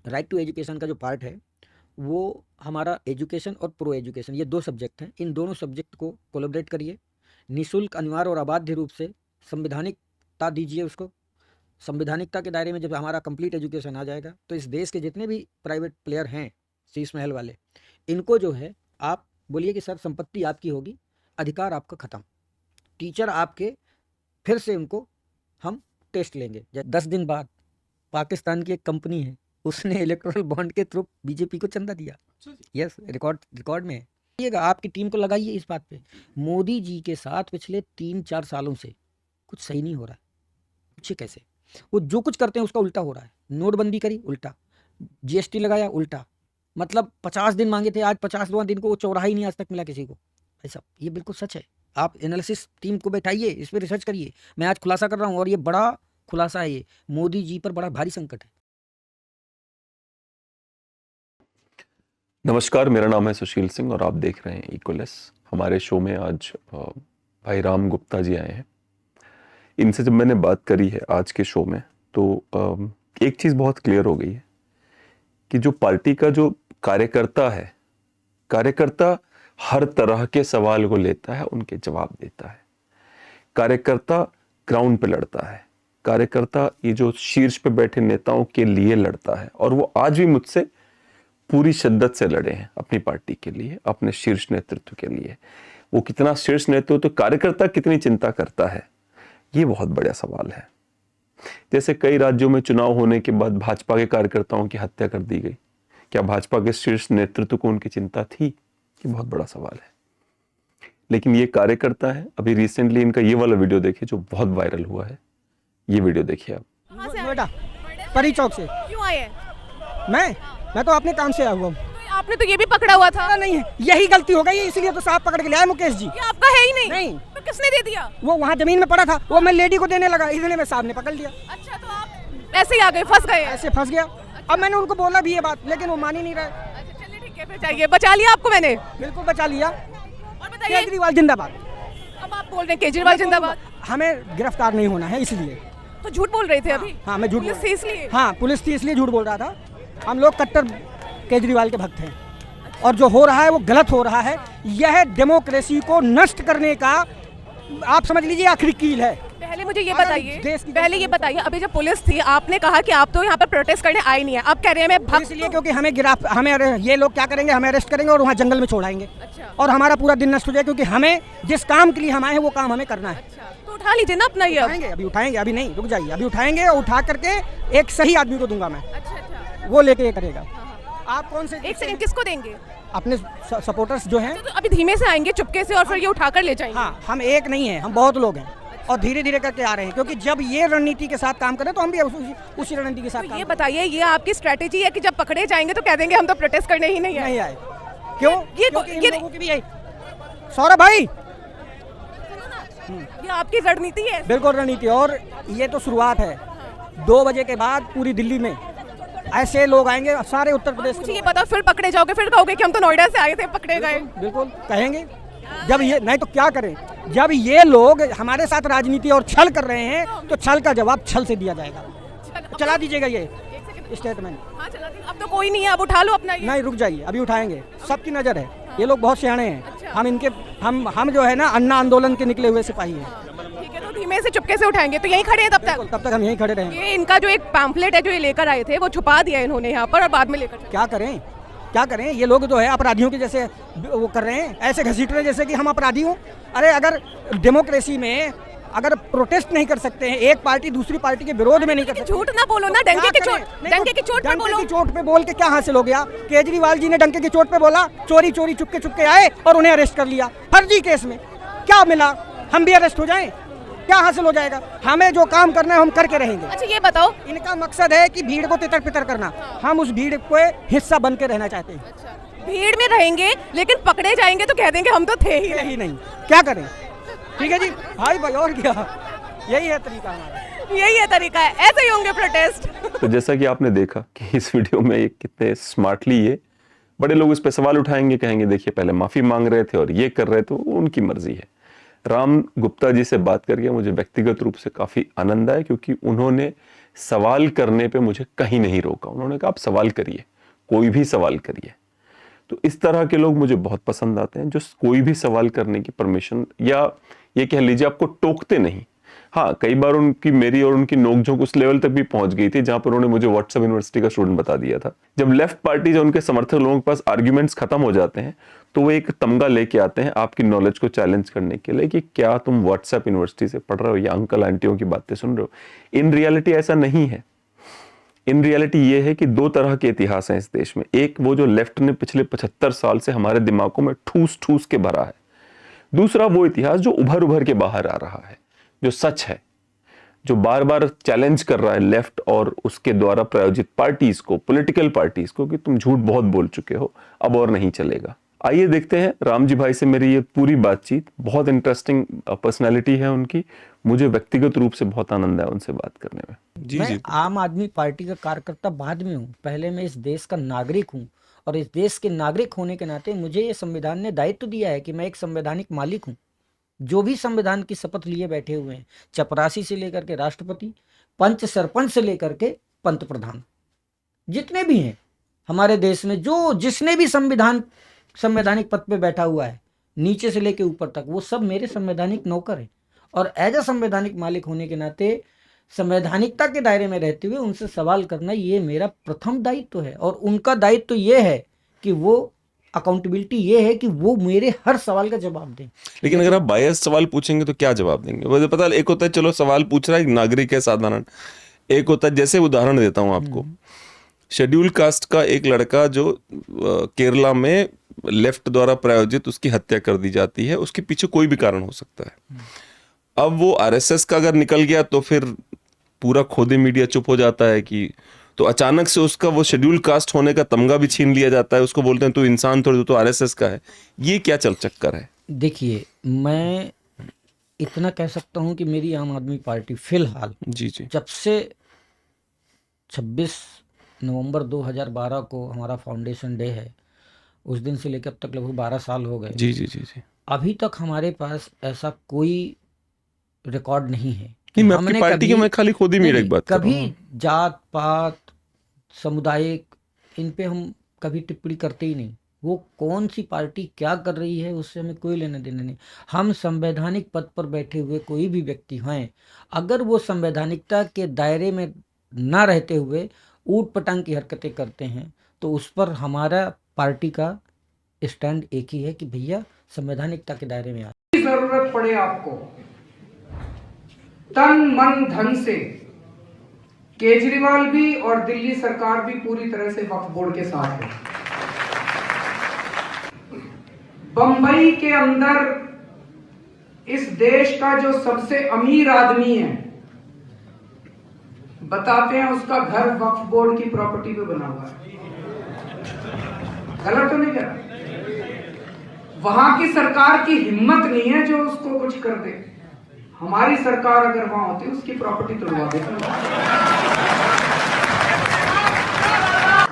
Right to education का जो part है वो हमारा एजुकेशन और प्रो एजुकेशन, ये 2 सब्जेक्ट हैं। इन दोनों सब्जेक्ट को कोलैबोरेट करिए, निःशुल्क, अनिवार्य और अबाध्य रूप से संवैधानिकता दीजिए उसको। संवैधानिकता के दायरे में जब हमारा कंप्लीट एजुकेशन आ जाएगा तो इस देश के जितने भी प्राइवेट प्लेयर हैं शीश महल वाले, इनको जो है आप बोलिए कि सर संपत्ति आपकी होगी, अधिकार आपका खत्म, टीचर आपके, फिर से उनको हम टेस्ट लेंगे। 10 दिन बाद पाकिस्तान की एक कंपनी है, उसने इलेक्टोरल बॉन्ड के थ्रू बीजेपी को चंदा दिया। यस, रिकॉर्ड में है। आपकी टीम को लगाइए इस बात पे। मोदी जी के साथ पिछले 3-4 सालों से कुछ सही नहीं हो रहा है। पूछिए कैसे? वो जो कुछ करते हैं उसका उल्टा हो रहा है। नोटबंदी करी, उल्टा। जीएसटी लगाया, उल्टा। मतलब 50 दिन मांगे थे, आज 50वां दिन को वो चौराहा ही नहीं आज तक मिला किसी को। भाई साहब, ये बिल्कुल सच है। आप एनालिसिस टीम को बैठाइए, इस पर रिसर्च करिए। मैं आज खुलासा कर रहा हूँ और ये बड़ा खुलासा है। ये मोदी जी पर बड़ा भारी संकट है। नमस्कार, मेरा नाम है सुशील सिंह और आप देख रहे हैं इक्वलेस। हमारे शो में आज भाई राम गुप्ता जी आए हैं। इनसे जब मैंने बात करी है आज के शो में तो एक चीज़ बहुत क्लियर हो गई है कि जो पार्टी का जो कार्यकर्ता है, कार्यकर्ता हर तरह के सवाल को लेता है, उनके जवाब देता है। कार्यकर्ता ग्राउंड पे लड़ता है। कार्यकर्ता ये जो शीर्ष पे बैठे नेताओं के लिए लड़ता है और वो आज भी मुझसे पूरी शिद्दत से लड़े हैं अपनी पार्टी के लिए, अपने शीर्ष नेतृत्व के लिए। वो कितना शीर्ष नेतृत्व, तो कार्यकर्ता कितनी चिंता करता है, ये बहुत बड़ा सवाल है। जैसे कई राज्यों में चुनाव होने के बाद भाजपा के कार्यकर्ताओं की हत्या कर दी गई, क्या भाजपा के शीर्ष नेतृत्व को उनकी चिंता थी? ये बहुत बड़ा सवाल है। लेकिन ये कार्यकर्ता है। अभी रिसेंटली इनका ये वाला वीडियो देखिए जो बहुत वायरल हुआ है। ये वीडियो देखिए आप। नोएडा परी चौक से। क्यों आए हैं? मैं तो अपने काम से आया हुआ हूँ। तो आपने तो ये भी पकड़ा हुआ था। नहीं है, यही गलती हो गई, इसलिए तो साहब पकड़ के लाया मुकेश जी। ये आपका है ही नहीं। नहीं। तो किसने दे दिया? वो वहाँ जमीन में पड़ा था, वो मैं लेडी को देने लगा, इसलिए मैं साहब ने पकड़ लिया। अच्छा, तो आप ऐसे ही आ गए, फंस गए। ऐसे फंस गया। अब मैंने उनको बोला भी ये बात, लेकिन वो मान ही नहीं रहे। अच्छा चलिए ठीक है, फिर चाहिए, बचा लिया आपको मैंने। बिल्कुल बचा लिया। और बताइए, केजरीवाल जिंदाबाद। अब आप बोल रहे हैं केजरीवाल जिंदाबाद। हमें गिरफ्तार नहीं होना है इसलिए। तो झूठ बोल रहे थे अभी। हाँ, मैं झूठ पुलिस थी इसलिए। हाँ, पुलिस थी इसलिए झूठ बोल रहा था। हम लोग कट्टर केजरीवाल के भक्त हैं और जो हो रहा है वो गलत हो रहा है। यह डेमोक्रेसी को नष्ट करने का, आप समझ लीजिए, आखिरी कील है। पहले मुझे ये अगर बताइए, देश की पहले ये बताइए, अभी जब पुलिस थी आपने कहा कि आप तो यहाँ पर प्रोटेस्ट करने आए नहीं है, अब कह रहे हैं मैं भक्त इसलिए क्योंकि हमें ये लोग क्या करेंगे, हमें अरेस्ट करेंगे और वहाँ जंगल में छोड़ाएंगे। अच्छा। और हमारा पूरा दिन नष्ट हो जाए, क्योंकि हमें जिस काम के लिए हम आए हैं वो काम हमें करना है। अच्छा, तो उठा लीजिए ना अपना ये। अभी उठाएंगे, अभी नहीं, रुक जाइए, अभी उठाएंगे और उठा करके एक सही आदमी को दूंगा मैं। अच्छा, वो लेके ये करेगा। आप कौन से? एक सेकंड, किसको देंगे? अपने सपोर्टर्स जो हैं। तो अभी धीमे से आएंगे चुपके से और फिर ये उठाकर ले जाएंगे। हाँ, हम एक नहीं है, हम बहुत लोग हैं और धीरे धीरे करके आ रहे हैं, क्योंकि जब ये रणनीति के साथ काम करें तो हम भी उसी रणनीति के साथ तो काम ये करें। बताइए, ये आपकी स्ट्रेटेजी है कि जब पकड़े जाएंगे तो कह देंगे हम तो प्रोटेस्ट करने ही नहीं आए? नहीं आए। क्यों? ये इन लोगों की भी यही। सौरभ भाई, ये आपकी रणनीति है। बिल्कुल रणनीति। और ये तो शुरुआत है। 2 बजे के बाद पूरी दिल्ली में ऐसे लोग आएंगे, सारे उत्तर प्रदेश मुझे ये बताओ, फिर पकड़े जाओगे फिर कहोगे कि हम तो नोएडा से आए थे, पकड़े गए। बिल्कुल कहेंगे। जब ये नहीं तो क्या करें, जब ये लोग हमारे साथ राजनीति और छल कर रहे हैं तो छल का जवाब छल से दिया जाएगा। चला दीजिएगा ये स्टेटमेंट। हाँ, चला दीजिए। अब तो कोई नहीं है, अब उठा लो अपना ये। नहीं, रुक जाइए, अभी उठाएंगे। सबकी नजर है, ये लोग बहुत सियाने हैं। अच्छा। हम जो है ना, अन्ना आंदोलन के निकले हुए सिपाही हैं। ठीक है, तो धीमे से चुपके से उठाएंगे। तो यहीं खड़े हैं तब तब तक हम यहीं खड़े रहेंगे। ये इनका जो एक पैम्फलेट है जो ये लेकर आए थे वो छुपा दिया इन्होंने यहाँ पर और बाद में लेकर क्या करें, क्या करें? ये लोग जो है अपराधियों के जैसे वो कर रहे हैं, ऐसे घसीट रहे हैं जैसे कि हम अपराधी हों। अरे अगर डेमोक्रेसी में अगर प्रोटेस्ट नहीं कर सकते हैं, एक पार्टी दूसरी पार्टी के विरोध में नहीं कर सकती। झूठ ना बोलो ना, डंके की चोट पे बोलो। डंके की चोट पे बोल के क्या हासिल हो गया? केजरीवाल जी ने डंके की चोट पे बोला, चोरी चोरी चुपके चुपके आए और उन्हें अरेस्ट कर लिया फर्जी केस में। क्या मिला? हम भी अरेस्ट हो जाएं? क्या हासिल हो जाएगा? हमें जो काम करना है हम करके रहेंगे। अच्छा ये बताओ, इनका मकसद है कि भीड़ को तितर पितर करना। हम उस भीड़ को हिस्सा बन के रहना चाहते हैं। भीड़ में रहेंगे लेकिन पकड़े जाएंगे तो कह देंगे हम तो थे ही नहीं। क्या करें? ठीक है जी भाई, और क्या, यही है तरीका हमारा, यही है तरीका है, ऐसे ही होंगे प्रोटेस्ट। तो जैसा कि आपने देखा कि इस वीडियो में ये कितने स्मार्टली ये बड़े लोग इस पे सवाल उठाएंगे, कहेंगे देखिए पहले माफी मांग रहे थे और ये कर रहे थे, उनकी मर्जी है। राम गुप्ता जी से बात करके मुझे व्यक्तिगत रूप से काफ़ी आनंद आया, क्योंकि उन्होंने सवाल करने पे मुझे कहीं नहीं रोका। उन्होंने कहा आप सवाल करिए, कोई भी सवाल करिए। तो इस तरह के लोग मुझे बहुत पसंद आते हैं, जो कोई भी सवाल करने की परमिशन, या ये कह लीजिए आपको टोकते नहीं। हाँ, कई बार मेरी और उनकी नोकझोंक उस लेवल तक भी पहुंच गई थी जहां पर उन्होंने मुझे व्हाट्सएप यूनिवर्सिटी का स्टूडेंट बता दिया था। जब लेफ्ट पार्टी, जब उनके समर्थक लोगों के पास आर्ग्यूमेंट्स खत्म हो जाते हैं, तो वो एक तमगा लेके आते हैं आपकी नॉलेज को चैलेंज करने के लिए कि क्या तुम व्हाट्सएप यूनिवर्सिटी से पढ़ रहे हो या अंकल आंटियों की बातें सुन रहे हो। इन रियलिटी ऐसा नहीं है। इन रियलिटी ये है कि दो तरह के इतिहास हैं इस देश में। एक वो जो लेफ्ट ने पिछले 75 साल से हमारे दिमागों में ठूस ठूस के भरा है। दूसरा वो इतिहास जो उभर उभर के बाहर आ रहा है, जो सच है, जो बार बार चैलेंज कर रहा है लेफ्ट और उसके द्वारा प्रायोजित पार्टीज को, पॉलिटिकल पार्टीज को, कि तुम झूठ बहुत बोल चुके हो, अब और नहीं चलेगा। आइए देखते हैं राम जी भाई से मेरी ये पूरी बातचीत। बहुत इंटरेस्टिंग पर्सनैलिटी है उनकी, मुझे व्यक्तिगत रूप से बहुत आनंद आया उनसे बात करने में। मैं आम आदमी पार्टी का कार्यकर्ता बाद में हूँ, पहले मैं इस देश का नागरिक हूँ, और इस देश के नागरिक होने के नाते मुझे ये संविधान ने दायित्व दिया है कि मैं एक संवैधानिक मालिक हूँ। जो भी संविधान की शपथ लिए बैठे हुए हैं, चपरासी से लेकर के राष्ट्रपति, पंच सरपंच से लेकर के पंत प्रधान, जितने भी हैं हमारे देश में, जो जिसने भी संवैधानिक पद पे बैठा हुआ है, नीचे से लेकर ऊपर तक, वो सब मेरे संवैधानिक नौकर हैं। और एज अ संवैधानिक मालिक होने के नाते संवैधानिकता के दायरे में रहते हुए उनसे सवाल करना ये मेरा प्रथम दायित्व है। और उनका दायित्व ये है कि वो अकाउंटेबिलिटी ये है कि वो मेरे हर सवाल का जवाब दें। लेकिन अगर आप बायस सवाल पूछेंगे तो क्या जवाब देंगे? मुझे पता है, एक होता है चलो सवाल पूछ रहा है एक नागरिक है साधारण, एक होता है, जैसे उदाहरण देता हूँ आपको, शेड्यूल कास्ट का एक लड़का जो केरला में लेफ्ट द्वारा प्रायोजित उसकी हत्या कर दी जाती है, उसके पीछे कोई भी कारण हो सकता है। अब वो आरएसएस का अगर निकल गया तो फिर पूरा खोदे मीडिया चुप हो जाता है कि, तो अचानक से उसका वो शेड्यूल कास्ट होने का तमगा भी छीन लिया जाता है, उसको बोलते हैं तू इंसान थोड़ी, तो आरएसएस का है। ये क्या चल चक्कर है? देखिए, मैं इतना कह सकता हूं कि मेरी आम आदमी पार्टी फिलहाल जी जब से 26 नवंबर 2012 को हमारा फाउंडेशन डे है, उस दिन से लेकर अब तक लगभग 12 साल हो गए। जी। अभी तक हमारे पास ऐसा कोई रिकॉर्ड नहीं है। नहीं, मैं अपनी पार्टी के, मैं खाली खोदी मीडिया की बात कर रहा हूं। कभी जात पात, सामुदायिक, इन पे हम कभी टिप्पणी करते ही नहीं। वो कौन सी पार्टी क्या कर रही है उससे हमें कोई लेना देना नहीं। हम संवैधानिक पद पर बैठे हुए कोई भी व्यक्ति हैं, अगर वो संवैधानिकता के दायरे में ना रहते हुए ऊट पटांग की हरकतें करते हैं, तो उस पर हमारा पार्टी का स्टैंड एक ही है कि भैया संवैधानिकता के दायरे में आए। जरूरत पड़े आपको तन मन धन से, केजरीवाल भी और दिल्ली सरकार भी पूरी तरह से वक्फ बोर्ड के साथ है। बंबई के अंदर इस देश का जो सबसे अमीर आदमी है, बताते हैं उसका घर वक्फ बोर्ड की प्रॉपर्टी पे बना हुआ है। गलत तो नहीं कह रहा? वहां की सरकार की हिम्मत नहीं है जो उसको कुछ कर दे। हमारी सरकार अगर वहां होती उसकी प्रॉपर्टी तोड़वा देती।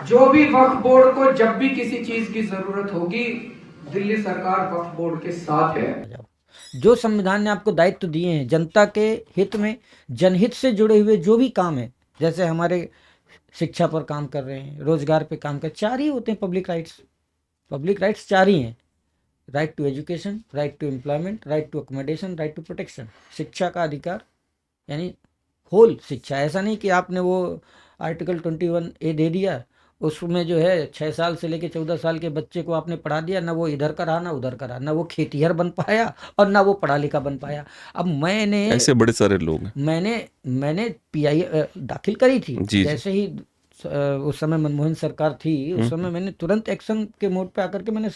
जो भी वक्फ बोर्ड को जब भी किसी चीज की जरूरत होगी, दिल्ली सरकार वक्फ बोर्ड के साथ है। जो संविधान ने आपको दायित्व दिए हैं, जनता के हित में, जनहित से जुड़े हुए जो भी काम है, जैसे हमारे शिक्षा पर काम कर रहे हैं, रोजगार पे काम कर, 4 ही होते हैं पब्लिक राइट्स 4 ही हैं। Right to education, right to employment, right to accommodation, right to protection. शिक्षा का अधिकार यानी होल शिक्षा, ऐसा नहीं कि आपने वो आर्टिकल 21A दे दिया, उसमें जो है 6 साल से लेकर 14 साल के बच्चे को आपने पढ़ा दिया, ना वो इधर का रहा ना उधर का रहा, ना वो खेतीहर बन पाया और ना वो पढ़ा लिखा बन पाया। अब मैंने ऐसे बड़े सारे लोग हैं। मैंने PI दाखिल करी थी। जैसे ही उस समय मनमोहन सरकार थी, उस समय मैंने तुरंत एक्शन के मोड पे आकर के मैंने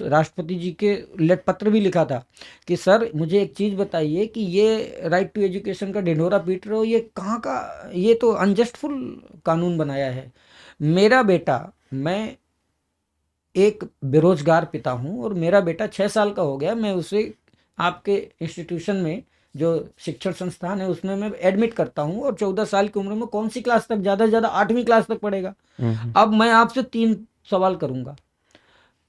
राष्ट्रपति जी के लेट पत्र भी लिखा था कि सर मुझे एक चीज़ बताइए कि ये राइट टू एजुकेशन का ढिंढोरा पीट रहे हो, ये कहाँ का, ये तो अनजस्टफुल कानून बनाया है। मेरा बेटा, मैं एक बेरोजगार पिता हूँ और मेरा बेटा 6 साल का हो गया, मैं उसे आपके इंस्टीट्यूशन में जो शिक्षण संस्थान है उसमें मैं एडमिट करता हूँ, और 14 साल की उम्र में कौन सी क्लास तक, ज़्यादा से ज़्यादा 8वीं क्लास तक पढ़ेगा। अब मैं आपसे 3 सवाल करूँगा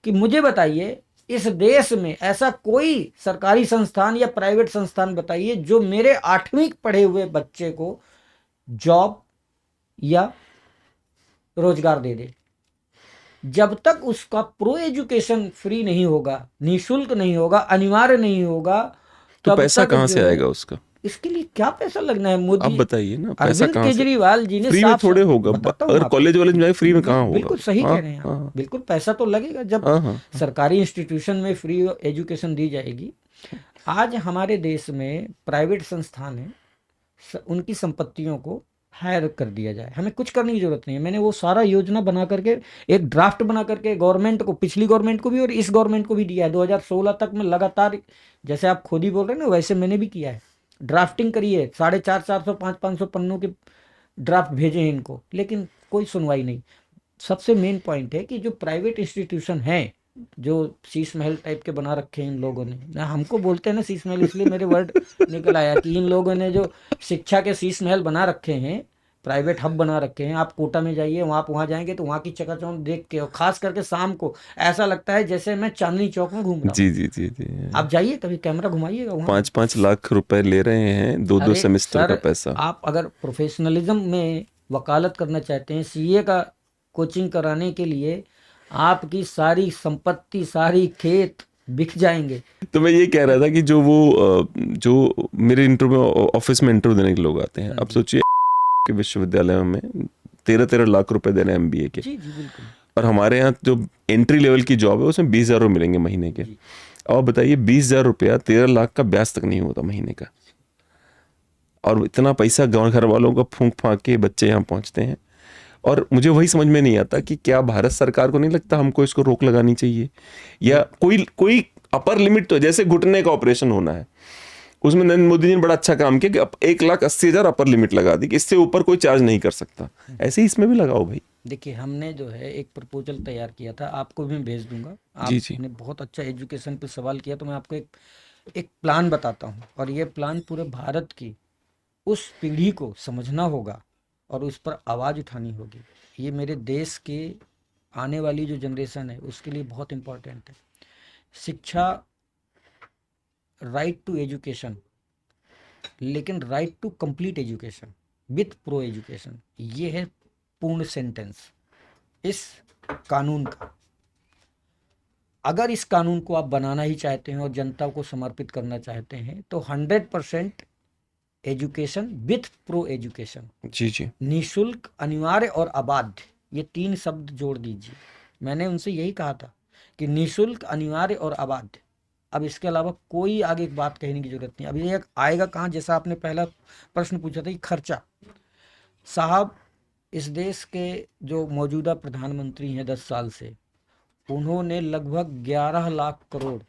कि मुझे बताइए इस देश में ऐसा कोई सरकारी संस्थान या प्राइवेट संस्थान बताइए जो मेरे 8वीं पढ़े हुए बच्चे को जॉब या रोजगार दे दे। जब तक उसका प्रो एजुकेशन फ्री नहीं होगा, निःशुल्क नहीं होगा, अनिवार्य नहीं होगा, तो तब पैसा तक कहाँ जो से है, आएगा उसका? इसके लिए क्या पैसा लगना है? आप मोदी बताइए ना, पैसा अरविंद कहाँ से? केजरीवाल जी ने फ्री में साफ थोड़े होगा, बताता हूँ अगर आपको। कॉलेज वॉलेज में जाए फ्री में कहाँ होगा? बिल्कुल सही हाँ, कह रहे हैं आप। हाँ, बिल्कुल पैसा तो लगेगा जब हाँ, हाँ, सरकारी इंस्टीट्यूशन में फ्री एजुकेशन दी जाएगी। आज हमारे देश में प्राइवेट संस्थान है, उनकी संपत्तियों को हायर कर दिया जाए, हमें कुछ करने की जरूरत नहीं है। मैंने वो सारा योजना बना करके एक ड्राफ्ट बना करके गवर्नमेंट को, पिछली गवर्नमेंट को भी और इस गवर्नमेंट को भी दिया है। 2016 तक में लगातार, जैसे आप खुद ही बोल रहे हैं ना, वैसे मैंने भी किया है, ड्राफ्टिंग करी है, 450, 500 पन्नों के ड्राफ्ट भेजे हैं इनको, लेकिन कोई सुनवाई नहीं। सबसे मेन पॉइंट है कि जो प्राइवेट इंस्टीट्यूशन है, जो शीश महल टाइप के बना रखे हैं इन लोगों ने, ना हमको बोलते हैं ना शीश महल, इसलिए मेरे वर्ड निकल आया कि इन लोगों ने जो शिक्षा के शीश महल बना रखे हैं, प्राइवेट हब बना रखे हैं। आप कोटा में जाइए, वहाँ जाएंगे तो वहाँ की चकाचौंध देख के, और खास करके शाम को ऐसा लगता है जैसे मैं चांदनी चौक में घूम रहा हूँ। जी जी जी जी। आप जाइए, कभी कैमरा घुमाइएगा वहाँ। 5-5 लाख रुपए ले रहे हैं, 2-2 अरे सेमेस्टर का सर, पैसा। आप अगर प्रोफेशनलिज्म में वकालत करना चाहते हैं, सीए का कोचिंग कराने के लिए आपकी सारी संपत्ति, सारी खेत बिक जाएंगे। तो मैं ये कह रहा था कि जो मेरे इंटरव्यू में, ऑफिस में इंटरव्यू देने के लोग आते हैं, अब सोचिए कि विश्वविद्यालय में 13-13 लाख रुपए दे रहे हैं MBA के, जी जी बिल्कुल। और हमारे यहाँ जो एंट्री लेवल की जॉब है उसमें 20,000 रुपये मिलेंगे महीने के। और बताइए 20,000 रुपया 13 लाख का ब्याज तक नहीं होता महीने का, और इतना पैसा गाँव घर वालों का फूंक फाँक के बच्चे यहाँ पहुँचते हैं। और मुझे वही समझ में नहीं आता कि क्या भारत सरकार को नहीं लगता हमको इसको रोक लगानी चाहिए, या कोई अपर लिमिट, तो जैसे घुटने का ऑपरेशन होना है, उसमें नरेंद्र मोदी जी ने बड़ा अच्छा काम किया कि अब 1,80,000 अपर लिमिट लगा दी कि इससे ऊपर कोई चार्ज नहीं कर सकता। ऐसे ही इसमें भी लगाओ भाई। देखिए, हमने जो है एक प्रपोजल तैयार किया था, आपको भी मैं भेज दूंगा। जी, जी। आपने बहुत अच्छा एजुकेशन पे सवाल किया, तो मैं आपको एक प्लान बताता हूँ, और ये प्लान पूरे भारत की उस पीढ़ी को समझना होगा और उस पर आवाज़ उठानी होगी। ये मेरे देश के आने वाली जो जनरेशन है उसके लिए बहुत इम्पोर्टेंट है। शिक्षा, राइट टू एजुकेशन, लेकिन right to complete education with pro education, ये है पूर्ण सेंटेंस इस कानून का। अगर इस कानून को आप बनाना ही चाहते हैं और जनता को समर्पित करना चाहते हैं, तो 100% एजुकेशन विथ प्रो एजुकेशन, जी जी। निःशुल्क, अनिवार्य और अबाध्य, ये 3 शब्द जोड़ दीजिए। मैंने उनसे यही कहा था कि निःशुल्क, अनिवार्य और अबाध्य। अब इसके अलावा कोई आगे एक बात कहने की जरूरत नहीं। अभी ये आएगा कहाँ? जैसा आपने पहला प्रश्न पूछा था कि खर्चा। साहब, इस देश के जो मौजूदा प्रधानमंत्री हैं 10 साल से, उन्होंने लगभग 11 लाख करोड़,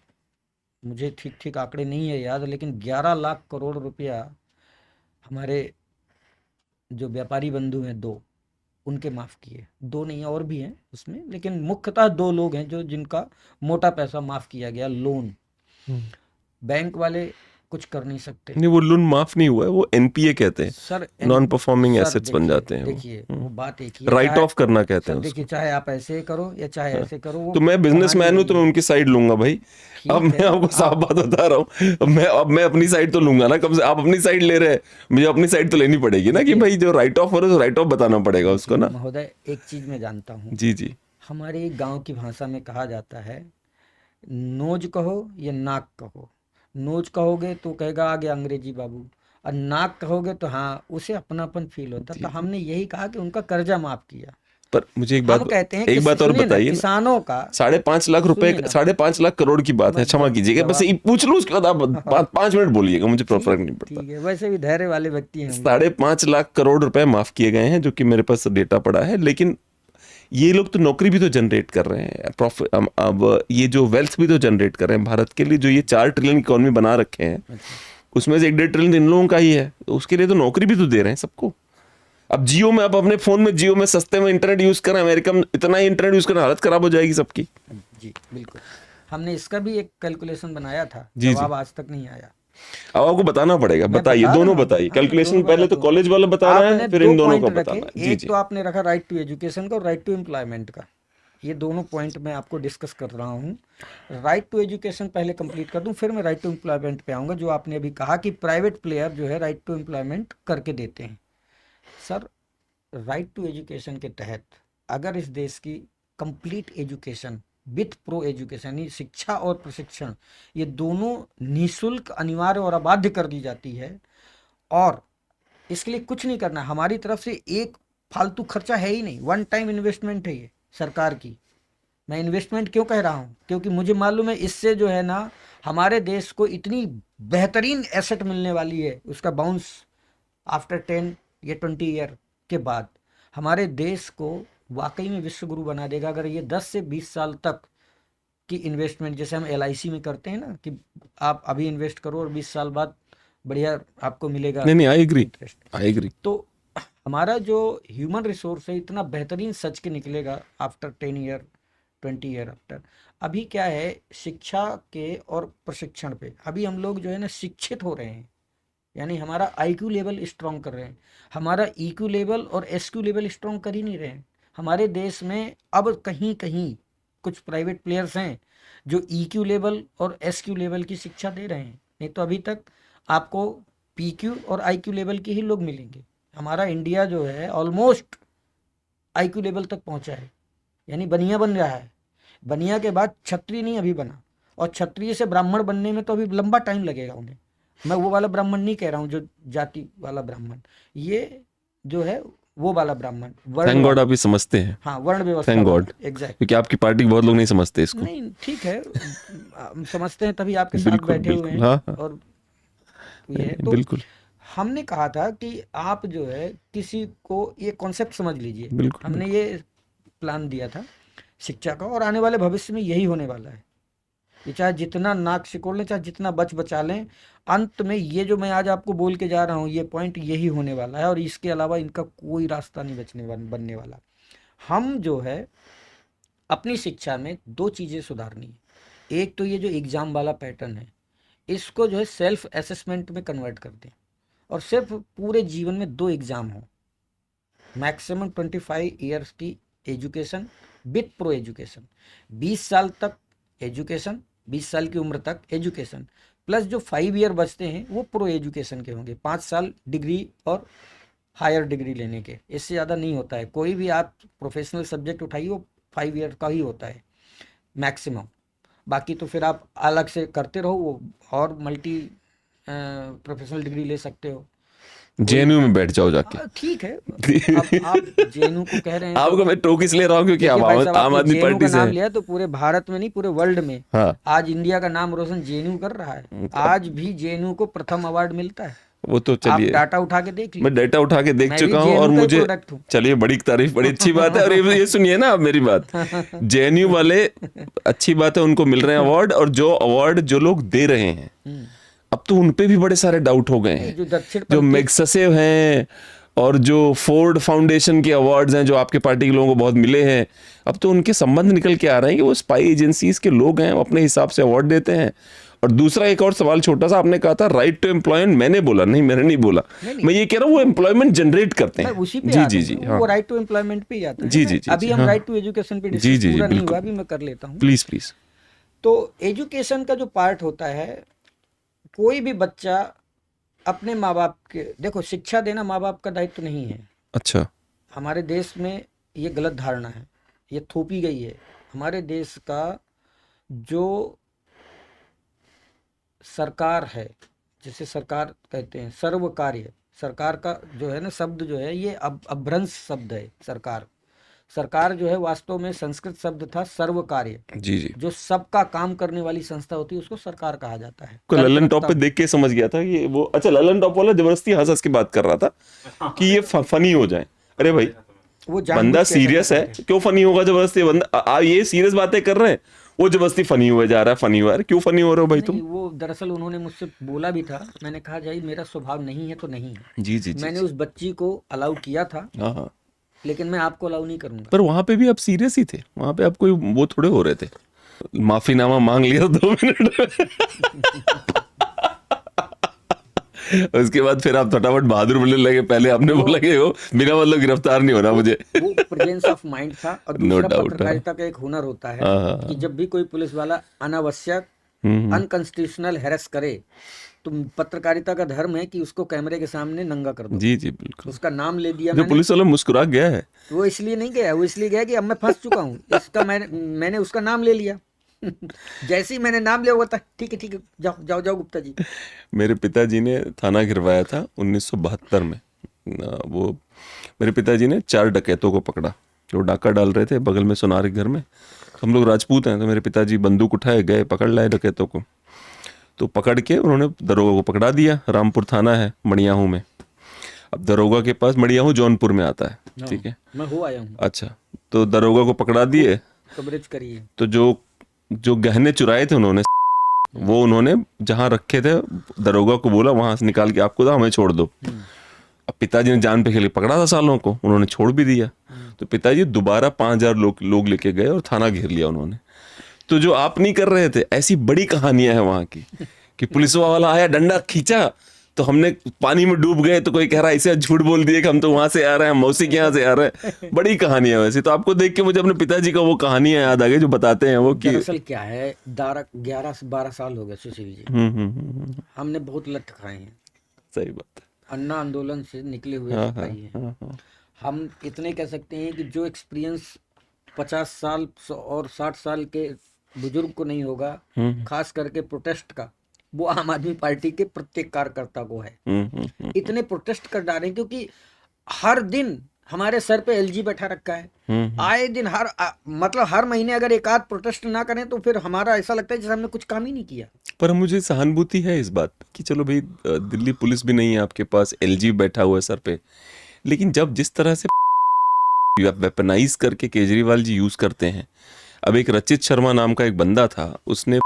मुझे ठीक आंकड़े नहीं है याद, लेकिन 11 लाख करोड़ रुपया हमारे जो व्यापारी बंधु हैं 2, उनके माफ़ किए। 2 नहीं, और भी हैं उसमें, लेकिन मुख्यतः 2 लोग हैं जो जिनका मोटा पैसा माफ़ किया गया, लोन। बैंक वाले कुछ कर नहीं सकते। नहीं, वो लोन माफ नहीं हुआ है, वो NPA कहते हैं, sir, non performing sir, assets बन जाते हैं। देखिए, वो बात एक ही है, राइट ऑफ करना कहते सर हैं देखिए, चाहे आप ऐसे करो या चाहे ऐसे करो, वो तो मैं बिजनेसमैन हूं, तो मैं उनकी साइड लूंगा भाई। ठीक अब है, मैं आपको साफ बात बता रहा हूँ, अब मैं अपनी साइड तो लूंगा ना। कब से आप अपनी साइड ले रहे हैं, मुझे अपनी साइड तो लेनी पड़ेगी ना, कि भाई जो राइट ऑफ हो रहा है तो राइट ऑफ बताना पड़ेगा उसको ना। महोदय, एक चीज मैं जानता हूँ, जी जी। हमारे गांव की भाषा में कहा जाता है, नोज कहो या नाक कहो। नोज कहोगे तो कहेगा आगे अंग्रेजी बाबू, और नाक कहोगे तो हाँ, उसे अपनापन फील होता। तो हमने यही कहा कि उनका कर्जा माफ किया। पर मुझे एक हम बात, कहते हैं एक बात और सुनिए ना, बताइए ना, किसानों का 5.5 लाख रुपए, सुनिए ना। 5.5 लाख करोड़ की बात है, क्षमा कीजिएगा, बस ये पूछ लूं, उसके बाद आप 5 मिनट बोलिएगा, मुझे फर्क नहीं पड़ता। ठीक है, वैसे भी धैर्य वाले व्यक्ति हैं हम। 5.5 लाख करोड़ रुपए माफ किए गए हैं, जो कि मेरे पास डेटा पड़ा है। लेकिन ये लोग तो नौकरी भी तो जनरेट कर रहे हैं, प्रॉफिट, अब ये जो वेल्थ भी तो जनरेट कर रहे हैं भारत के लिए। जो ये 4 ट्रिलियन इकोनॉमी बना रखे हैं, उसमें से 1.5 ट्रिलियन इन लोगों का ही है, तो उसके लिए तो नौकरी भी तो दे रहे हैं सबको। अब जियो में, आप अपने फोन में जियो में सस्ते में इंटरनेट यूज करें, अमेरिका में इतना ही इंटरनेट यूज करें, हालत खराब हो जाएगी सबकी। जी बिल्कुल, हमने इसका भी एक कैलकुलेशन बनाया था, जी, जवाब आज तक नहीं आया। अब आपको बताना पड़ेगा, मैं बताइए, बता दोनों रहा हूं। बताइए। हाँ, कैलकुलेशन दोनों पहले तो बताता हूं। कॉलेज वाला बताना आपने है, फिर 2 इन दोनों का पॉइंट बताना रखे। है। जी एक जी। तो आपने रखा राइट टू एजुकेशन का और राइट टू एम्प्लॉयमेंट का। ये दोनों पॉइंट मैं आपको डिस्कस कर रहा हूँ। राइट टू एजुकेशन पहले कंप्लीट कर दूँ, फिर मैं राइट टू एम्प्लॉयमेंट पे आऊँगा। जो आपने अभी कहा कि प्राइवेट प्लेयर जो है राइट टू एम्प्लॉयमेंट करके देते हैं। सर, राइट टू एजुकेशन के तहत अगर इस देश की complete education with pro education, यानी शिक्षा और प्रशिक्षण, ये दोनों निःशुल्क, अनिवार्य और अबाध्य कर दी जाती है, और इसके लिए कुछ नहीं करना, हमारी तरफ से एक फालतू खर्चा है ही नहीं, वन टाइम इन्वेस्टमेंट है ये सरकार की। मैं इन्वेस्टमेंट क्यों कह रहा हूँ, क्योंकि मुझे मालूम है इससे जो है ना हमारे देश को इतनी बेहतरीन एसेट मिलने वाली है, उसका बाउंस आफ्टर 10 या 20 ईयर के बाद हमारे देश को वाकई में विश्व गुरु बना देगा। अगर ये 10 से 20 साल तक की इन्वेस्टमेंट, जैसे हम LIC में करते हैं ना कि आप अभी इन्वेस्ट करो और 20 साल बाद बढ़िया आपको मिलेगा। नहीं, I agree, interest. I agree. तो हमारा जो ह्यूमन रिसोर्स है इतना बेहतरीन सच के निकलेगा आफ्टर 10 ईयर 20 ईयर आफ्टर। अभी क्या है, शिक्षा के और प्रशिक्षण पे अभी हम लोग जो है ना शिक्षित हो रहे हैं, यानी हमारा IQ लेवल स्ट्रॉन्ग कर रहे हैं, हमारा EQ लेवल और SQ लेवल स्ट्रॉन्ग कर ही नहीं रहे हैं। हमारे देश में अब कहीं कहीं कुछ प्राइवेट प्लेयर्स हैं जो EQ लेवल और SQ लेवल की शिक्षा दे रहे हैं, नहीं तो अभी तक आपको PQ और IQ लेवल के ही लोग मिलेंगे। हमारा इंडिया जो है ऑलमोस्ट IQ लेवल तक पहुंचा है, यानी बनिया बन रहा है। बनिया के बाद क्षत्रिय नहीं अभी बना, और क्षत्रिय से ब्राह्मण बनने में तो अभी लंबा टाइम लगेगा उन्हें। मैं वो वाला ब्राह्मण नहीं कह रहा हूँ जो जाति वाला ब्राह्मण, ये जो है वो वाला ब्राह्मण, थैंक गॉड आप ये समझते हैं। हाँ, वर्ण व्यवस्था, थैंक गॉड, एग्जैक्ट। क्योंकि आपकी पार्टी के बहुत लोग नहीं समझते इसको। नहीं, ठीक है, हम समझते हैं तभी आपके साथ बिल्कुल, बैठे हुए बिल्कुल, हैं। हाँ, हाँ। और ये है तो बिल्कुल, हमने कहा था कि आप जो है किसी को ये कॉन्सेप्ट समझ लीजिए। बिल्कुल, हमने ये प्लान दिया था शिक्षा का, और आने वाले भविष्य में यही होने वाला है। ये चाहे जितना नाक सिकोड़ लें, चाहे जितना बचा लें, अंत में ये जो मैं आज आपको बोल के जा रहा हूँ ये पॉइंट यही होने वाला है, और इसके अलावा इनका कोई रास्ता नहीं बनने वाला। हम जो है अपनी शिक्षा में 2 चीज़ें सुधारनी है। एक तो ये जो एग्ज़ाम वाला पैटर्न है इसको जो है सेल्फ असेसमेंट में कन्वर्ट कर दें, और सिर्फ पूरे जीवन में 2 एग्ज़ाम हो, मैक्सिमम 25 ईयर्स की एजुकेशन विथ प्रो एजुकेशन, 20 साल तक एजुकेशन, 20 साल की उम्र तक एजुकेशन, प्लस जो 5 ईयर बचते हैं वो प्रो एजुकेशन के होंगे, 5 साल डिग्री और हायर डिग्री लेने के, इससे ज़्यादा नहीं होता है। कोई भी आप प्रोफेशनल सब्जेक्ट उठाइए वो 5 ईयर का ही होता है मैक्सिमम। बाकी तो फिर आप अलग से करते रहो वो, और मल्टी प्रोफेशनल डिग्री ले सकते हो। JNU में बैठ जाओ जाके। ठीक है, अब आप JNU को कह रहे हैं, आपको मैं टोक इसलिए रहा हूँ क्योंकि देखिए आप भाई साहब, आम आपने आदमी JNU पार्टी का से नाम हैं। लिया तो पूरे भारत में नहीं पूरे वर्ल्ड में हाँ, आज इंडिया का नाम रोशन JNU कर रहा है। आज भी JNU को प्रथम अवार्ड मिलता है। वो तो आप चलिए, डाटा उठा के देख लीजिए। मैं डाटा उठा के देख मैं भी चुका हूँ, JNU और का ही मुझे प्रोडक्ट हूँ। चलिए बड़ी तारीफ, बड़ी अच्छी बात है। और ये सुनिए ना आप मेरी बात, JNU वाले अच्छी बात है उनको मिल रहे हैं अवार्ड, और जो अवार्ड जो लोग दे रहे हैं अब तो उन पे भी बड़े सारे डाउट हो गए हैं। जो दक्षिण जो पंथी- मैग्सेसे हैं और जो फोर्ड फाउंडेशन के अवार्ड्स हैं जो आपके पार्टी के लोगों को बहुत मिले हैं, अब तो उनके संबंध निकल के आ रहे हैं कि वो स्पाई एजेंसीज के लोग हैं, वो अपने हिसाब से अवार्ड देते हैं। और दूसरा एक और सवाल छोटा सा, आपने कहा था राइट टू एम्प्लॉयमेंट, मैंने बोला नहीं, मैंने नहीं बोला, मैं ये कह रहा हूँ वो एम्प्लॉयमेंट जनरेट करते मैं हैं। उसी पे जी आता जी हूँ, जी, वो हाँ, राइट टू एम्प्लॉयमेंट पे ही आता है। जी जी जी, अभी हम हाँ। राइट टू एजुकेशन पे जी, डिस्कस जी, पूरा नहीं बिल्कुल। हुआ, अभी मैं कर लेता हूँ। Please please. तो एजुकेशन का जो पार्ट होता है, कोई भी बच्चा अपने माँ बाप के, देखो शिक्षा देना माँ बाप का दायित्व नहीं है। अच्छा, हमारे देश में ये गलत धारणा है, ये थोपी गई है। हमारे देश का जो सरकार है, जिसे सरकार कहते हैं, सर्व कार्य, सरकार का जो है ना शब्द जो है ये अभ्रंश शब्द है। सरकार जो है वास्तव में संस्कृत शब्द था सर्व कार्य, जी जी। जो सबका काम करने वाली संस्था होती है उसको सरकार कहा जाता है। को ललन टॉप पे देख के समझ गया था कि वो, अच्छा ललन टॉप वाला जबरदस्ती हंस हंस के बात कर रहा था कि ये फनी हो जाए। अरे भाई वो बंदा सीरियस है, क्यों फनी होगा जबरदस्ती? बंदा आप ये सीरियस बातें कर रहे हैं, वो जबरदस्ती फनी हुए जा रहा है, फनी हुआ है। क्यों फनी हो रहे हो भाई तुम? वो दरअसल उन्होंने मुझसे बोला भी था, मैंने कहा जाई मेरा स्वभाव नहीं है तो नहीं है। जी जी जी। मैंने उस बच्ची को अलाउ किया था, हाँ हाँ, लेकिन मैं आपको अलाउ नहीं करूंगा। पर वहां पे भी आप सीरियस ही थे, वहां पे आप कोई वो थोड़े हो रहे थे। माफीनामा मांग लिया 2 मिनट में। उसके बाद फिर आप फटाफट बहादुर बोलने लगे, पहले आपने बोला कि वो बिना मतलब गिरफ्तार नहीं होना मुझे। वो प्रेजेंस ऑफ माइंड था। और No दूसरा doubt, पत्रकारिता का एक हुनर होता है हाँ। कि जब भी कोई पुलिस वाला अनावश्यक अनकॉन्स्टिट्यूशनल हैरेस करे तो पत्रकारिता का धर्म है कि उसको कैमरे के सामने नंगा कर दो। जी जी बिल्कुल। उसका नाम ले दिया जो मैंने, पुलिस वाला मुस्कुरा गया है। वो इसलिए नहीं गया, वो इसलिए गया कि अब मैं फंस चुका हूँ, इसका मैंने उसका नाम ले लिया। जैसे ही मैंने नाम लिया हुआ था, ठीक है जाओ जाओ जाओ गुप्ता जी। मेरे पिताजी ने थाना गिरवाया था 1972 में। वो मेरे पिताजी ने 4 डकैतों को पकड़ा जो डाका डाल रहे थे बगल में सोनार के घर में। हम लोग राजपूत हैं, तो मेरे पिताजी बंदूक उठाए गए, पकड़ लाए डकैतों को। तो पकड़ के उन्होंने दरोगा को पकड़ा दिया। रामपुर थाना है मड़ियाहू में। अब दरोगा के पास, मड़ियाहू जौनपुर में आता है, ठीक है। मैं हो आया हूँ, अच्छा, तो दरोगा को पकड़ा दिए। कवरेज करिए। तो जो गहने चुराए थे उन्होंने, वो उन्होंने जहाँ रखे थे दरोगा को बोला वहां से निकाल के आपको दो, हमें छोड़ दो। अब पिताजी ने जान पे खेल के पकड़ा था सालों को, उन्होंने छोड़ भी दिया। तो पिताजी दोबारा 5000 लोग लेके गए और थाना घेर लिया उन्होंने। तो जो आप नहीं कर रहे थे, ऐसी बड़ी कहानियां हैं वहां की कि पुलिस वाला आया, डंडा खींचा तो हमने पानी में डूब गए, तो कोई कह रहा है ऐसे झूठ बोल दिए कि हम तो वहां से आ रहे हैं, मौसी के यहाँ से आ रहे हैं। बड़ी कहानियां वैसे। तो आपको देख के मुझे अपने पिताजी का वो कहानियां याद आ गई जो बताते हैं वो कि दरअसल क्या है, 11 से 12 साल हो गए सुशील जी, हमने बहुत लठ खाए हैं। सही बात है। अन्ना आंदोलन से निकले हुए हाँ, सिपाही हैं। हाँ। हम इतने कह सकते हैं कि जो एक्सपीरियंस 50 साल और 60 साल के बुजुर्ग को नहीं होगा, खास करके प्रोटेस्ट का, वो आम आदमी पार्टी के प्रत्येक कार्यकर्ता को है। इतने प्रोटेस्ट कर डाले क्योंकि हर दिन हमारे सर पे एलजी बैठा रखा है। आए दिन मतलब हर महीने अगर एक आध प्रोटेस्ट ना करें तो फिर हमारा ऐसा लगता है जैसे हमने कुछ काम ही नहीं किया। पर मुझे सहानुभूति है इस बात कि चलो भाई, दिल्ली पुलिस भी नहीं है आपके पास, एलजी बैठा हुआ है सर पे। लेकिन जब जिस तरह से वेपनाइज करके केजरीवाल जी यूज करते हैं। अब एक रचित शर्मा नाम का एक बंदा था, उसने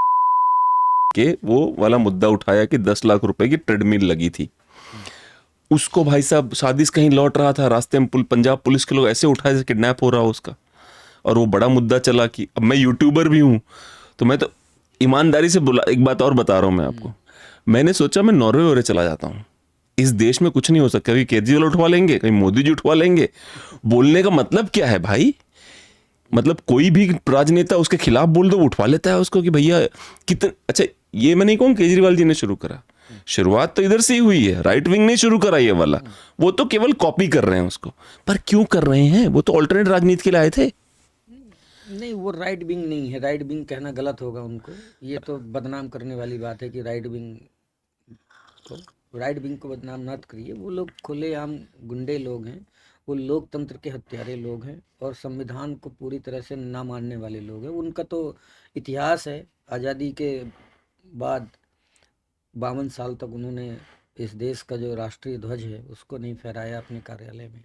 के वो वाला मुद्दा उठाया कि 10 लाख रुपए की ट्रेडमिल लगी थी। उसको भाई साहब शादी से कहीं लौट रहा था, रास्ते में पंजाब पुलिस के लोग ऐसे उठाए जैसे किडनैप हो रहा हो उसका। और वो बड़ा मुद्दा चला कि अब मैं यूट्यूबर भी हूँ, तो मैं तो ईमानदारी से बोला, एक बात और बता रहा हूँ मैं आपको, मैंने सोचा मैं नॉर्वे वॉर्वे चला जाता हूँ। इस देश में कुछ नहीं हो सकता, कभी केजरीवाल उठवा लेंगे, कहीं मोदी जी उठवा लेंगे। बोलने का मतलब क्या है भाई? मतलब कोई भी राजनेता उसके खिलाफ बोल दो, वो उठवा लेता है उसको कि भैया कितने। अच्छा, ये मैं नहीं कहूँ केजरीवाल जी ने शुरू करा, शुरुआत तो इधर से ही हुई है, राइट विंग ने शुरू करा ये वाला। वो तो केवल कॉपी कर रहे हैं उसको, पर क्यों कर रहे हैं? वो तो ऑल्टरनेट राजनीति के लिए आए थे। नहीं, वो राइट विंग नहीं है, राइट विंग कहना गलत होगा उनको। ये तो बदनाम करने वाली बात है कि राइट विंग को बदनाम मत करिए। वो लोग खुलेआम गुंडे लोग हैं, वो लोकतंत्र के हत्यारे लोग हैं और संविधान को पूरी तरह से ना मानने वाले लोग हैं। उनका तो इतिहास है, आज़ादी के बाद 52 साल तक उन्होंने इस देश का जो राष्ट्रीय ध्वज है उसको नहीं फहराया अपने कार्यालय में।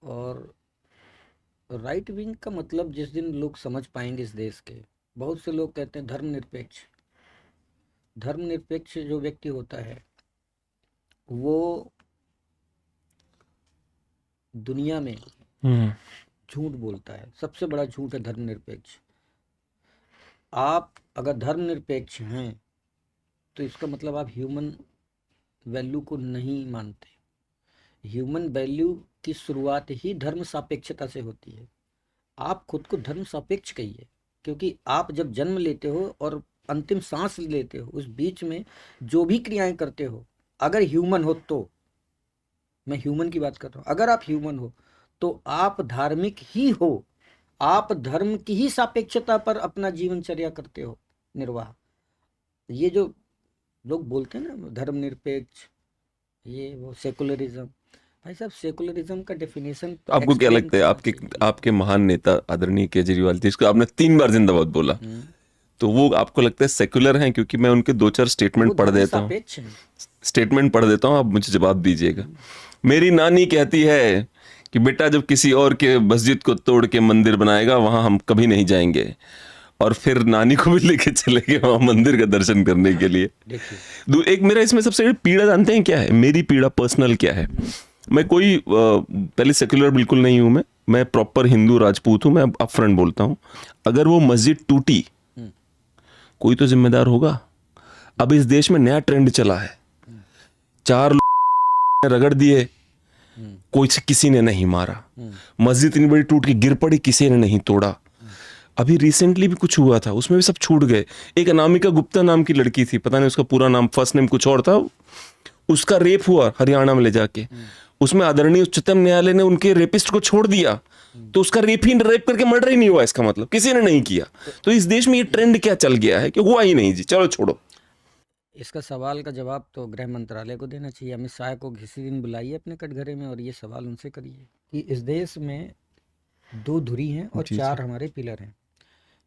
और राइट विंग का मतलब जिस दिन लोग समझ पाएंगे इस देश के, बहुत से लोग कहते हैं धर्मनिरपेक्ष जो व्यक्ति होता है वो दुनिया में झूठ बोलता है। सबसे बड़ा झूठ है धर्मनिरपेक्ष। आप अगर धर्मनिरपेक्ष हैं तो इसका मतलब आप ह्यूमन वैल्यू को नहीं मानते। ह्यूमन वैल्यू की शुरुआत ही धर्म सापेक्षता से होती है। आप खुद को धर्म सापेक्ष कहिए, क्योंकि आप जब जन्म लेते हो और अंतिम सांस लेते हो उस बीच में जो भी क्रियाएं करते हो, अगर ह्यूमन हो तो, मैं ह्यूमन की बात कर रहा हूँ, अगर आप ह्यूमन हो तो आप धार्मिक ही हो। आप धर्म की ही सापेक्षता पर अपना जीवनचर्या करते हो निर्वाह। ये जो लोग बोलते हैं ना धर्मनिरपेक्ष, ये वो सेकुलरिज्म, भाई साहब सेकुलरिज्म का डेफिनेशन आपको क्या लगता है? आपके महान नेता आदरणीय केजरीवाल जी, जिसको आपने 3 बार जिंदाबाद बोला, तो वो आपको लगता है सेकुलर हैं? क्योंकि मैं उनके 2-4 स्टेटमेंट पढ़ देता हूँ, आप मुझे जवाब दीजिएगा। मेरी नानी कहती है कि बेटा जब किसी और के मस्जिद को तोड़ के मंदिर बनाएगा वहां हम कभी नहीं जाएंगे। और फिर नानी को भी लेके चले गए वहां मंदिर का दर्शन करने के लिए। एक मेरा इसमें सबसे बड़ी पीड़ा जानते हैं क्या है? मेरी पीड़ा पर्सनल क्या है? मैं कोई पहले सेक्युलर बिल्कुल नहीं हूं, मैं प्रॉपर हिंदू राजपूत हूं। मैं अपफ्रंट बोलता हूं, अगर वो मस्जिद टूटी कोई तो जिम्मेदार होगा। अब इस देश में नया ट्रेंड चला है 4 लोग रगड़ दिए, कोई से किसी ने नहीं मारा। मस्जिद इतनी बड़ी टूट के गिर पड़ी, किसी ने नहीं तोड़ा। अभी रिसेंटली भी कुछ हुआ था, उसमें भी सब छूट गए। एक अनामिका गुप्ता नाम की लड़की थी, पता नहीं उसका पूरा नाम, फर्स्ट नेम कुछ और था, उसका रेप हुआ हरियाणा में ले जाके। उसमें आदरणीय उच्चतम न्यायालय ने उनके रेपिस्ट को छोड़ दिया, तो उसका रेप करके मर्डर ही नहीं हुआ, इसका मतलब किसी ने नहीं किया। तो इस देश में ये ट्रेंड क्या चल गया है कि हुआ ही नहीं जी, चलो छोड़ो। इसका सवाल का जवाब तो गृह मंत्रालय को देना चाहिए। अमित शाह को किसी दिन बुलाइए अपने कटघरे में और ये सवाल उनसे करिए कि इस देश में 2 धुरी हैं और 4 हमारे पिलर हैं,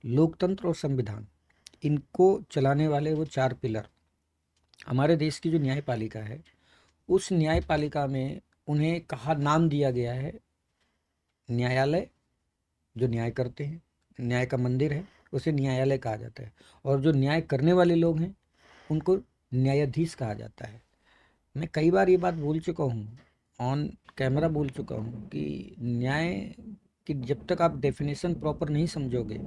लोकतंत्र और संविधान। इनको चलाने वाले वो 4 पिलर। हमारे देश की जो न्यायपालिका है, उस न्यायपालिका में उन्हें नाम दिया गया है न्यायालय, जो न्याय करते हैं, न्याय का मंदिर है, उसे न्यायालय कहा जाता है। और जो न्याय करने वाले लोग हैं उनको न्यायाधीश कहा जाता है। मैं कई बार ये बात बोल चुका हूँ, ऑन कैमरा बोल चुका हूँ कि न्याय की जब तक आप डेफिनेशन प्रॉपर नहीं समझोगे,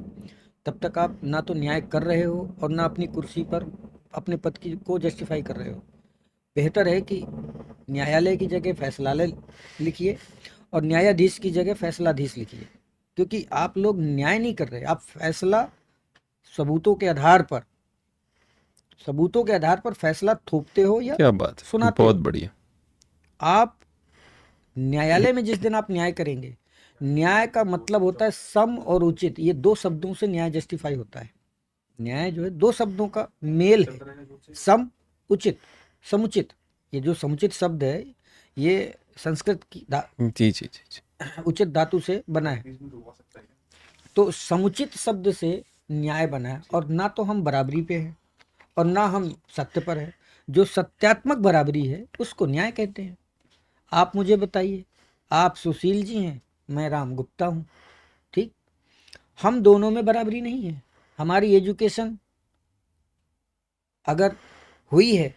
तब तक आप ना तो न्याय कर रहे हो और ना अपनी कुर्सी पर अपने पद को जस्टिफाई कर रहे हो। बेहतर है कि न्यायालय की जगह फैसलालय लिखिए और न्यायाधीश की जगह फैसलाधीश लिखिए, क्योंकि आप लोग न्याय नहीं कर रहे, आप फैसला सबूतों के आधार पर फैसला थोपते हो या क्या बात है, सुनाते बहुत हो। बढ़िया। आप न्यायालय में जिस दिन आप न्याय करेंगे, न्याय का मतलब होता है सम और उचित। ये 2 शब्दों से न्याय जस्टिफाई होता है। न्याय जो है 2 शब्दों का मेल है, सम उचित, समुचित। ये जो समुचित शब्द है ये संस्कृत की जी जी जी। उचित धातु से बना है, तो समुचित शब्द से न्याय बना है। और ना तो हम बराबरी पे हैं और ना हम सत्य पर है। जो सत्यात्मक बराबरी है उसको न्याय कहते हैं। आप मुझे बताइए, आप सुशील जी हैं, मैं राम गुप्ता हूँ, ठीक, हम दोनों में बराबरी नहीं है। हमारी एजुकेशन अगर हुई है,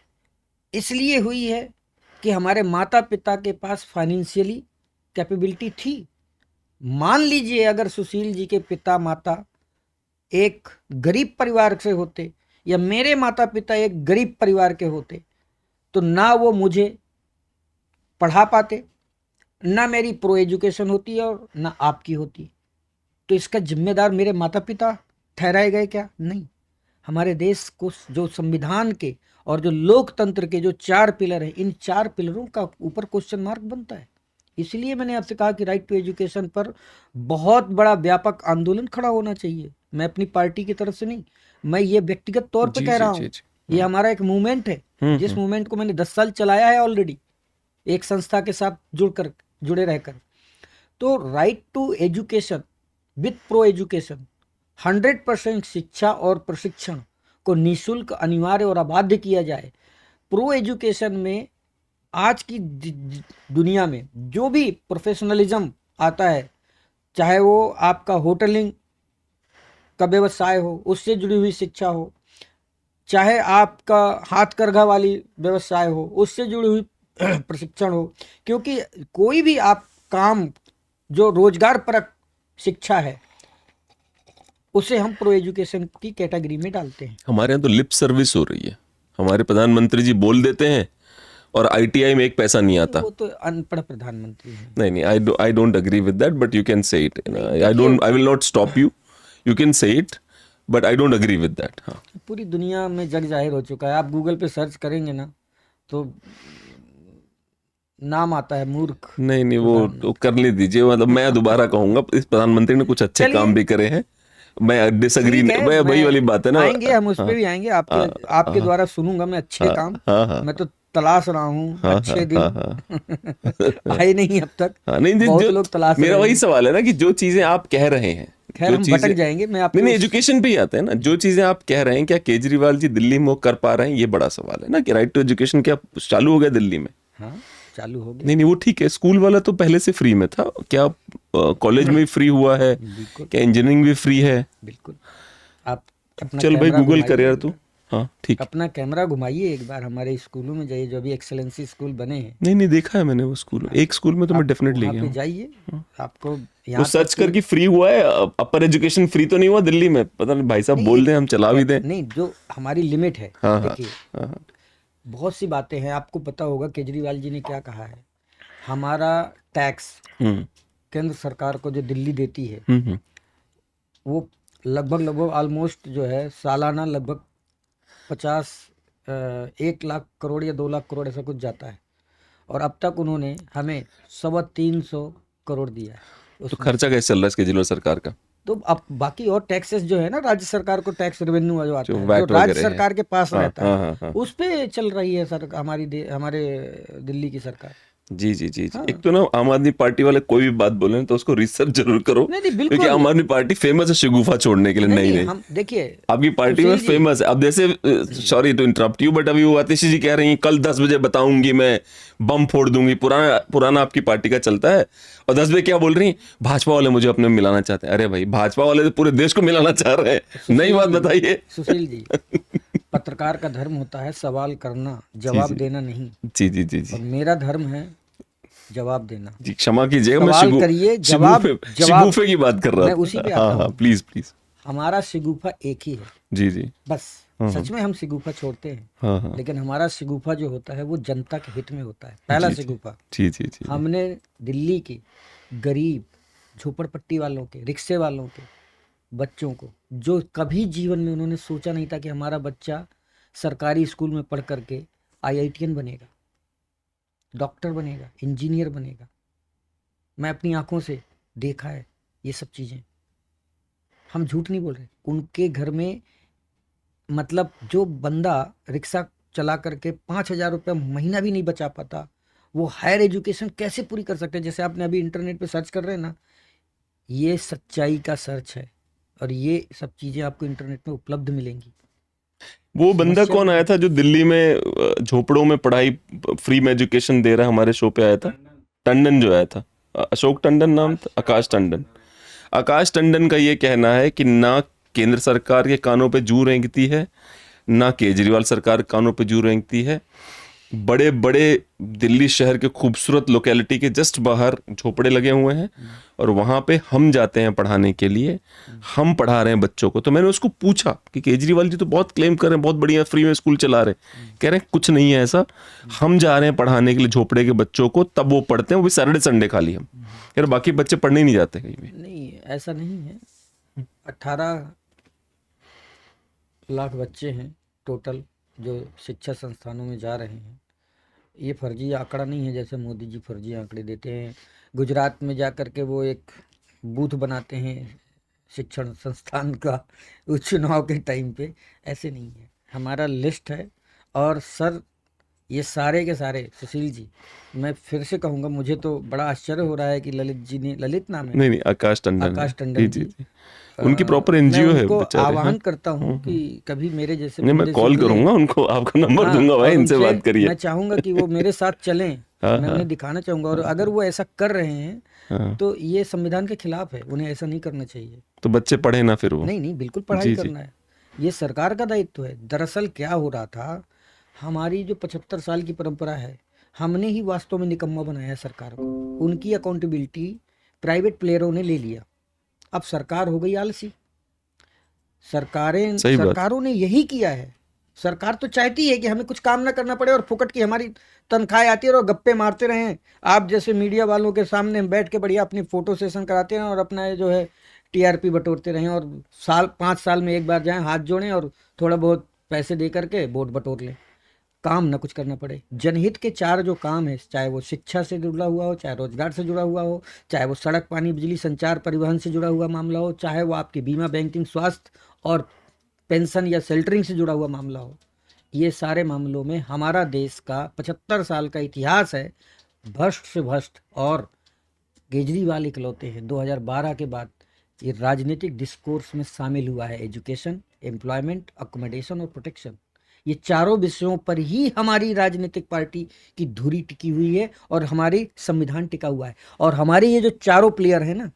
इसलिए हुई है कि हमारे माता पिता के पास फाइनेंशियली कैपेबिलिटी थी। मान लीजिए अगर सुशील जी के पिता माता एक गरीब परिवार से होते या मेरे माता पिता एक गरीब परिवार के होते, तो ना वो मुझे पढ़ा पाते, ना मेरी प्रो एजुकेशन होती और ना आपकी होती। तो इसका जिम्मेदार मेरे माता पिता ठहराए गए क्या? नहीं। हमारे देश को जो संविधान के और जो लोकतंत्र के जो 4 पिलर हैं, इन 4 पिलरों का ऊपर क्वेश्चन मार्क बनता है। इसलिए मैंने आपसे कहा कि राइट टू एजुकेशन पर बहुत बड़ा व्यापक आंदोलन खड़ा होना चाहिए। मैं अपनी पार्टी की तरफ से नहीं, मैं ये व्यक्तिगत तौर पे कह रहा हूँ। ये हमारा एक मूवमेंट है, जिस मूवमेंट को मैंने 10 साल चलाया है ऑलरेडी, एक संस्था के साथ जुड़े रहकर। तो right to education with pro education, 100% शिक्षा और प्रशिक्षण को निःशुल्क, अनिवार्य और अबाध्य किया जाए। प्रो एजुकेशन में आज की दुनिया में जो भी प्रोफेशनलिज्म आता है, चाहे वो आपका होटलिंग का व्यवसाय हो, उससे जुड़ी हुई शिक्षा हो, चाहे आपका हाथ करघा वाली व्यवसाय हो, उससे जुड़ी हुई प्रशिक्षण हो, क्योंकि कोई भी आप काम जो रोजगार परक शिक्षा है, उसे हम प्रो एजुकेशन की कैटेगरी में डालते हैं। हमारे यहाँ तो लिप सर्विस हो रही है। हमारे प्रधानमंत्री जी बोल देते हैं और आईटीआई में एक पैसा नहीं आता। वो तो अनपढ़ प्रधानमंत्री हैं। नहीं, I don't agree with that, but you can say it. I will not stop you, you can say it, but I don't agree with that. हाँ, पूरी दुनिया में जग जाहिर हो चुका है। आप गूगल पे सर्च करेंगे ना तो नाम आता है मूर्ख। नहीं वो कर ले दीजिए। मतलब मैं दोबारा कहूंगा, इस प्रधानमंत्री ने कुछ अच्छे काम भी करे हैं। मैं डिसएग्री नहीं, मैं वही वाली बात है ना। आएंगे हम उस पे भी आएंगे। आपके द्वारा सुनूंगा मैं अच्छे काम। मैं तो तलाश रहा हूँ अच्छे दिन, आए नहीं अब तक। नहीं, बहुत लोग तलाश मेरा वही सवाल है ना कि जो चीजें आप कह रहे हैं, खैर हम भटक जाएंगे। मैं आपको नहीं, एजुकेशन पे ही आते हैं ना। जो चीजें आप कह रहे हैं, क्या केजरीवाल जी दिल्ली में वो कर पा रहे हैं? ये बड़ा सवाल है ना कि राइट टू एजुकेशन क्या चालू हो गया दिल्ली में? हाँ, चालू हो गया। नहीं, वो ठीक है। स्कूल वाला तो पहले से फ्री में था। क्या कॉलेज में भी फ्री हुआ है? क्या इंजीनियरिंग भी फ्री है? बिल्कुल। आप अपना चल भाई, कैमरा गूगल कर घुमाइए। यार तू। हाँ ठीक। अपना कैमरा घुमाइए एक बार, हमारे स्कूलों में जाइए, जो अभी एक्सेलेंसी स्कूल बने हैं। नहीं, देखा है मैंने वो स्कूल। एक स्कूल में तो मैं डेफिनेटली गया हूँ। जाइए, आपको वो यहाँ सर्च करके फ्री हुआ है। अपर एजुकेशन फ्री तो नहीं हुआ दिल्ली में? पता नहीं, भाई साहब बोल दें, हम चला भी दें। नहीं, जो हमारी लिमिट है, हाँ, देखिए बहुत सी बातें हैं। आपको पता होगा केजरीवाल जी ने क्या कहा है, हमारा टैक्स हम्म केंद्र सरकार को जो दिल्ली देती है हम्म वो लगभग ऑलमोस्ट जो है सालाना लगभग 1 लाख करोड़ या 2 लाख करोड़ ऐसा कुछ जाता है, और अब तक उन्होंने हमें 350 करोड़ दिया है तो उसमें। खर्चा कैसे चल रहा है इसके केजरीवाल सरकार का? तो अब बाकी और टैक्सेस जो है ना, राज्य सरकार को टैक्स रेवेन्यू जो आता जो है, वैट जो राज्य वगैरह है। सरकार के पास हाँ रहता हाँ है, हाँ हाँ उस पे चल रही है सर हमारे दिल्ली की सरकार। जी जी जी जी। हाँ। एक तो ना आम आदमी पार्टी वाले कोई भी बात बोले तो उसको रिसर्च जरूर करो, नहीं नहीं क्योंकि बिल्कुल आम आदमी पार्टी फेमस है शगुफा छोड़ने के लिए। नहीं नहीं नहीं, नहीं, हम देखिए आपकी पार्टी में सुशील जी, फेमस है। अब जैसे sorry to interrupt you, but अभी वो आतिशी जी कह रही हैं कल 10 बजे बताऊंगी मैं, बम फोड़ दूंगी। पुराना पुराना आपकी पार्टी का चलता है। और 10 बजे क्या बोल रही हैं, भाजपा वाले मुझे अपने में मिलाना चाहते हैं। अरे भाई, भाजपा वाले तो पूरे देश को मिलाना चाह रहे हैं। नई बात बताइए। सुशील जी, पत्रकार का धर्म होता है सवाल करना, जवाब देना नहीं। जी जी जी जी और मेरा धर्म है जवाब देना। जी, क्षमा कीजिएगा, मैं सवाल करिए, जवाब शिगुफे की बात कर रहा मैं था। उसी पे हाँ आता हाँ, हूँ। Please please. हमारा शिगुफा एक ही है, जी जी। बस। सच में हम शिगुफा छोड़ते हैं, हाँ हाँ लेकिन हमारा शिगुफा जो होता है वो जनता के हित में होता है, पहला जी, जी। शिगुफा। जी जी जी हमने दिल्ली के गरीब, झोपड़पट्टी वालों के, रिक्शे वालों के बच्चों को, जो कभी जीवन में उन्होंने सोचा नहीं था कि हमारा बच्चा सरकारी स्कूल में पढ़ करके IITian बनेगा, डॉक्टर बनेगा, इंजीनियर बनेगा। मैं अपनी आंखों से देखा है ये सब चीज़ें, हम झूठ नहीं बोल रहे। उनके घर में मतलब जो बंदा रिक्शा चला करके 5,000 रुपया महीना भी नहीं बचा पाता, वो हायर एजुकेशन कैसे पूरी कर सकते हैं? जैसे आपने अभी इंटरनेट पे सर्च कर रहे हैं ना, ये सच्चाई का सर्च है, और ये सब चीज़ें आपको इंटरनेट में उपलब्ध मिलेंगी। वो बंदा समस्या कौन नहीं आया था जो दिल्ली में झोपड़ों में पढ़ाई फ्री में एजुकेशन दे रहा है, हमारे शो पे आया था? टंडन जो आया था, अशोक टंडन नाम था, आकाश टंडन। आकाश टंडन का ये कहना है कि ना केंद्र सरकार के कानों पे जू रेंगती है, ना केजरीवाल सरकार कानों पे जू रेंगती है। बड़े बड़े दिल्ली शहर के खूबसूरत लोकेलिटी के जस्ट बाहर झोपड़े लगे हुए हैं, और वहां पे हम जाते हैं पढ़ाने के लिए, हम पढ़ा रहे हैं बच्चों को। तो मैंने उसको पूछा कि केजरीवाल जी तो बहुत क्लेम कर रहे हैं, बहुत बढ़िया फ्री में स्कूल चला रहे हैं। कह रहे हैं कुछ नहीं है ऐसा, हम जा रहे हैं पढ़ाने के लिए झोपड़े के बच्चों को, तब वो पढ़ते हैं, वो भी सैटरडे संडे खाली। हम यार बाकी बच्चे पढ़ने ही नहीं जाते कहीं भी। नहीं, ऐसा नहीं है। 18 लाख बच्चे हैं टोटल जो शिक्षा संस्थानों में जा रहे हैं। ये फर्जी आंकड़ा नहीं है जैसे मोदी जी फर्जी आंकड़े देते हैं। गुजरात में जा कर के वो एक बूथ बनाते हैं शिक्षण संस्थान का उस चुनाव के टाइम पे, ऐसे नहीं है। हमारा लिस्ट है। और सर ये सारे के सारे, सुशील जी मैं फिर से कहूँगा, मुझे तो बड़ा आश्चर्य हो रहा है कि ललित जी ने, ललित नाम है, नहीं आकाश टंडन। आकाश जी टंडन जी जी, जी, उनकी प्रॉपर मैं एनजीओ है उनको बेचारे। आह्वान हाँ करता हूँ कि कभी मेरे जैसे नहीं, मैं बंदे से कॉल जुड़ें। करूंगा उनको, आपका नंबर हाँ, दूंगा भाई, और इनसे उनसे बात करिए। मैं चाहूंगा कि वो मेरे साथ चलें। हाँ, मैं हाँ। उन्हें दिखाना चाहूंगा, और अगर वो ऐसा कर रहे हैं हाँ, तो ये संविधान के खिलाफ है, उन्हें ऐसा नहीं करना चाहिए। तो बच्चे पढ़े ना फिर वो। नहीं नहीं, बिल्कुल पढ़ाई जी, जी। करना है, ये सरकार का दायित्व है। दरअसल क्या हो रहा था, हमारी जो 75 साल की परंपरा है, हमने ही वास्तव में निकम्मा बनाया है सरकार को। उनकी अकाउंटेबिलिटी प्राइवेट प्लेयरों ने ले लिया। अब सरकार हो गई आलसी। सही बात। सरकारों ने यही किया है। सरकार तो चाहती है कि हमें कुछ काम ना करना पड़े और फुकट की हमारी तनख्वाहें आती है और गप्पे मारते रहें। आप जैसे मीडिया वालों के सामने बैठ के बढ़िया अपनी फोटो सेशन कराते रहें और अपना ये जो है TRP बटोरते रहें, और 5 साल में एक बार जाएं, हाथ जोड़ें और थोड़ा बहुत पैसे दे करके वोट बटोर लें। काम ना कुछ करना पड़े। जनहित के 4 जो काम है, चाहे वो शिक्षा से जुड़ा हुआ हो, चाहे रोजगार से जुड़ा हुआ हो, चाहे वो सड़क, पानी, बिजली, संचार, परिवहन से जुड़ा हुआ मामला हो, चाहे वो आपकी बीमा, बैंकिंग, स्वास्थ्य और पेंशन या शेल्टरिंग से जुड़ा हुआ मामला हो, ये सारे मामलों में हमारा देश का 75 साल का इतिहास है भ्रष्ट से भ्रष्ट। और केजरीवाल इकलौते हैं 2012 के बाद ये राजनीतिक डिस्कोर्स में शामिल हुआ है। एजुकेशन, एम्प्लॉयमेंट, अकोमोडेशन और प्रोटेक्शन, ये चारों विषयों पर ही हमारी राजनीतिक पार्टी की धुरी टिकी हुई है और हमारी संविधान टिका हुआ है। और हमारे ये जो चारों प्लेयर हैं ना,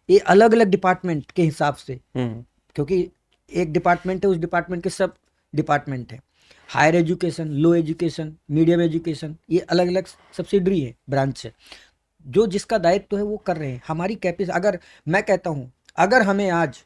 ये अलग अलग डिपार्टमेंट के हिसाब से, क्योंकि एक डिपार्टमेंट है, उस डिपार्टमेंट के सब डिपार्टमेंट है। हायर एजुकेशन, लो एजुकेशन, मीडियम एजुकेशन, ये अलग अलग सब्सिडरी है, ब्रांच है। जो जिसका दायित्व है वो कर रहे हैं। हमारी कैपेसिटी, अगर मैं कहता हूँ, अगर हमें आज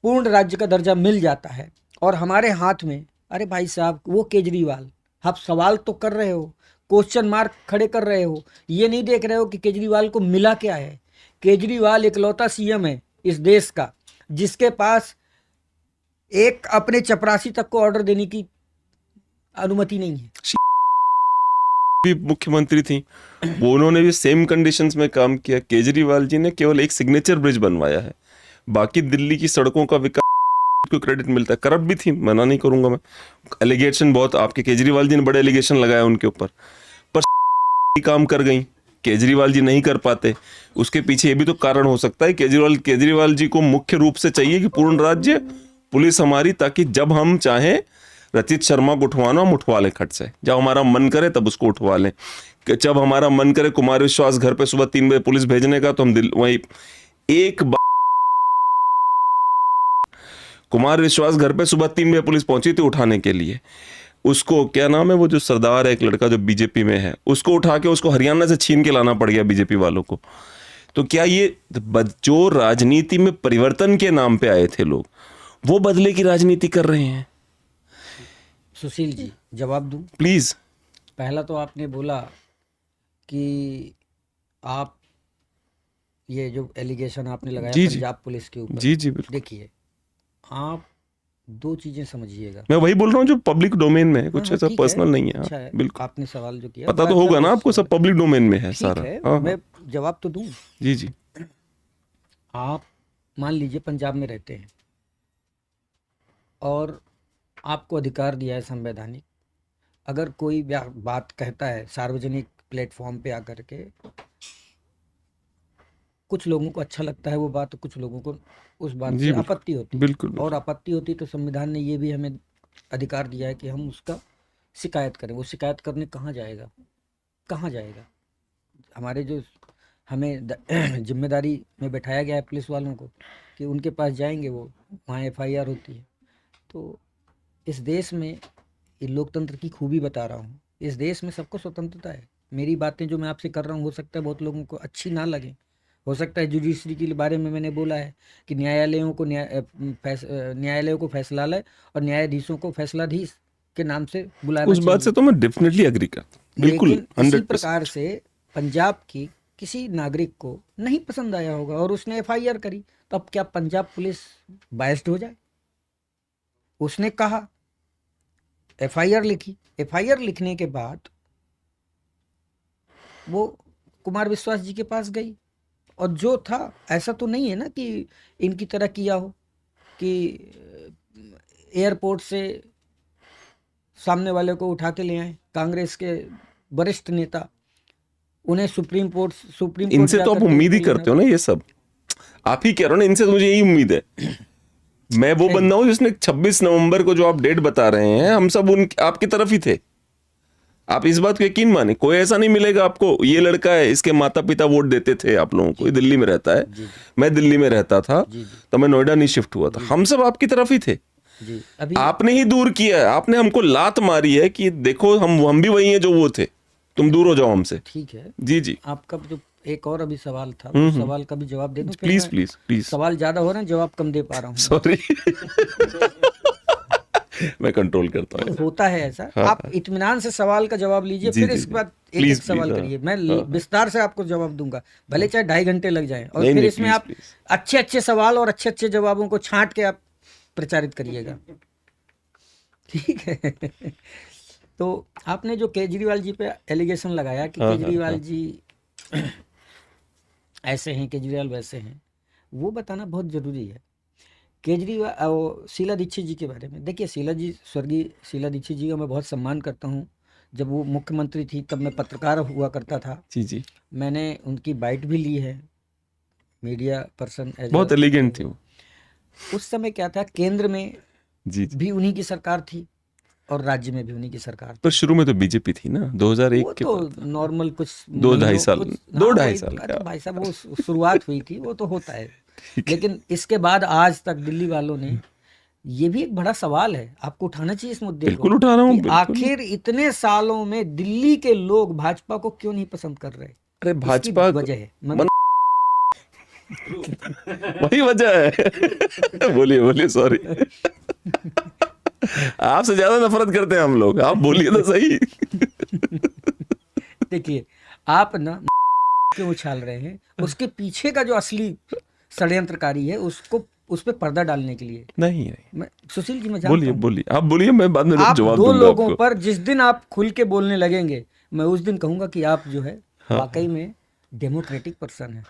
पूर्ण राज्य का दर्जा मिल जाता है और हमारे हाथ में अरे भाई साहब, वो केजरीवाल, आप सवाल तो कर रहे हो, क्वेश्चन मार्क खड़े कर रहे हो, ये नहीं देख रहे हो कि केजरीवाल को मिला क्या है। केजरीवाल इकलौता सीएम है इस देश का जिसके पास एक अपने चपरासी तक को ऑर्डर देने की अनुमति नहीं है। भी मुख्यमंत्री थी, वो उन्होंने भी सेम कंडीशंस में काम किया। केजरीवाल जी ने केवल एक सिग्नेचर ब्रिज बनवाया है, बाकी दिल्ली की सड़कों का विकास को क्रेडिट मिलता है। करप्ट भी थी, मना नहीं करूंगा मैं, एलिगेशन बहुत आपके केजरीवाल जी ने बड़े एलिगेशन लगाया उनके ऊपर, पर काम कर गई, केजरीवाल जी नहीं कर पाते। उसके पीछे ये भी तो कारण हो सकता है, केजरीवाल जी को मुख्य रूप से चाहिए कि पूर्ण राज्य पुलिस हमारी, ताकि जब हम चाहें रचित शर्मा को उठवाना हम उठवा लें खट से, जब हमारा मन करे तब उसको उठवा लें। जब हमारा मन करे कुमार विश्वास घर पे सुबह 3 बजे पुलिस भेजने का, तो हम वही एक बार कुमार विश्वास घर पे सुबह 3 बजे पुलिस पहुंची थी उठाने के लिए। उसको क्या नाम है, वो जो सरदार है एक लड़का जो बीजेपी में है, उसको उठा के उसको हरियाणा से छीन के लाना पड़ गया बीजेपी वालों को। तो क्या ये जो राजनीति में परिवर्तन के नाम पे आए थे लोग, वो बदले की राजनीति कर रहे हैं? सुशील जी, जवाब दूं? प्लीज। पहला तो आपने बोला कि आप ये जो एलिगेशन आपने लगाया जी, जी। पंजाब पुलिस के ऊपर, जी जी बिल्कुल, देखिए आप दो चीजें समझिएगा। मैं वही बोल रहा हूँ जो पब्लिक डोमेन में है, हाँ, कुछ हाँ, ऐसा ठीक है, पर्सनल नहीं है। अच्छा हाँ, है, बिल्कुल, आपने सवाल जो किया पता तो मैं होगा ना उस- आपको, सब पब्लिक डोमेन में है ठीक सारा। है, हाँ, मैं हाँ, जवाब तो दूं। जी जी आप मान लीजिए पंजाब में रहते हैं और आपको अधिकार दिया है संवैधानिक, अगर कोई बात कहता है सार्वजनिक प्लेटफॉर्म पे आकर के, कुछ लोगों को अच्छा लगता है वो बात, कुछ लोगों को उस बात जी, से बिल्कुल, आपत्ति होती है। बिल्कुल बिल्कुल। और आपत्ति होती तो संविधान ने ये भी हमें अधिकार दिया है कि हम उसका शिकायत करें। वो शिकायत करने कहाँ जाएगा, कहाँ जाएगा? हमारे जो हमें जिम्मेदारी में बैठाया गया है पुलिस वालों को कि उनके पास जाएंगे, वो वहाँ एफआईआर होती है। तो इस देश में ये लोकतंत्र की खूबी बता रहा हूँ, इस देश में सबको स्वतंत्रता है। मेरी बातें जो मैं आपसे कर रहा हूँ हो सकता है बहुत लोगों को अच्छी ना लगे, हो सकता है जुडिशरी के बारे में मैंने बोला है कि न्यायालयों को फैसलालय और न्यायाधीशों को फैसलाधीश के नाम से बुलाना उस बात से चाहिए। तो मैं डेफिनेटली एग्री करता हूँ, बिल्कुल लेकिन इसी 100%। प्रकार से पंजाब की किसी नागरिक को नहीं पसंद आया होगा और उसने एफआईआर करी, तो अब क्या पंजाब पुलिस बायस्ड हो जाए? उसने कहा, एफआईआर लिखी, एफआईआर लिखने के बाद वो कुमार विश्वास जी के पास गई और जो था, ऐसा तो नहीं है ना कि इनकी तरह किया हो कि एयरपोर्ट से सामने वाले को उठा के ले आए कांग्रेस के वरिष्ठ नेता, उन्हें सुप्रीम कोर्ट इनसे तो आप जाकर के उम्मीद ही लेना। करते हो ना, ये सब आप ही कह रहे हो ना, इनसे तो मुझे यही उम्मीद है। मैं वो बंदा हूं जिसने 26 नवंबर को जो आप डेट बता रहे हैं, हम सब आपकी तरफ ही थे। आप इस बात को यकीन माने, कोई ऐसा नहीं मिलेगा आपको, ये लड़का है इसके माता पिता वोट देते थे आप लोगों को, ये दिल्ली में रहता है, मैं दिल्ली में रहता था, तो मैं नोएडा नहीं शिफ्ट हुआ था, हम सब आपकी तरफ ही थे। जी, अभी आपने ही दूर किया है, आपने हमको लात मारी है कि देखो हम भी वही हैं जो वो थे, तुम दूर हो जाओ हमसे। ठीक है, जी जी, आपका जो एक और अभी सवाल था, उस सवाल का भी जवाब दे दूं? फिर प्लीज मैं- प्लीज प्लीज। सवाल ज्यादा हो रहे हैं, जवाब कम दे पा रहा हूँ। सॉरी मैं कंट्रोल करता हूँ। होता है ऐसा। हाँ, आप इत्मीनान से सवाल का जवाब लीजिए, जी, फिर जी, इसके जी। बाद एक प्लीज, एक सवाल प्लीज, करिए, हाँ, मैं विस्तार से आपको जवाब दूंगा, भले चाहे 2.5 घंटे लग जाएं। और नहीं, फिर नहीं, इसमें प्लीज, आप प्लीज। अच्छे अच्छे सवाल और अच्छे अच्छे जवाबों को छांट के आप प्रचारित करिएगा, ठीक है? तो आपने जो केजरीवाल जी पे एलिगेशन लगाया कि हाँ, केजरीवाल हाँ। जी ऐसे हैं, केजरीवाल वैसे हैं, वो बताना बहुत ज़रूरी है। केजरीवाल और शीला दीक्षित जी के बारे में, देखिए स्वर्गीय शीला दीक्षित जी का मैं बहुत सम्मान करता हूँ। जब वो मुख्यमंत्री थी तब मैं पत्रकार हुआ करता था, जी जी, मैंने उनकी बाइट भी ली है, मीडिया पर्सन बहुत एलिगेंट थी वो। उस समय क्या था, केंद्र में जी जी, भी उन्हीं की सरकार थी और राज्य में भी उन्हीं की सरकार थी। पर शुरू में तो बीजेपी थी ना, 2001 वो के तो बाद। नॉर्मल कुछ 2-2.5 साल, कुछ- 2-2.5 वही- साल अरे का। भाई साहब, वो शुरुआत हुई थी, वो तो होता है। लेकिन इसके बाद आज तक दिल्ली वालों ने, ये भी एक बड़ा सवाल है, आपको उठाना चाहिए इस मुद्दे को। बिल्कुल उठा रहा हूँ, कि बिल्कुल। आखिर इतने सालों में दिल्ली के लोग भाजपा को क्यों नहीं पसंद कर रहे? अरे इसकी भाजपा वजह है, वही वजह है। बोलिए बोलिए, सॉरी। आपसे ज्यादा नफरत करते हैं हम लोग, आप बोलिए तो सही। देखिए, आप ना क्यों उछाल रहे हैं, उसके पीछे का जो असली षड्यंत्रकारी है उसको उस पे पर्दा डालने के लिए। नहीं नहीं, मैं सुशील जी, मैं जानता बोलिए हूँ बोलिए, आप बोलिए, मैं बाद में आप जवाब दो दूंगा लोगों आपको। पर जिस दिन आप खुल के बोलने लगेंगे, मैं उस दिन कहूंगा कि आप जो है वाकई में डेमोक्रेटिक पर्सन है।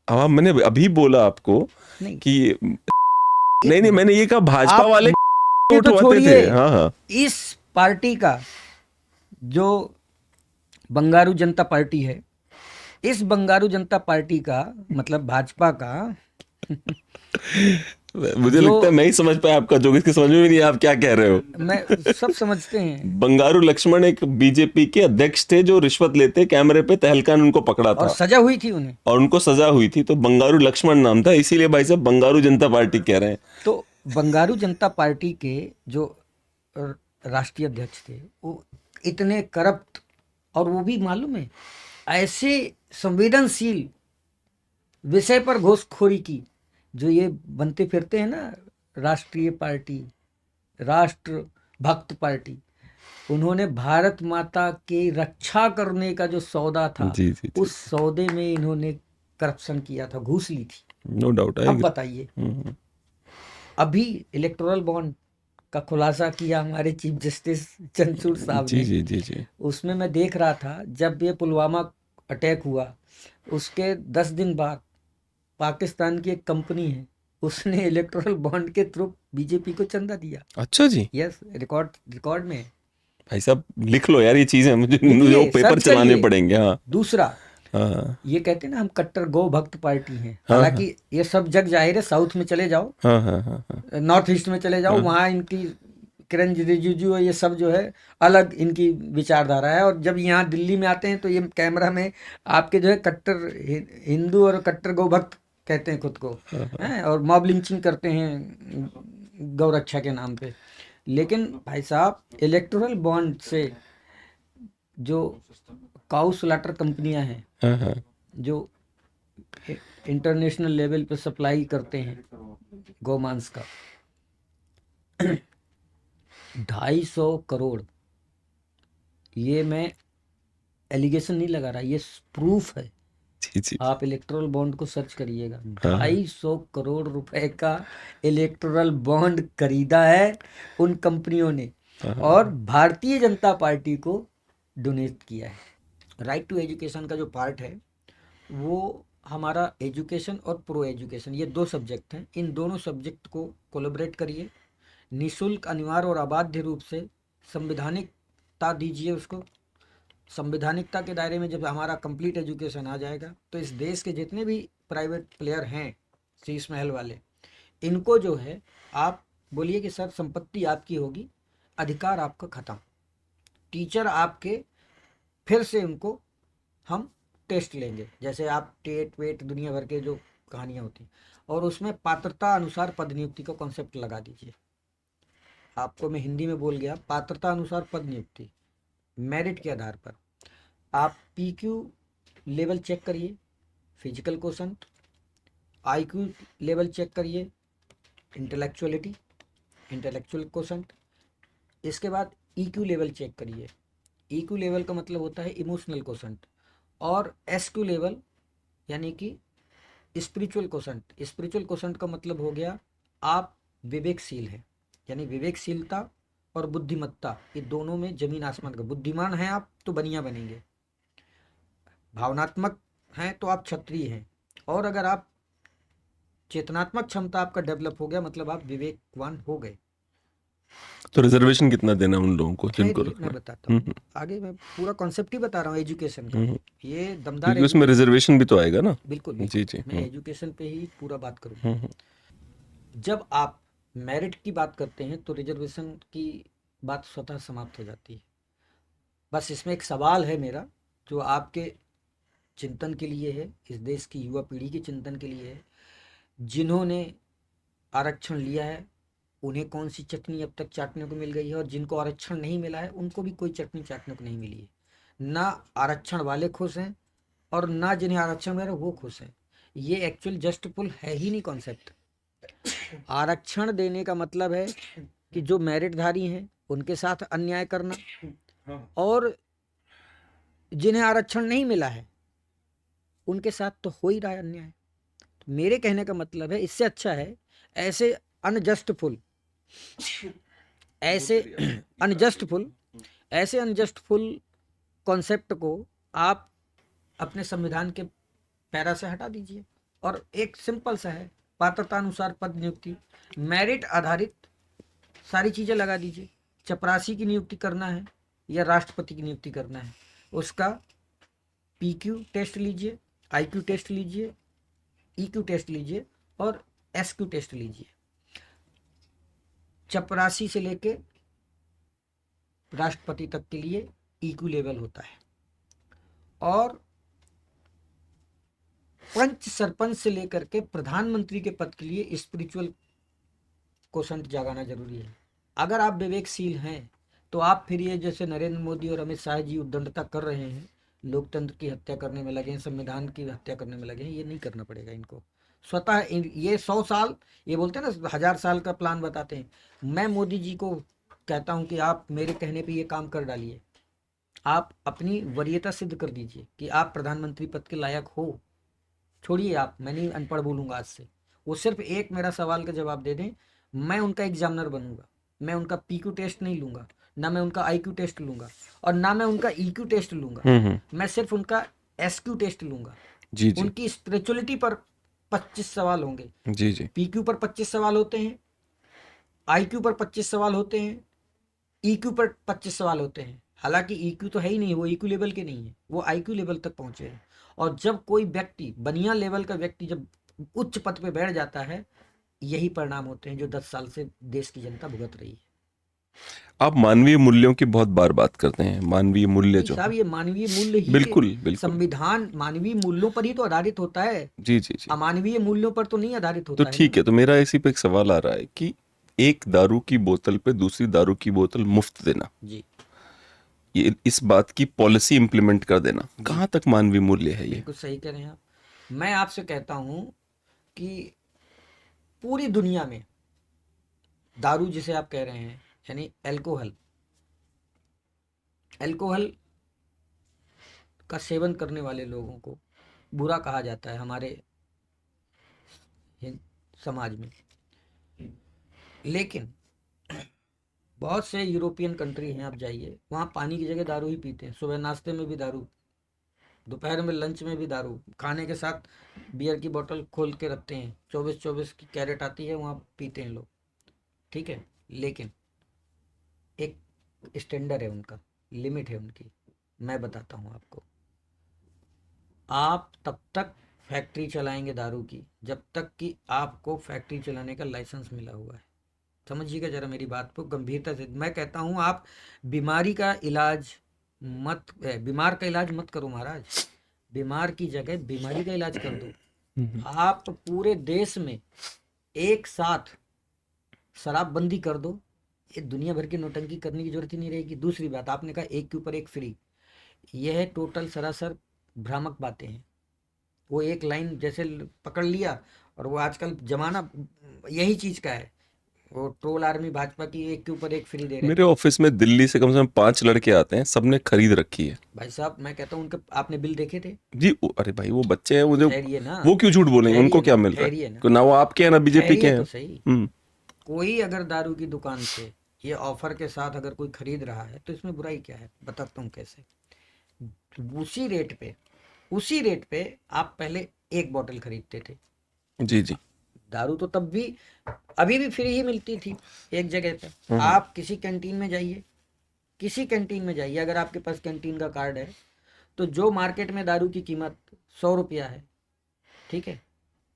हाँ, मैंने अभी बोला आपको नहीं, कि नहीं नहीं, मैंने ये कहा भाजपा आप वाले ये तो उठवाते छोड़िए, थे। हाँ हाँ, इस पार्टी का जो बंगारू जनता पार्टी है, इस बंगारू जनता पार्टी का मतलब भाजपा का मुझे जो लगता है मैं ही समझ पाया आपका जोक, इसके समझ में भी नहीं आप क्या कह रहे हो। मैं सब समझते हैं, बंगारू लक्ष्मण एक बीजेपी के अध्यक्ष थे जो रिश्वत लेते, कैमरे पे तहलका ने उनको पकड़ा और था सजा हुई थी उन्हें। और उनको सजा हुई थी, तो बंगारू लक्ष्मण नाम था, इसीलिए भाई साहब बंगारू जनता पार्टी कह रहे हैं। तो बंगारू जनता पार्टी के जो राष्ट्रीय अध्यक्ष थे वो इतने करप्ट, और वो भी मालूम है ऐसे संवेदनशील विषय पर घूसखोरी की, जो ये बनते फिरते हैं ना राष्ट्रीय पार्टी, राष्ट्र भक्त पार्टी, उन्होंने भारत माता की रक्षा करने का जो सौदा था, जी जी जी, उस सौदे में इन्होंने करप्शन किया था, घूस ली थी। No doubt. अब बताइए, अभी इलेक्टोरल बॉन्ड का खुलासा किया हमारे चीफ जस्टिस चंद्रचूड़ साहब जी ने। जी जी जी, उसमें मैं देख रहा था, जब ये पुलवामा अटैक हुआ उसके 10 दिन बाद पाकिस्तान की एक कंपनी है, उसने इलेक्टोरल बॉन्ड के थ्रू बीजेपी को चंदा दिया। अच्छा जी, यस, रिकॉर्ड में है। भाई साहब लिख लो यार ये चीजें, मुझे लिखिए, जो पेपर सर्च चलाने करिए। पड़ेंगे। हाँ दूसरा, हाँ ये कहते हैं ना हम कट्टर गौ भक्त पार्टी हैं, हाँ, हालांकि ये सब जग जाहिर है, साउथ में चले जाओ, हाँ हाँ हाँ हाँ, नॉर्थ ईस्ट में चले जाओ, वहाँ इनकी किरण रिजिजू और ये सब जो है अलग इनकी विचारधारा है, और जब यहाँ दिल्ली में आते हैं तो ये कैमरा में आपके जो है कट्टर हिंदू और कट्टर गौ भक्त कहते हैं खुद को, हैं, और मॉब लिंचिंग करते हैं गौ रक्षा के नाम पे। लेकिन भाई साहब, इलेक्टोरल बॉन्ड से जो काउ स्लॉटर कंपनियां हैं, हाँ हाँ, जो इंटरनेशनल लेवल पे सप्लाई करते हैं गौमांस का, 250 करोड़, ये मैं एलिगेशन नहीं लगा रहा, ये प्रूफ है। जी जी, आप इलेक्टोरल बॉन्ड को सर्च करिएगा, 250 करोड़ रुपए का इलेक्टोरल बॉन्ड खरीदा है उन कंपनियों ने, और भारतीय जनता पार्टी को डोनेट किया है। राइट टू एजुकेशन का जो पार्ट है वो हमारा एजुकेशन और प्रो एजुकेशन, ये दो सब्जेक्ट हैं। इन दोनों सब्जेक्ट को कोलैबोरेट करिए, निःशुल्क, अनिवार्य और अबाध्य रूप से संवैधानिकता दीजिए उसको। संवैधानिकता के दायरे में जब हमारा कंप्लीट एजुकेशन आ जाएगा तो इस देश के जितने भी प्राइवेट प्लेयर हैं, शीश महल वाले, इनको जो है आप बोलिए कि सर संपत्ति आपकी होगी, अधिकार आपका खत्म, टीचर आपके फिर से उनको हम टेस्ट लेंगे, जैसे आप टेट वेट दुनिया भर के जो कहानियाँ होती हैं, और उसमें पात्रता अनुसार पद नियुक्ति का कॉन्सेप्ट लगा दीजिए। आपको मैं हिंदी में बोल गया, पात्रता अनुसार पद नियुक्ति, मेरिट के आधार पर आप पीक्यू लेवल चेक करिए, physical quotient, IQ level check करिए, इंटेलेक्चुअल क्वोशंट, इसके बाद ईक्यू लेवल चेक करिए। ईक्यू लेवल का मतलब होता है इमोशनल क्वोशंट, और एसक्यू लेवल यानी कि स्पिरिचुअल क्वोशंट। स्पिरिचुअल क्वोशंट का मतलब हो गया आप विवेकशील हैं, यानी विवेकशीलता और बुद्धिमत्ता, ये दोनों में जमीन आसमान का। बुद्धिमान हैं आप तो बनिया बनेंगे, भावनात्मक हैं तो आप क्षत्रिय हैं, और अगर आप चेतनात्मक क्षमता आपका डेवलप हो गया मतलब आप विवेकवान हो गए। तो रिजर्वेशन कितना देना उन लोगों को जिनको खैर, रखना मैं है? बताता हूँ आगे, मैं पूरा कॉन्सेप्ट ही बता रहा हूँ एजुकेशन का। ये दमदार क्योंकि उसमें रिजर्वेशन भी तो आएगा ना। बिल्कुल जी जी, मैं एजुकेशन पे ही पूरा बात करूँ। जब आप मेरिट की बात करते हैं तो रिजर्वेशन की बात स्वतः समाप्त हो जाती है। बस इसमें एक सवाल है मेरा, जो आपके चिंतन के लिए है, इस देश की युवा पीढ़ी के चिंतन के लिए है। जिन्होंने आरक्षण लिया है उन्हें कौन सी चटनी अब तक चाटने को मिल गई है, और जिनको आरक्षण नहीं मिला है उनको भी कोई चटनी चाटने को नहीं मिली है। ना आरक्षण वाले खुश हैं और ना जिन्हें आरक्षण मिला वो खुश हैं। ये एक्चुअल जस्टफुल है ही नहीं कॉन्सेप्ट। आरक्षण देने का मतलब है कि जो मेरिटधारी हैं उनके साथ अन्याय करना, और जिन्हें आरक्षण नहीं मिला है उनके साथ तो हो ही रहा है अन्याय। तो मेरे कहने का मतलब है इससे अच्छा है ऐसे अनजस्टफुल कॉन्सेप्ट को आप अपने संविधान के पैरा से हटा दीजिए, और एक सिंपल सा है पात्रता अनुसार पद नियुक्ति, मेरिट आधारित सारी चीजें लगा दीजिए। चपरासी की नियुक्ति करना है या राष्ट्रपति की नियुक्ति करना है, उसका PQ टेस्ट लीजिए, IQ टेस्ट लीजिए, EQ टेस्ट लीजिए और SQ टेस्ट लीजिए। चपरासी से लेके राष्ट्रपति तक के लिए EQ लेवल होता है, और पंच सरपंच से लेकर के प्रधानमंत्री के पद के लिए स्पिरिचुअल कोशंट जगाना जरूरी है। अगर आप विवेकशील हैं तो आप फिर ये जैसे नरेंद्र मोदी और अमित शाह जी उद्दंडता कर रहे हैं, लोकतंत्र की हत्या करने में लगे हैं, संविधान की हत्या करने में लगे हैं, ये नहीं करना पड़ेगा इनको। स्वतः ये 100 साल, ये बोलते हैं ना 1000 साल का प्लान बताते हैं, मैं मोदी जी को कहता हूं कि आप मेरे कहने पे ये काम कर डालिए, आप अपनी वरीयता सिद्ध कर दीजिए कि आप प्रधानमंत्री पद के लायक हो। छोड़िए आप, मैं नहीं अनपढ़ बोलूंगा आज से, वो सिर्फ एक मेरा सवाल का जवाब दे दें, मैं उनका एग्जामिनर बनूंगा। मैं उनका PQ टेस्ट नहीं लूंगा, ना मैं उनका IQ टेस्ट लूंगा, और ना मैं उनका EQ टेस्ट लूंगा। मैं सिर्फ उनका SQ टेस्ट लूंगा। जी जी उनकी स्पिरिचुअलिटी पर 25 सवाल होंगे। जी जी PQ पर 25 सवाल होते हैं, IQ पर 25 सवाल होते हैं, EQ पर 25 सवाल होते हैं। हालांकि EQ तो है ही नहीं, वो EQ लेवल के नहीं है, वो IQ लेवल तक पहुंचे हैं। और जब कोई व्यक्ति बनिया लेवल का व्यक्ति जब उच्च पद पे बैठ जाता है, यही परिणाम होते हैं जो 10 साल से देश की जनता भुगत रही है। आप मानवीय मूल्यों की बहुत बार बात करते हैं, मानवीय मूल्य जो साहब ये मानवीय मूल्य ही, बिल्कुल बिल्कुल संविधान मानवीय मूल्यों पर ही तो आधारित होता है, जी जी जी अमानवीय मूल्यों पर तो नहीं आधारित तो होता है। ठीक है, तो मेरा इसी पे एक सवाल आ रहा है कि एक दारू की बोतल पे दूसरी दारू की बोतल मुफ्त देना, जी, ये इस बात की पॉलिसी इंप्लीमेंट कर देना, कहाँ तक मानवीय मूल्य है ये? बिल्कुल सही कह रहे हैं आप। मैं आपसे कहता हूं कि पूरी दुनिया में दारू जिसे आप कह रहे हैं, यानी अल्कोहल का सेवन करने वाले लोगों को बुरा कहा जाता है हमारे समाज में। लेकिन बहुत से यूरोपियन कंट्री हैं, आप जाइए वहाँ पानी की जगह दारू ही पीते हैं। सुबह नाश्ते में भी दारू, दोपहर में लंच में भी दारू, खाने के साथ बियर की बोतल खोल के रखते हैं, 24-24 की कैरेट आती है, वहाँ पीते हैं लोग, ठीक है। लेकिन एक स्टैंडर्ड है उनका, लिमिट है उनकी। मैं बताता हूँ आपको, आप तब तक फैक्ट्री चलाएंगे दारू की जब तक कि आपको फैक्ट्री चलाने का लाइसेंस मिला हुआ है। समझिएगा जरा मेरी बात को गंभीरता से। मैं कहता हूँ आप बीमार का इलाज मत करो महाराज, बीमार की जगह बीमारी का इलाज कर दो। आप पूरे देश में एक साथ शराबबंदी कर दो, ये दुनिया भर की नोटंकी करने की जरूरत ही नहीं रहेगी। दूसरी बात, आपने कहा एक के ऊपर एक फ्री, यह टोटल सरासर भ्रामक बातें हैं। वो एक लाइन जैसे पकड़ लिया, और वो आजकल जमाना यही चीज का है, वो ट्रोल आर्मी भाजपा की एक के ऊपर एक फ्री दे रहे हैं। मेरे ऑफिस में दिल्ली से कम 5 लड़के आते हैं, सबने खरीद रखी है। भाई साहब मैं कहता हूँ उनके आपने बिल देखे थे? जी अरे भाई वो बच्चे हैं, मुझे ठहरिए ना, वो क्यों झूठ बोलेंगे, उनको क्या मिल रहा ठहरिए है? ना। ना वो आपके हैं ना बीजेपी के ठहरिए हैं। तो सही। कोई अगर दारू की दुकान से ये ऑफर के साथ अगर कोई खरीद रहा है तो इसमें बुराई क्या है, बताता हूँ कैसे। उसी रेट पे आप पहले एक बोतल खरीदते थे। जी जी दारू तो तब भी अभी भी फ्री ही मिलती थी एक जगह पे। आप किसी कैंटीन में जाइए, अगर आपके पास कैंटीन का कार्ड है तो जो मार्केट में दारू की कीमत 100 रुपया है, ठीक है,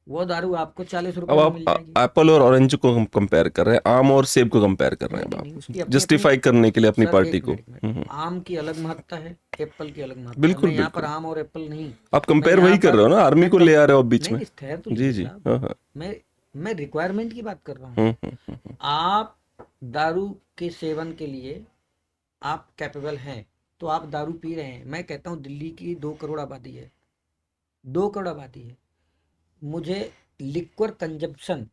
वो दारू आपको 40 रुपए अब में आप मिल जाएगी। एप्पल और ऑरेंज को कंपेयर कर रहे हैं, आम और सेब को कंपेयर कर रहे हैं नहीं, उसकी आप, अपनी- जस्टिफाई करने के लिए अपनी सर, पार्टी एक को। मिनट। आम की अलग महत्ता है, एप्पल की अलग महत्ता बिल्कुल, है। मैं यहाँ पर बिल्कुल। आम और एप्पल नहीं, आप कंपेयर मैं वही यहाँ कर रहे हो पर- ना, आर्मी मैं को ले आ रहे हो आप बीच नहीं, में। ठहर तो जी लीजिए जी साहब। हाँ हाँ मैं रिक्वायरमेंट की बात कर रहा हूँ। आप दारू के सेवन के लिए आप कैपेबल हैं तो आप दारू पी रहे हैं। मैं कहता हूँ दिल्ली की 2 करोड़ आबादी है, 2 करोड़ आबादी है। मुझे लिक्वर कंजप्शन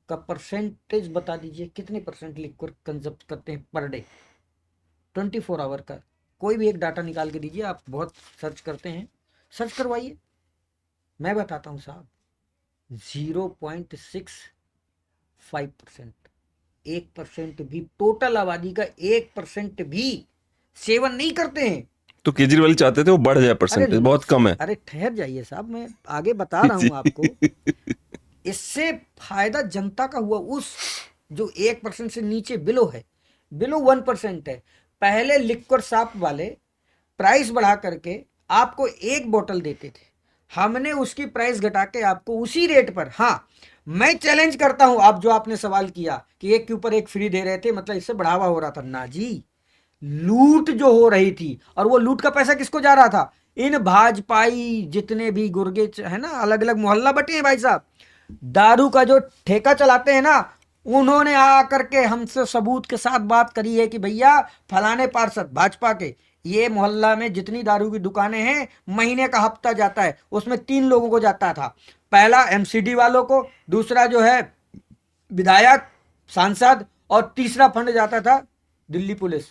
का परसेंटेज बता दीजिए, कितने परसेंट लिक्विड कंजप्ट करते हैं पर डे 24 आवर का? कोई भी एक डाटा निकाल के दीजिए, आप बहुत सर्च करते हैं, सर्च करवाइए, मैं बताता हूँ साहब, 0.65%। 1% भी, टोटल आबादी का 1% भी सेवन नहीं करते हैं। तो केजरीवाल चाहते थे वो बढ़ जाए अरे परसेंटेज, बहुत कम है। अरे ठहर जाइए साहब, मैं आगे बता रहा हूँ आपको। इससे फायदा जनता का हुआ, उस जो 1% से नीचे बिलो है, बिलो 1% है। पहले लिक्विड साफ वाले प्राइस बढ़ा करके आपको एक बोतल देते थे, हमने उसकी प्राइस घटा के आपको उसी रेट पर, हाँ मैं चैलेंज करता हूं, आप जो आपने सवाल किया कि एक के ऊपर एक फ्री दे रहे थे, मतलब इससे बढ़ावा हो रहा था, ना जी, लूट जो हो रही थी, और वो लूट का पैसा किसको जा रहा था? इन भाजपाई जितने भी गुर्गे है ना, अलग अलग मोहल्ला बटे हैं भाई साहब, दारू का जो ठेका चलाते हैं ना, उन्होंने आकर के हमसे सबूत के साथ बात करी है कि भैया फलाने पार्षद भाजपा के, ये मोहल्ला में जितनी दारू की दुकानें हैं, महीने का हफ्ता जाता है, उसमें 3 लोगों को जाता था। पहला एमसीडी वालों को, दूसरा जो है विधायक सांसद, और तीसरा फंड जाता था दिल्ली पुलिस।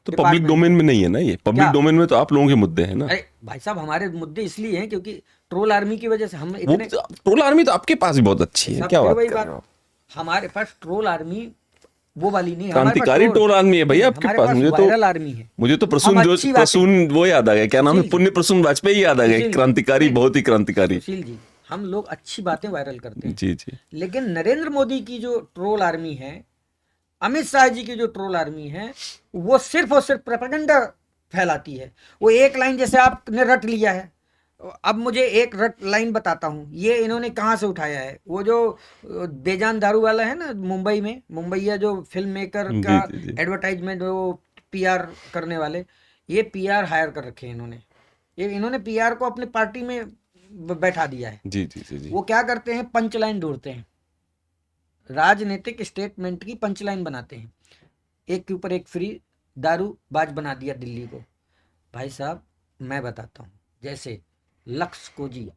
तो पब्लिक डोमेन में नहीं है ना ये, पब्लिक क्या? डोमेन में तो आप लोगों के मुद्दे हैं ना। अरे भाई साहब, हमारे मुद्दे इसलिए हैं क्योंकि ट्रोल आर्मी की वजह से हम वो इतने, टोल आर्मी तो आपके पास भी बहुत अच्छी है, सब क्या फिर बात वही कर बात, रहे हो? हमारे पास ट्रोल आर्मी वो वाली नहीं है, हमारे पास क्रांतिकारी टोल आर्मी है भैया आपके हमारे पास। पास वायरल आर्मी है। मुझे तो हम प्रसून जो अच्छी बातें- प्रसून वो याद आ गया, क्या नाम है, सुशील पुण्य प्रसून वाजपेयी याद आ गए, सुशील- क्रांतिकारी, बहुत ही क्रांतिकारी। सुशील जी, हम लोग अच्छी बातें वायरल करते हैं, जी जी। लेकिन नरेंद्र मोदी की जो ट्रोल आर्मी है, अमित शाह जी की जो ट्रोल आर्मी है, वो सिर्फ और सिर्फ प्रोपेगेंडा फैलाती है। वो एक लाइन जैसे आपने रट लिया है, अब मुझे एक रट लाइन बताता हूँ, ये इन्होंने कहाँ से उठाया है, वो जो बेजान दारू वाला है ना मुंबई में, मुंबईया जो फिल्म मेकर का जी, जी। एडवर्टाइजमेंट, वो पीआर करने वाले, ये पीआर हायर कर रखे हैं इन्होंने, ये इन्होंने पीआर को अपनी पार्टी में बैठा दिया है। जी जी जी जी। वो क्या करते हैं, पंच लाइन ढूंढते हैं, राजनीतिक स्टेटमेंट की पंच लाइन बनाते हैं, एक के ऊपर एक फ्री दारू बाज बना दिया दिल्ली को। भाई साहब मैं बताता हूँ, जैसे लक्स कोजी,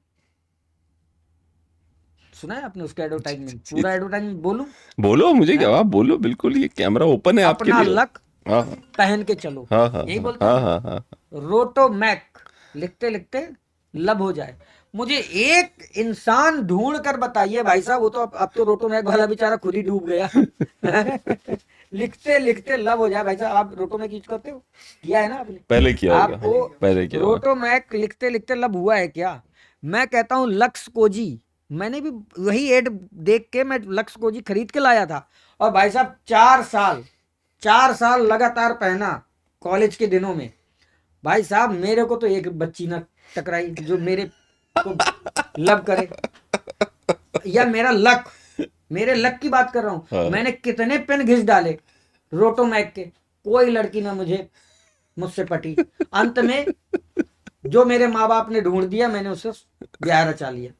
सुना है आपने उसका एडवर्टाइजमेंट, पूरा एडवर्टाइजमेंट बोलूं? बोलो, मुझे क्या, आप बोलो, बिल्कुल ये कैमरा ओपन है आपके अपना लिए। लक हाँ हाँ पहन के चलो, हाँ हाँ यही बोलते हाँ हैं। हाँ हाँ। रोटो मैक लिखते लिखते लब हो जाए। मुझे एक इंसान ढूंढ कर बताइए भाई साहब, वो तो अब तो रोटो मैक वाला बेचारा खुद ही डूब गया। लिखते लिखते लब हो जाए। भाई साहब आप रोटो मैक यूज करते हो? किया है ना आपने? पहले किया होगा, आपको पहले किया होगा। रोटो मैक लिखते लिखते लब हुआ है क्या? मैं कहता हूँ लक्स कोजी, मैंने भी वही एड देख के मैं लक्स कोजी खरीद के लाया था, और भाई साहब 4 साल लगातार पहना कॉलेज के दिनों में। भाई साहब मेरे को तो एक बच्ची ना टकराई जो मेरे को लब करे, या मेरे लक की बात कर रहा हूँ। हाँ। मैंने कितने पेन घिस डाले रोटो मैक के, कोई लड़की ना मुझसे पटी। अंत में जो मेरे माँ बाप ने ढूंढ दिया, मैंने उससे ब्याह रचा लिया।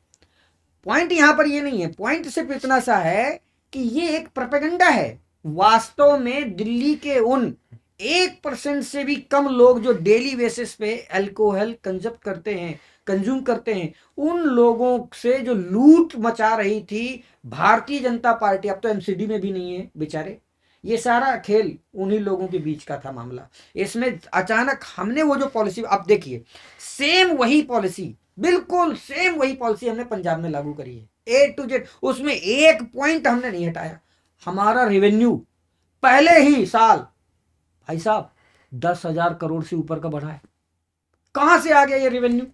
पॉइंट यहाँ पर ये नहीं है, पॉइंट सिर्फ इतना सा है कि ये एक प्रोपेगेंडा है। वास्तव में दिल्ली के उन 1% से भी कम लोग जो डेली बेसिस पे अल्कोहल कंज्यूम करते हैं, उन लोगों से जो लूट मचा रही थी भारतीय जनता पार्टी, अब तो एमसीडी में भी नहीं है बेचारे, ये सारा खेल उन्हीं लोगों के बीच का था मामला। इसमें अचानक हमने वो जो पॉलिसी, आप देखिए सेम वही पॉलिसी, बिल्कुल सेम वही पॉलिसी हमने पंजाब में लागू करी है, ए टू जेड, उसमें एक पॉइंट हमने नहीं हटाया। हमारा रेवेन्यू पहले ही साल भाई साहब 10,000 करोड़ से ऊपर का बढ़ा है। कहां से आ गया ये रेवेन्यू?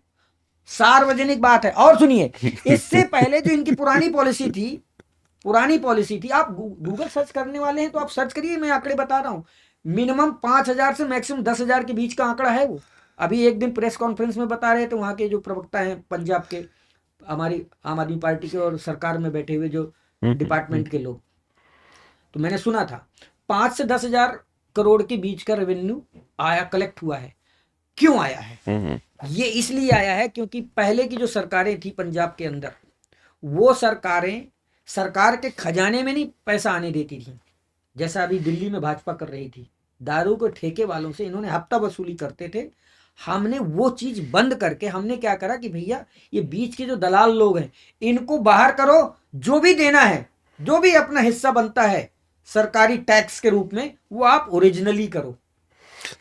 सार्वजनिक बात है। और सुनिए, इससे पहले जो इनकी पुरानी पॉलिसी थी, आप गूगल सर्च करने वाले हैं तो आप सर्च करिए, मैं आंकड़े बता रहा हूं। मिनिमम 5,000 से मैक्सिमम 10,000 के बीच का आंकड़ा है वो। अभी एक दिन प्रेस कॉन्फ्रेंस में बता रहे थे वहां के जो प्रवक्ता हैं पंजाब के, हमारी आम आदमी पार्टी के और सरकार में बैठे हुए जो डिपार्टमेंट के लोग, तो मैंने सुना था 5 से 10,000 करोड़ के बीच का रेवेन्यू आया, कलेक्ट हुआ है। क्यों आया है? ये इसलिए आया है क्योंकि पहले की जो सरकारें थी पंजाब के अंदर, वो सरकारें सरकार के खजाने में नहीं पैसा आने देती थी, जैसा अभी दिल्ली में भाजपा कर रही थी। दारू के ठेके वालों से इन्होंने हफ्ता वसूली करते थे। हमने वो चीज बंद करके हमने क्या करा कि भैया ये बीच के जो दलाल लोग हैं इनको बाहर करो, जो भी देना है जो भी अपना हिस्सा बनता है सरकारी टैक्स के रूप में वो आप ओरिजिनली करो।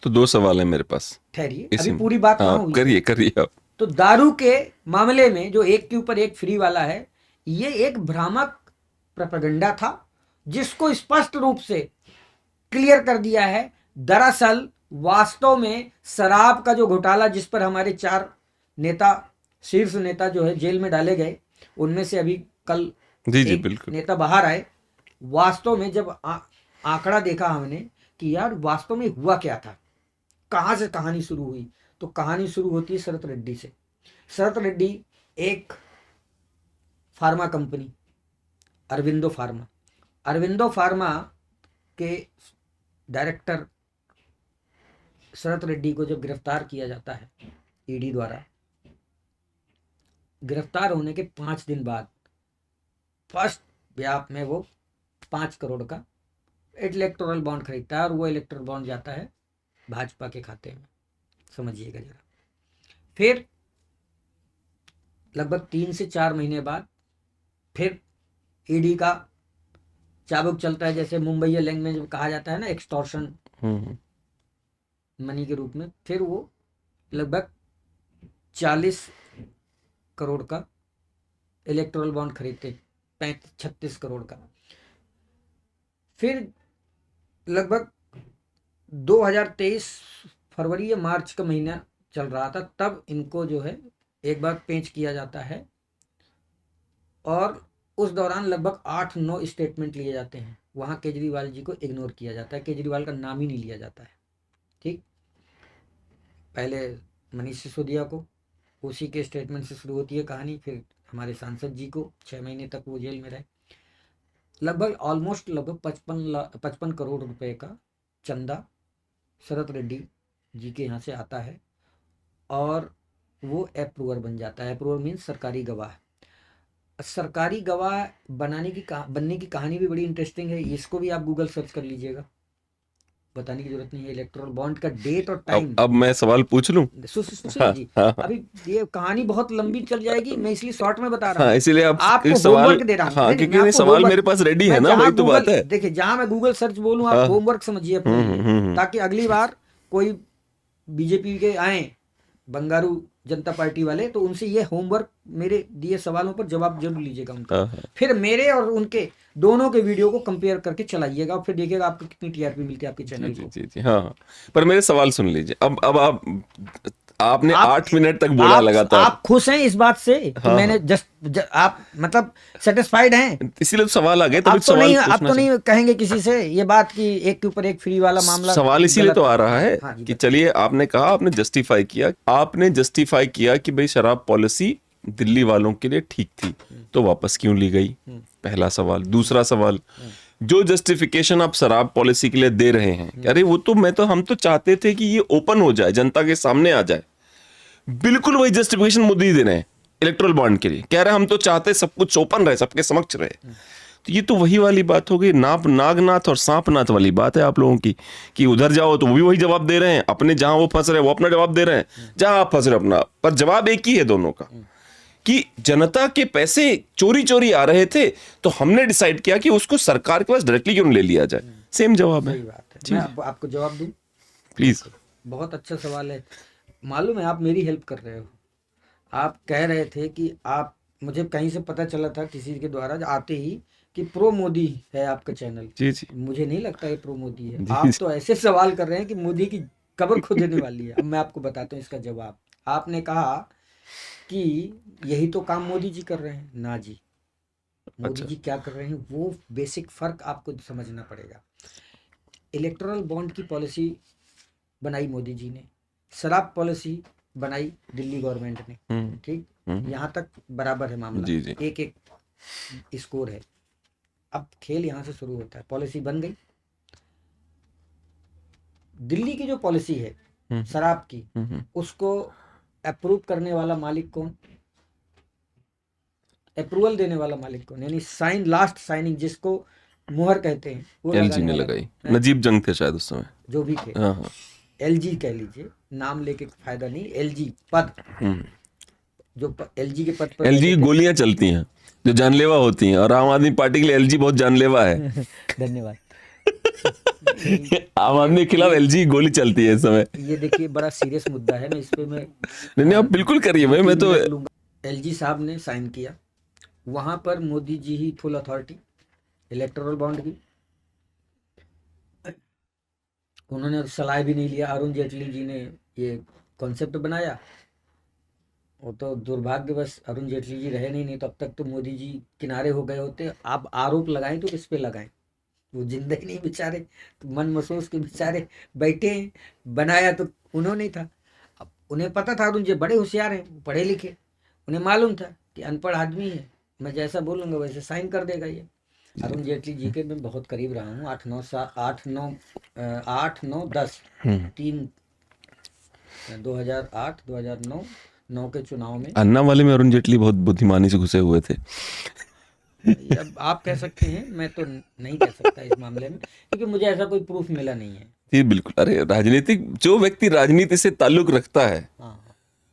तो 2 सवाल है मेरे पास ठहरिए, इसी अभी में। पूरी बात कहाँ हाँ, हुई? करिए करिए आप। तो दारू के मामले में जो एक के ऊपर एक फ्री वाला है, ये एक भ्रामक प्रोपेगेंडा था जिसको स्पष्ट रूप से क्लियर कर दिया है। दरअसल वास्तव में शराब का जो घोटाला जिस पर हमारे 4 नेता, शीर्ष नेता जो है जेल में डाले गए, उनमें से अभी कल जी जी एक बिल्कुल। नेता बाहर आए। वास्तव में जब आंकड़ा देखा हमने कि यार वास्तव में हुआ क्या था, कहाँ से कहानी शुरू हुई, तो कहानी शुरू होती है शरत रेड्डी से। शरत रेड्डी एक फार्मा कंपनी अरविंदो फार्मा के डायरेक्टर शरत रेड्डी को जब गिरफ्तार किया जाता है ईडी द्वारा, गिरफ्तार होने के 5 दिन बाद फर्स्ट व्याप में वो 5 करोड़ का इलेक्टोरल बॉन्ड खरीदता है और वो इलेक्टोरल बॉन्ड जाता है भाजपा के खाते में। समझिएगा जरा। फिर लगभग 3 से 4 महीने बाद फिर ईडी का चाबुक चलता है, जैसे मुंबई लैंग्वेज में कहा जाता है ना, एक्सटॉर्शन मनी के रूप में। फिर वो लगभग 40 करोड़ का इलेक्टोरल बॉन्ड खरीदते, 36 करोड़ का। फिर लगभग 2023 फरवरी या मार्च का महीना चल रहा था, तब इनको जो है एक बार पेश किया जाता है और उस दौरान लगभग 8-9 स्टेटमेंट लिए जाते हैं। वहाँ केजरीवाल जी को इग्नोर किया जाता है, केजरीवाल का नाम ही नहीं लिया जाता है। ठीक, पहले मनीष सिसोदिया को, उसी के स्टेटमेंट से शुरू होती है कहानी। फिर हमारे सांसद जी को 6 महीने तक वो जेल में रहे। लगभग 55 करोड़ रुपए का चंदा शरत रेड्डी जी के यहाँ से आता है और वो अप्रूवर बन जाता है। अप्रूवर मीन्स सरकारी गवाह। सरकारी गवाह बनने की कहानी भी बड़ी इंटरेस्टिंग है। इसको भी आप गूगल सर्च कर लीजिएगा, बताने की जरूरत नहीं है। इलेक्टोरल बॉन्ड का डेट और टाइम। अब मैं सवाल पूछ लूं? सुनिए जी, अभी ये कहानी बहुत लंबी चल जाएगी, मैं इसलिए शॉर्ट में बता रहा हूँ। हाँ, इसीलिए आपको सवाल, होमवर्क दे रहा हूँ। हाँ, नहीं, क्योंकि मैं ये आपको सवाल होमवर्क- मेरे पास रेडी है मैं ना, जहाँ वही तो गूगल- बात है। देखिए, जहाँ मैं गूगल सर्च बोलूँ हाँ। आप होमवर्क समझिए अपने, ताकि अगली बार कोई बीजेपी के आए बंगारू जनता पार्टी वाले, तो उनसे ये होमवर्क, मेरे दिए सवालों पर जवाब जरूर लीजिएगा उनका। हाँ। फिर मेरे और उनके दोनों के वीडियो को कंपेयर करके चलाइएगा और फिर देखिएगा आपको कितनी टीआरपी मिलती है आपके चैनल जी को। जी जी, हाँ। पर मेरे सवाल सुन लीजिए। अब आपने 8 मिनट तक बोला लगातार। आप खुश हैं इस बात से कि हाँ, मैंने आप मतलब सेटिस्फाइड हैं? इसीलिए तो सवाल आ गए। आप तभी तो सवाल नहीं, पूछना आप तो नहीं कहेंगे किसी से ये बात कि एक के ऊपर एक फ्री वाला मामला? सवाल इसीलिए तो आ रहा है हाँ जी, कि चलिए, आपने कहा, आपने जस्टिफाई किया कि भाई शराब पॉलिसी दिल्ली वालों के लिए ठीक थी, तो वापस क्यों ली गई? पहला सवाल। दूसरा सवाल, जो जस्टिफिकेशन आप शराब पॉलिसी के लिए दे रहे हैं, अरे वो तो हम तो चाहते थे कि ये ओपन हो जाए, जनता के सामने आ जाए। बिल्कुल वही जस्टिफिकेशन मोदी दे रहे हैं इलेक्टोरल बॉन्ड के लिए। कह रहे हैं हम तो चाहते सब कुछ ओपन रहे, सबके समक्ष रहे। तो ये तो वही वाली बात हो गई, नागनाथ और सांपनाथ वाली बात है आप लोगों की, कि उधर जाओ तो वो भी वही जवाब दे रहे हैं, अपने जहां वो फंस रहे हैं वो अपना जवाब दे रहे हैं, जहां आप फंस रहे हो अपना। पर जवाब एक ही है दोनों का, कि जनता के पैसे चोरी आ रहे थे, तो हमने डिसाइड किया कि उसको सरकार के पास डायरेक्टली क्यों ले लिया जाए। सेम जवाब है। सही बात है। मैं आपको जवाब दूं? प्लीज। बहुत अच्छा सवाल है। मालूम है, आप मेरी हेल्प कर रहे हो। आप कह रहे थे कि आप, मुझे कहीं से पता चला था किसी के द्वारा आते ही कि प्रो मोदी है आपका चैनल। जी जी, मुझे नहीं लगता ये प्रो मोदी है। जी, आप जी। तो ऐसे सवाल कर रहे हैं कि मोदी की कब्र खोदने वाली है। अब मैं आपको बताता हूँ इसका जवाब। आपने कहा कि यही तो काम मोदी जी कर रहे हैं। ना जी, मोदी जी क्या कर रहे हैं वो बेसिक फर्क आपको समझना पड़ेगा। इलेक्टोरल बॉन्ड की पॉलिसी बनाई मोदी जी ने, शराब पॉलिसी बनाई दिल्ली गवर्नमेंट ने। ठीक, यहाँ तक बराबर है मामला। जी, जी। एक स्कोर है। अब खेल यहाँ से शुरू होता है। पॉलिसी बन गई। दिल्ली की जो पॉलिसी है शराब की, उसको अप्रूव करने वाला मालिक कौन? अप्रूवल देने वाला मालिक कौन? यानी लास्ट साइनिंग जिसको मुहर कहते हैं, वो एलजी ने लगाई। नजीब जंग थे शायद उस समय, जो भी थे। हाँ। एलजी कह लीजिए, नाम लेके फायदा नहीं। एलजी पद, जो एलजी के पद पर एलजी की गोलियां चलती हैं। जो जानलेवा होती हैं, और आम आदमी पार्टी के लिए एलजी बहुत जानलेवा है। धन्यवाद। आम आदमी के खिलाफ एलजी की गोली चलती है इस समय। ये देखिए बड़ा सीरियस मुद्दा है, मैं इस पे मैं नहीं आप बिल्कुल करिए भाई, मैं तो एलजी साहब ने साइन किया, वहां पर मोदी जी ही फुल अथॉरिटी इलेक्टोरल बॉन्ड की, उन्होंने सलाह भी नहीं लिया। अरुण जेटली जी ने ये कॉन्सेप्ट बनाया, वो तो दुर्भाग्यवश अरुण जेटली जी रहे नहीं तो अब तक तो मोदी जी किनारे हो गए होते। आप आरोप लगाएं तो किस पे लगाएं, वो जिंदा ही नहीं बेचारे, तो मन महसूस के बेचारे बैठे हैं। बनाया तो उन्होंने ही था, अब उन्हें पता था, अरुण जी बड़े होशियार हैं, पढ़े लिखे, उन्हें मालूम था कि अनपढ़ आदमी है, मैं जैसा बोलूँगा वैसे साइन कर देगा ये। अरुण जेटली जी के मैं बहुत करीब रहा हूँ, 8-9-10 3 2008 2009 9 के चुनाव में। अन्ना वाले में अरुण जेटली बहुत बुद्धिमानी से घुसे हुए थे। अब आप कह सकते हैं, मैं तो नहीं कह सकता इस मामले में, क्योंकि मुझे ऐसा कोई प्रूफ मिला नहीं है। जी बिल्कुल, अरे राजनीतिक जो व्यक्ति राजनीति से ताल्लुक रखता है हाँ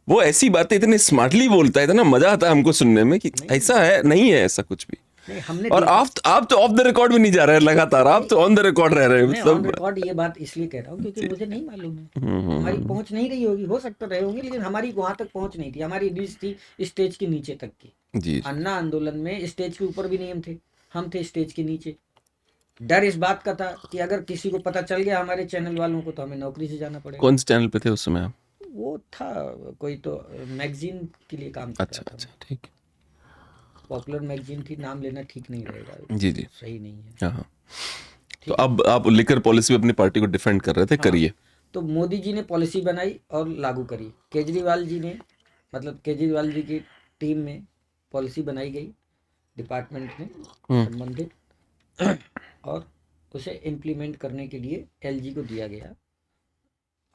वो ऐसी बातें इतने स्मार्टली बोलता है, इतना मजा आता है हमको सुनने में कि ऐसा है, नहीं है ऐसा कुछ भी। नहीं, हमने और आप तो ऑफ द रिकॉर्ड भी नहीं जा रहे हैं लगातार, आप तो ऑन द रिकॉर्ड रह रहे हैं मैं ऑन मतलब। रिकॉर्ड ये बात इसलिए कह रहा हूँ क्योंकि मुझे नहीं मालूम है, हमारी पहुंच नहीं रही होगी, हो सकता रहे होंगे, लेकिन हमारी वहां तक पहुंच नहीं थी। हमारी रीच थी स्टेज के नीचे तक की। जी अन्ना आंदोलन में स्टेज के ऊपर भी नहीं हम थे स्टेज के नीचे। डर इस बात का था कि अगर किसी को पता चल गया हमारे चैनल वालों को तो हमें नौकरी से जाना पड़ेगा। कौन से चैनल पे थे उस समय आप? वो था कोई तो मैगजीन के लिए काम कर अच्छा रहा था, अच्छा ठीक है। पॉपुलर मैगजीन थी, नाम लेना ठीक नहीं रहेगा, जी जी सही नहीं है। हाँ हाँ। तो अब आप लिकर पॉलिसी में अपनी पार्टी को डिफेंड कर रहे थे, करिए। तो मोदी जी ने पॉलिसी बनाई और लागू करी, केजरीवाल जी ने, मतलब केजरीवाल जी की टीम में पॉलिसी बनाई गई डिपार्टमेंट में संबंधित, और उसे इम्प्लीमेंट करने के लिए एलजी को दिया गया।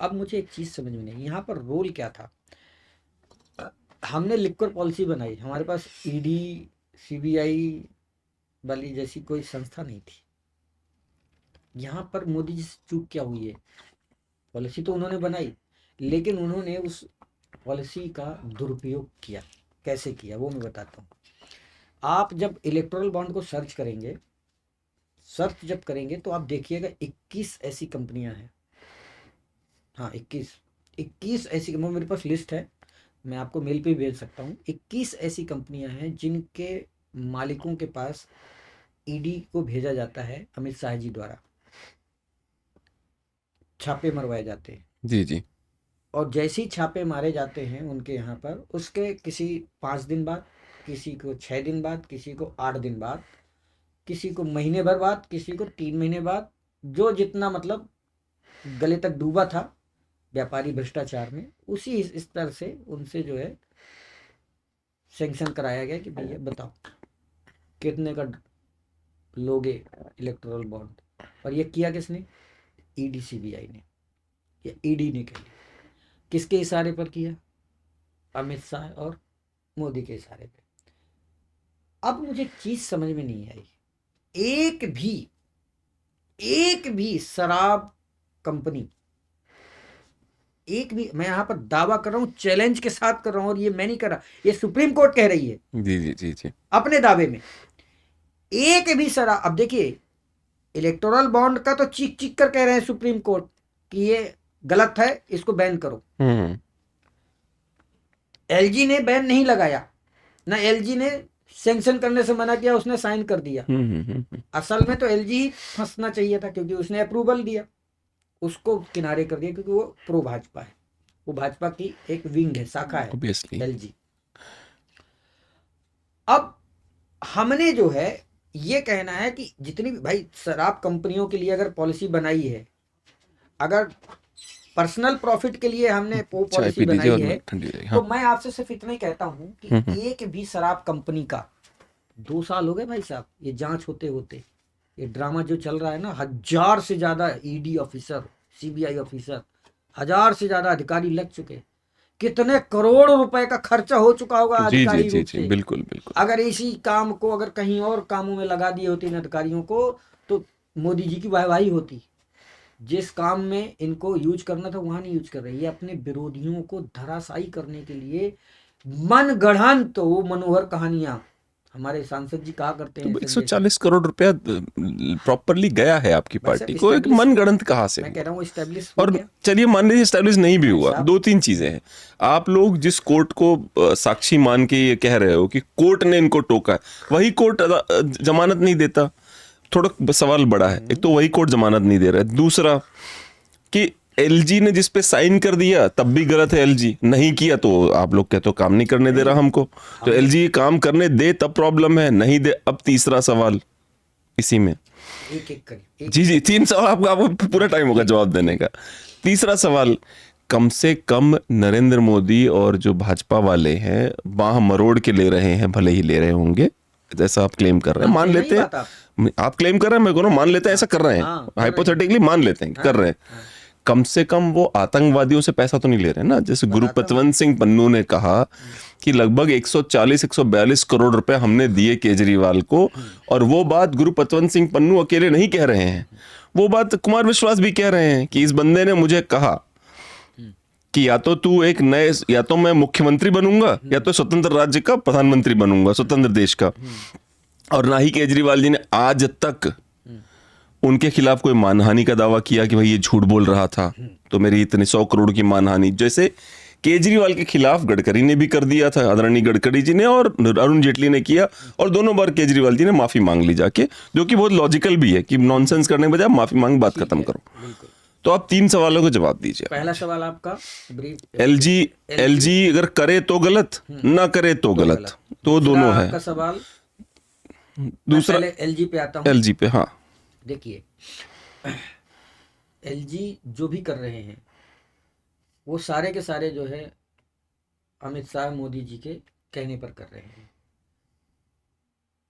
अब मुझे एक चीज़ समझ में नहीं, यहाँ पर रोल क्या था। हमने लिखकर पॉलिसी बनाई, हमारे पास ईडी सीबीआई वाली जैसी कोई संस्था नहीं थी। यहाँ पर मोदी जी से चूक क्या हुई है, पॉलिसी तो उन्होंने बनाई लेकिन उन्होंने उस पॉलिसी का दुरुपयोग किया। कैसे किया वो मैं बताता हूँ। आप जब इलेक्टोरल बॉन्ड को सर्च करेंगे, सर्च जब करेंगे तो आप देखिएगा 21 ऐसी कंपनियां हैं। हाँ 21 ऐसी, मेरे पास लिस्ट है, मैं आपको मेल पे भेज सकता हूँ। 21 ऐसी कंपनियां हैं जिनके मालिकों के पास ईडी को भेजा जाता है, अमित शाह जी द्वारा छापे मरवाए जाते हैं। जी जी और जैसे ही छापे मारे जाते हैं उनके यहाँ पर, उसके किसी 5 दिन बाद, किसी को 6 दिन बाद, किसी को 8 दिन बाद, किसी को महीने भर बाद, किसी को 3 महीने बाद, जो जितना मतलब गले तक डूबा था व्यापारी भ्रष्टाचार में, उसी स्तर से उनसे जो है सैंक्शन कराया गया कि भैया बताओ कितने का लोगे इलेक्टोरल बॉन्ड। और ये किया किसने? ईडी सीबीआई ने या ईडी ने किया। किसके इशारे पर किया? अमित शाह और मोदी के इशारे पे। अब मुझे चीज समझ में नहीं आई, एक भी शराब कंपनी, एक भी, मैं यहां पर दावा कर रहा हूं, चैलेंज के साथ कर रहा हूं, और ये मैं नहीं कर रहा, ये सुप्रीम कोर्ट कह रही है जी जी जी जी अपने दावे में, एक भी शराब। अब देखिए इलेक्टोरल बॉन्ड का तो चीख चीख कर कह रहे हैं सुप्रीम कोर्ट कि ये गलत है, इसको बैन करो। एलजी ने बैन नहीं लगाया, ना एलजी ने सैंक्शन करने से मना किया, उसने साइन कर दिया। असल में तो एलजी ही फंसना चाहिए था क्योंकि उसने अप्रूवल दिया, उसको किनारे कर दिया क्योंकि वो प्रो भाजपा है, वो भाजपा की एक विंग है, शाखा है एलजी। अब हमने जो है ये कहना है कि जितनी भी भाई शराब कंपनियों के लिए अगर पॉलिसी बनाई है, अगर पर्सनल प्रॉफिट के लिए हमने वो पॉलिसी बनाई है, तो मैं आपसे सिर्फ इतना ही कहता हूं कि एक भी शराब कंपनी का, 2 साल हो गए भाई साहब ये जांच होते होते, ये ड्रामा जो चल रहा है ना, 1000 से ज्यादा ईडी ऑफिसर, सीबीआई ऑफिसर, 1000 से ज्यादा अधिकारी लग चुके, कितने करोड़ रुपए का खर्चा हो चुका होगा अधिकारी रूप से। बिल्कुल बिल्कुल। अगर इसी काम को अगर कहीं और कामों में लगा दिए होते इन अधिकारियों को तो मोदी जी की वाहवाही होती। जिस काम में इनको यूज करना था वहां नहीं यूज कर रहे, ये अपने विरोधियों को धराशायी करने के लिए मन गढ़ंत वो मनोहर कहानियां हमारे सांसद जी कहा करते तो हैं संजय सिंह। 140 करोड़ रुपया प्रॉपरली गया है आपकी भाई पार्टी साहब, को, एक establish- मनगढ़ंत कहाँ से मैं हुआ? कह रहा हूँ इस्टेब्लिश हो और गया। चलिए मान लीजिए स्टैब्लिश नहीं भी हुआ, साहब- 2-3 चीजें हैं। आप लोग जिस कोर्ट को साक्षी मान के ये कह रहे हो कि कोर्ट ने इनको टोका है, वही कोर्ट जमानत नहीं देता, थोड़ा सवाल बड़ा है। एक तो वही कोर्ट जमानत नहीं दे रहा है, दूसरा कि एलजी ने जिस पे साइन कर दिया तब भी गलत है, एलजी नहीं किया तो आप लोग कहते हो काम नहीं करने दे रहा हमको, तो एलजी काम करने दे तब प्रॉब्लम है, नहीं दे। अब तीसरा सवाल इसी में, एक एक कर जी जी 3 सवाल आपको पूरा टाइम होगा जवाब देने का। तीसरा सवाल, कम से कम नरेंद्र मोदी और जो भाजपा वाले हैं बाह मरोड़ के ले रहे हैं, भले ही ले रहे होंगे जैसा आप क्लेम कर रहे हैं, मान नहीं लेते बात हैं, आप क्लेम कर रहे हैं, मैं कह रहा हूं मान लेते हैं ऐसा कर रहे हैं, हाँ, कर रहे हैं। हाइपोथेटिकली मान लेते हैं कर रहे हैं, कम से कम वो आतंकवादियों से पैसा तो नहीं ले रहे ना। जैसे गुरुपतवंत सिंह पन्नू ने कहा कि लगभग 140-142 करोड़ रुपए हमने दिए केजरीवाल को, और वो बात गुरुपतवंत सिंह पन्नू अकेले नहीं कह रहे हैं, वो बात कुमार विश्वास भी कह रहे हैं कि इस बंदे ने मुझे कहा कि या तो तू एक नए, या तो मैं मुख्यमंत्री बनूंगा या तो स्वतंत्र राज्य का प्रधानमंत्री बनूंगा, स्वतंत्र देश का। और ना ही केजरीवाल जी ने आज तक उनके खिलाफ कोई मानहानि का दावा किया कि भाई ये झूठ बोल रहा था तो मेरी इतनी 100 करोड़ की मानहानि, जैसे केजरीवाल के खिलाफ गडकरी ने भी कर दिया था, आदरणीय गडकरी जी ने, और अरुण जेटली ने किया, और दोनों बार केजरीवाल जी ने माफी मांग ली जाके, जो कि बहुत लॉजिकल भी है कि नॉनसेंस करने के बजाय माफी मांग बात खत्म करो। बिल्कुल। तो आप 3 सवालों का जवाब दीजिए। पहला सवाल आपका ब्रीफ, एलजी अगर करे तो गलत, ना करे तो गलत, तो दोनों है। आपका सवाल, दूसरा पहले एलजी पे आता हूँ। एलजी पे, हाँ देखिए, एलजी जो भी कर रहे हैं वो सारे के सारे जो है अमित शाह मोदी जी के कहने पर कर रहे हैं।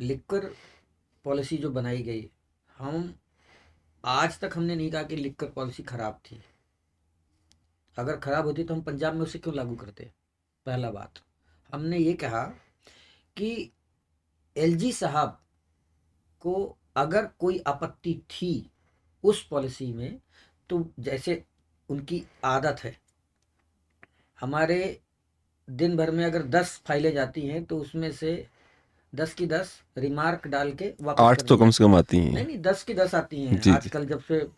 लिक्कर पॉलिसी जो बनाई गई, हम आज तक हमने नहीं कहा कि लिक्कर पॉलिसी खराब थी। अगर खराब होती तो हम पंजाब में उसे क्यों लागू करते? पहला बात, हमने ये कहा कि एलजी साहब को अगर कोई आपत्ति थी उस पॉलिसी में, तो जैसे उनकी आदत है, हमारे दिन भर में अगर 10 फाइलें जाती हैं तो उसमें से 10 की 10 रिमार्क डाल के वापस 8 कर तो दिया। कम से कम आती हैं। नहीं 10 की 10 आती हैं। जी, जी। आजकल जब से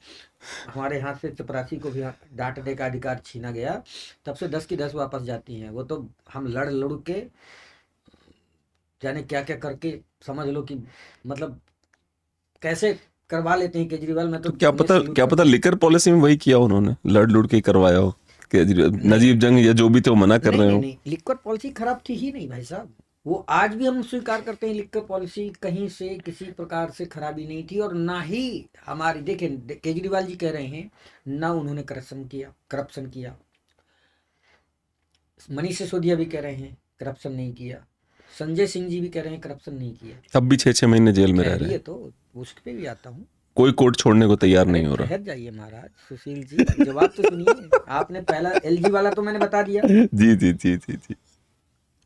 हमारे हाथ से चपरासी को भी डांटने का अधिकार छीना गया, तब से 10 की 10 वापस जाती हैं। वो तो हम लड़ के जाने क्या क्या करके, समझ लो कि मतलब कैसे करवा लेते हैं केजरीवाल में। तो क्या उन्हें पता salute क्या पता लिकर पॉलिसी में वही किया उन्होंने, लड़ लुड़ के करवाया हो, केजरीवाल नजीब जंग या जो भी थे वो मना कर रहे हो। नहीं, लिक्कर पॉलिसी खराब थी ही नहीं भाई साहब। वो आज भी हम स्वीकार करते हैं, लिक्कर पॉलिसी कहीं से किसी प्रकार से खराबी नहीं थी। और ना ही हमारी, देखें केजरीवाल जी कह रहे हैं ना उन्होंने करप्शन किया। मनीष सिसोदिया भी कह रहे हैं करप्शन नहीं किया। संजय सिंह जी भी कह रहे हैं करप्शन नहीं किया। तब भी 6-6 महीने जेल में रह रहे हैं, तो उस पे भी आता हूँ। कोई कोर्ट छोड़ने को तैयार नहीं हो रहा। ठहर जाइए महाराज सुशील जी, जवाब तो सुनिए। आपने पहला एलजी वाला तो मैंने बता दिया। जी जी जी जी जी,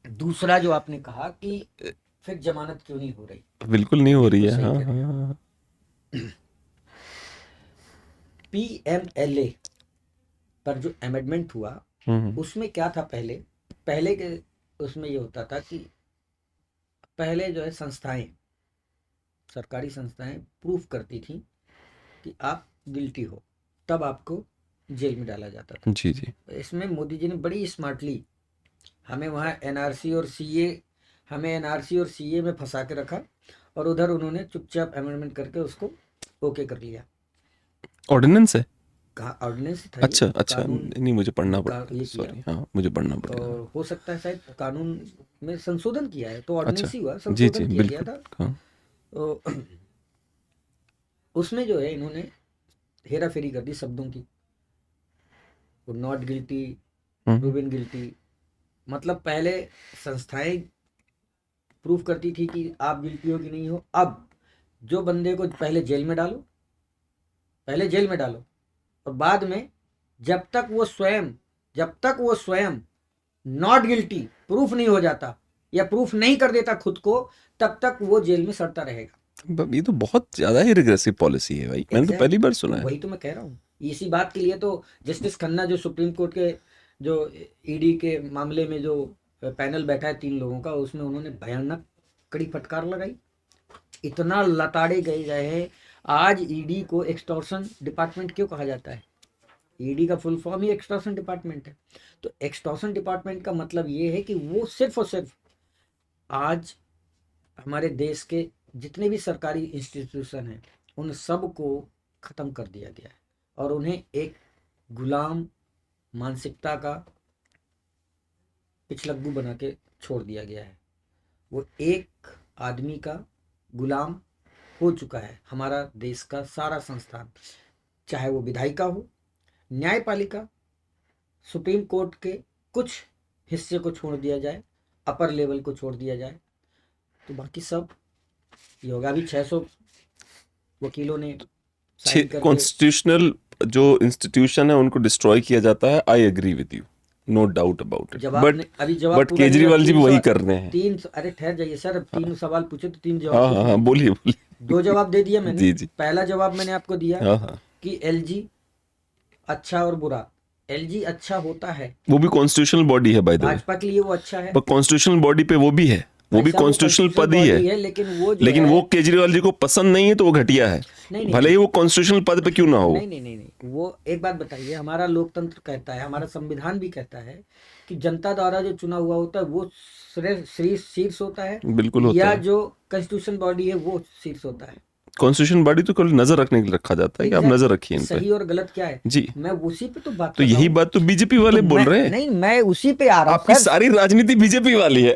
दूसरा जो आपने कहा कि फिर जमानत क्यों नहीं हो रही, बिल्कुल नहीं हो रही है। सही हाँ कह रहे हाँ हाँ। पीएमएलए पर जो अमेंडमेंट हुआ उसमें क्या था? पहले के उसमें ये होता था कि पहले जो है संस्थाएं, सरकारी संस्थाएं प्रूफ करती थी कि आप गिल्टी हो, तब आपको जेल में डाला जाता था। जी जी, इसमें मोदी जी ने बड़ी स्मार्टली हमें वहाँ एनआरसी और सीए में फंसा के रखा, और उधर उन्होंने चुपचाप अमेंडमेंट करके उसको ओके कर लिया। ऑर्डिनेंस है। कहा ऑर्डिनेंस था। अच्छा अच्छा, नहीं मुझे पढ़ना पड़ा, ये सॉरी, हाँ मुझे पढ़ना पड़ेगा। और हो सकता है शायद कानून में संशोधन किया है, तो ऑर्डिनेंस अच्छा, ही हुआ, जी संशोधन जी किया गया बिल्कुल, था। हाँ तो उसमें जो है इन्होंने हेरा फेरी कर दी शब्दों की। वो नॉट गिल्टी, प्रूवन गिल्टी, मतलब पहले संस्थाएं प्रूफ करती थी कि आप गिल्टी हो कि नहीं हो। अब जो बंदे को पहले जेल में डालो और बाद में जब तक वो स्वयं नॉट गिल्टी प्रूफ नहीं हो जाता या प्रूफ नहीं कर देता खुद को, तब तक वो जेल में सड़ता रहेगा। ये तो बहुत ज्यादा ही रिग्रेसिव पॉलिसी है भाई, मैंने तो पहली बार सुना है। वही तो मैं कह रहा हूँ। इसी बात के लिए तो जस्टिस खन्ना, जो सुप्रीम कोर्ट के जो ईडी के मामले में जो पैनल बैठा है 3 लोगों का, उसमें उन्होंने भयानक कड़ी फटकार लगाई, इतना लताड़े गए हैं। आज ईडी को एक्सटॉर्शन डिपार्टमेंट क्यों कहा जाता है? ईडी का फुल फॉर्म ही एक्सटॉर्शन डिपार्टमेंट है। तो एक्सटॉर्शन डिपार्टमेंट का मतलब ये है कि वो सिर्फ और सिर्फ आज हमारे देश के जितने भी सरकारी इंस्टीट्यूशन हैं उन सब को ख़त्म कर दिया गया है और उन्हें एक गुलाम मानसिकता का पिछलग्गू बना के छोड़ दिया गया है। वो एक आदमी का गुलाम हो चुका है हमारा देश का सारा संस्थान, चाहे वो विधायिका हो, न्यायपालिका, सुप्रीम कोर्ट के कुछ हिस्से को छोड़ दिया जाए, अपर लेवल को छोड़ दिया जाए, तो बाकी सब योगा भी 600 वकीलों ने साइन करके कॉन्स्टिट्यूशनल जो इंस्टीट्यूशन है उनको डिस्ट्रॉय किया जाता है। I agree with you, no doubt about it. जवाब बट अभी जवाब बट पूरा नहीं केजरीवाल हुआ। जी भी 3 वही सवाल- कर रहे हैं। 3 अरे ठहर जाइए सर, अब 3 सवाल पूछे तो 3 हाँ जवाब हाँ हाँ, बोलिए बोलिए। 2 जवाब दे दिया मैंने। जी जी, पहला जवाब मैंने आपको दिया हाँ हाँ, कि एलजी अच्छा और बुरा। एलजी अच्छा होता है, वो भी कॉन्स्टिट्यूशनल बॉडी है बाय द वे, भाजपा के लिए वो अच्छा है, पर कॉन्स्टिट्यूशनल बॉडी पे वो भी है, वो भी ऐसा कॉन्स्टिट्यूशनल पद ही बॉडी है। लेकिन वो जो लेकिन है, वो केजरीवाल जी को पसंद नहीं है तो वो घटिया है, नहीं नहीं भले ही वो कॉन्स्टिट्यूशनल पद पे क्यों ना हो। नहीं, वो एक बात बताइए, हमारा लोकतंत्र कहता है, हमारा संविधान भी कहता है कि जनता द्वारा जो चुना हुआ होता है वो शीर्ष होता है, बिल्कुल होता या है। जो कॉन्स्टिट्यूशन बॉडी है वो शीर्ष होता है। कॉन्स्टिट्यूशन बॉडी तो केवल नजर रखने के लिए रखा जाता है कि आप Exactly. नजर रखिए इन पे। सही और गलत क्या है, जी, मैं उसी पे तो बात तो कर रहा यही हूँ। बात तो बीजेपी वाले तो बोल मैं- रहे हैं। नहीं, मैं उसी पे आ रहा हूँ आपकी सर। सारी राजनीति बीजेपी वाली है।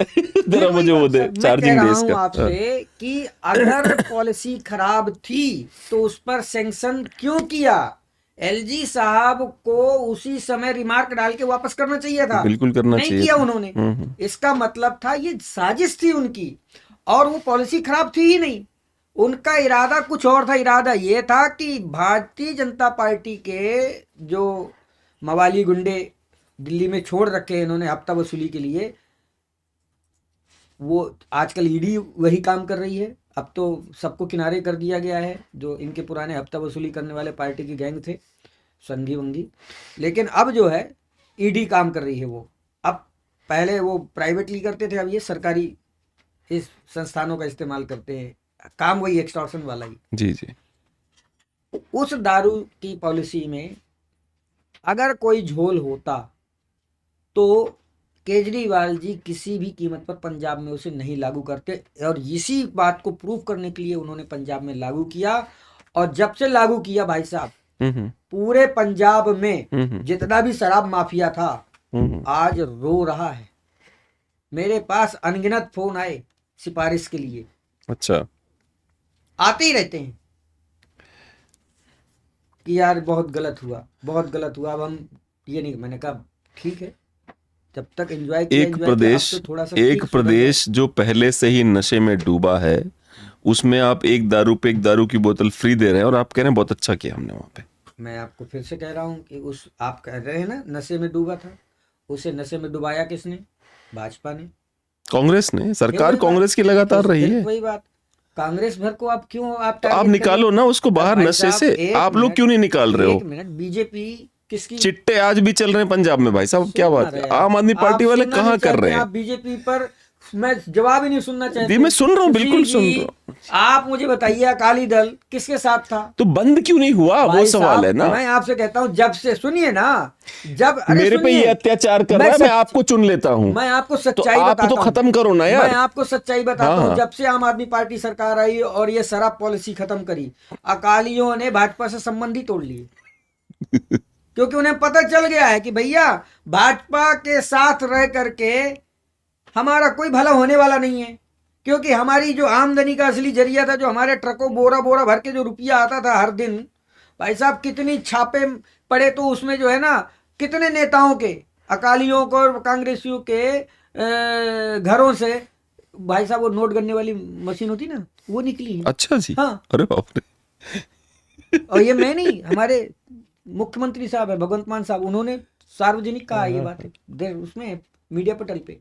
जरा मैं मुझे वही वो बात दे सर, मैं कह चार्जिंग रहा डेज हूँ का। आपसे कि अगर पॉलिसी खराब थी तो उस पर सैंक्शन क्यों किया? एलजी साहब को उसी समय रिमार्क डाल के वापस करना चाहिए था, बिल्कुल करना नहीं चाहिए किया था। उन्होंने। हम्म। इसका मतलब था ये साजिश थी उनकी, और वो पॉलिसी खराब थी ही नहीं, उनका इरादा कुछ और था। इरादा ये था कि भारतीय जनता पार्टी के जो मवाली गुंडे दिल्ली में छोड़ रखे हैं इन्होंने हफ्ता वसूली के लिए, वो आजकल ईडी वही काम कर रही है। अब तो सबको किनारे कर दिया गया है, जो इनके पुराने हफ्ता वसूली करने वाले पार्टी की गैंग थे, संगी वंगी। लेकिन अब जो है ईडी काम कर रही है। वो अब पहले वो प्राइवेटली करते थे, अब ये सरकारी इस संस्थानों का इस्तेमाल करते हैं, काम वही एक्सटॉर्शन वाला ही। जी जी, उस दारू की पॉलिसी में अगर कोई झोल होता तो केजरीवाल जी किसी भी कीमत पर पंजाब में उसे नहीं लागू करते, और इसी बात को प्रूव करने के लिए उन्होंने पंजाब में लागू किया। और जब से लागू किया भाई साहब, पूरे पंजाब में जितना भी शराब माफिया था आज रो रहा है। मेरे पास अनगिनत फोन आए सिफारिश के लिए, अच्छा, आते ही रहते हैं कि यार बहुत गलत हुआ, बहुत गलत हुआ। अब हम ये नहीं, मैंने कहा ठीक है, जब तक एंजॉय किया, एक प्रदेश जो पहले से ही नशे में डूबा है, उसमें आप एक दारू पे एक दारू की बोतल फ्री दे रहे हैं और आप कह रहे हैं बहुत अच्छा किया हमने वहां पे। मैं आपको फिर से कह रहा हूँ कि उस आप कह रहे हैं ना नशे में डूबा था, उसे नशे में डुबाया किसने? भाजपा ने, कांग्रेस ने, सरकार वही बात। कांग्रेस की लगातार रही है। वही बात, कांग्रेस भर को आप क्यों आप तो आप टारगेट निकालो करें? ना उसको बाहर भाई नशे साहब, से, एक आप लोग मिनट, क्यों नहीं निकाल रहे हो? एक मिनट, बीजेपी किसकी चिट्टे आज भी चल रहे हैं पंजाब में भाई साहब, क्या बात है? आम आदमी पार्टी वाले कहाँ कर रहे आप हैं? बीजेपी पर मैं जवाब ही नहीं सुनना चाहते। जी, मैं सुन रहा हूँ, बिल्कुल किसी सुन भी- रहा हूँ। आप मुझे बताइए अकाली दल किसके साथ था? तो बंद क्यों नहीं हुआ, वो भाई सवाल साहब, है ना। मैं आपसे कहता हूँ जब से, सुनिए ना, जब अरे मेरे पे सुनिए, ये अत्याचार कर रहा है, मैं आपको चुन लेता हूँ। मैं आपको तो सच्चाई आप बताता तो हूँ। खत्म करो ना यार। मैं आपको सच्चाई बताता हाँ। हूँ, जब से आम आदमी पार्टी सरकार आई और ये शराब पॉलिसी खत्म करी, अकालियों ने भाजपा से संबंध ही तोड़ लिए। क्योंकि उन्हें पता चल गया है कि भैया भाजपा के साथ रह करके हमारा कोई भला होने वाला नहीं है। क्योंकि हमारी जो आमदनी का असली जरिया था, जो हमारे ट्रकों बोरा बोरा भर के जो रुपया आता था हर दिन, भाई साहब कितनी छापे पड़े, तो उसमें जो है ना कितने नेताओं के, अकालियों को और कांग्रेसियों के घरों से भाई साहब वो नोट गणने वाली मशीन होती ना, वो निकली है। अच्छा जी, हाँ। अरे बाप रे। और ये मैं नहीं, हमारे मुख्यमंत्री साहब है भगवंत मान साहब, उन्होंने सार्वजनिक कहा ये बात है, उसमें मीडिया पटल पे।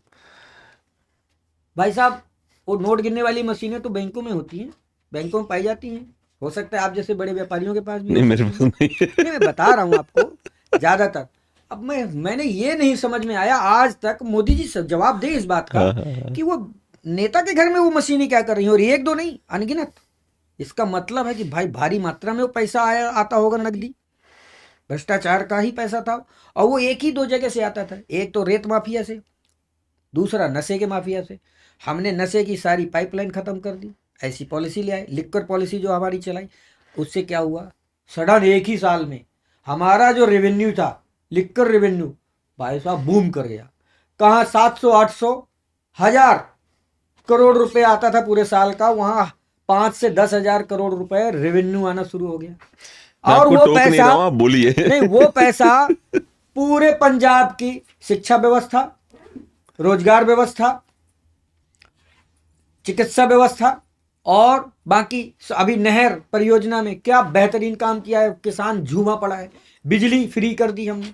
भाई साहब वो नोट गिनने वाली मशीनें तो बैंकों में होती हैं, बैंकों में पाई जाती हैं। हो सकता है आप जैसे बड़े व्यापारियों के पास भी नहीं, हो मेरे सकती पास नहीं है। हैं। नहीं, मैं बता रहा हूँ आपको ज्यादातर। अब मैंने ये नहीं समझ में आया आज तक, मोदी जी जवाब दे इस बात का कि वो नेता के घर में वो मशीनें क्या कर रही हैं, और एक दो नहीं, अनगिनत। इसका मतलब है कि भाई भारी मात्रा में वो पैसा आया आता होगा, नकदी भ्रष्टाचार का ही पैसा था, और वो एक ही दो जगह से आता था। एक तो रेत माफिया से, दूसरा नशे के माफिया से। हमने नशे की सारी पाइपलाइन खत्म कर दी, ऐसी पॉलिसी ले आए। लिक्कर पॉलिसी जो हमारी चलाई, उससे क्या हुआ, सडन एक ही साल में हमारा जो रेवेन्यू था, लिक्कर रेवेन्यू, भाई साहब बूम कर गया। कहाँ 700 800 1000 करोड़ रुपए आता था पूरे साल का, वहां 5 से 10 हजार करोड़ रुपए रेवेन्यू आना शुरू हो गया। मैं और आपको वो टोक नहीं पैसा रहा हूं, आप बोलिए। नहीं, वो पैसा पूरे पंजाब की शिक्षा व्यवस्था, रोजगार व्यवस्था, चिकित्सा व्यवस्था, और बाकी अभी नहर परियोजना में क्या बेहतरीन काम किया है, किसान झूमा पड़ा है। बिजली फ्री कर दी हमने,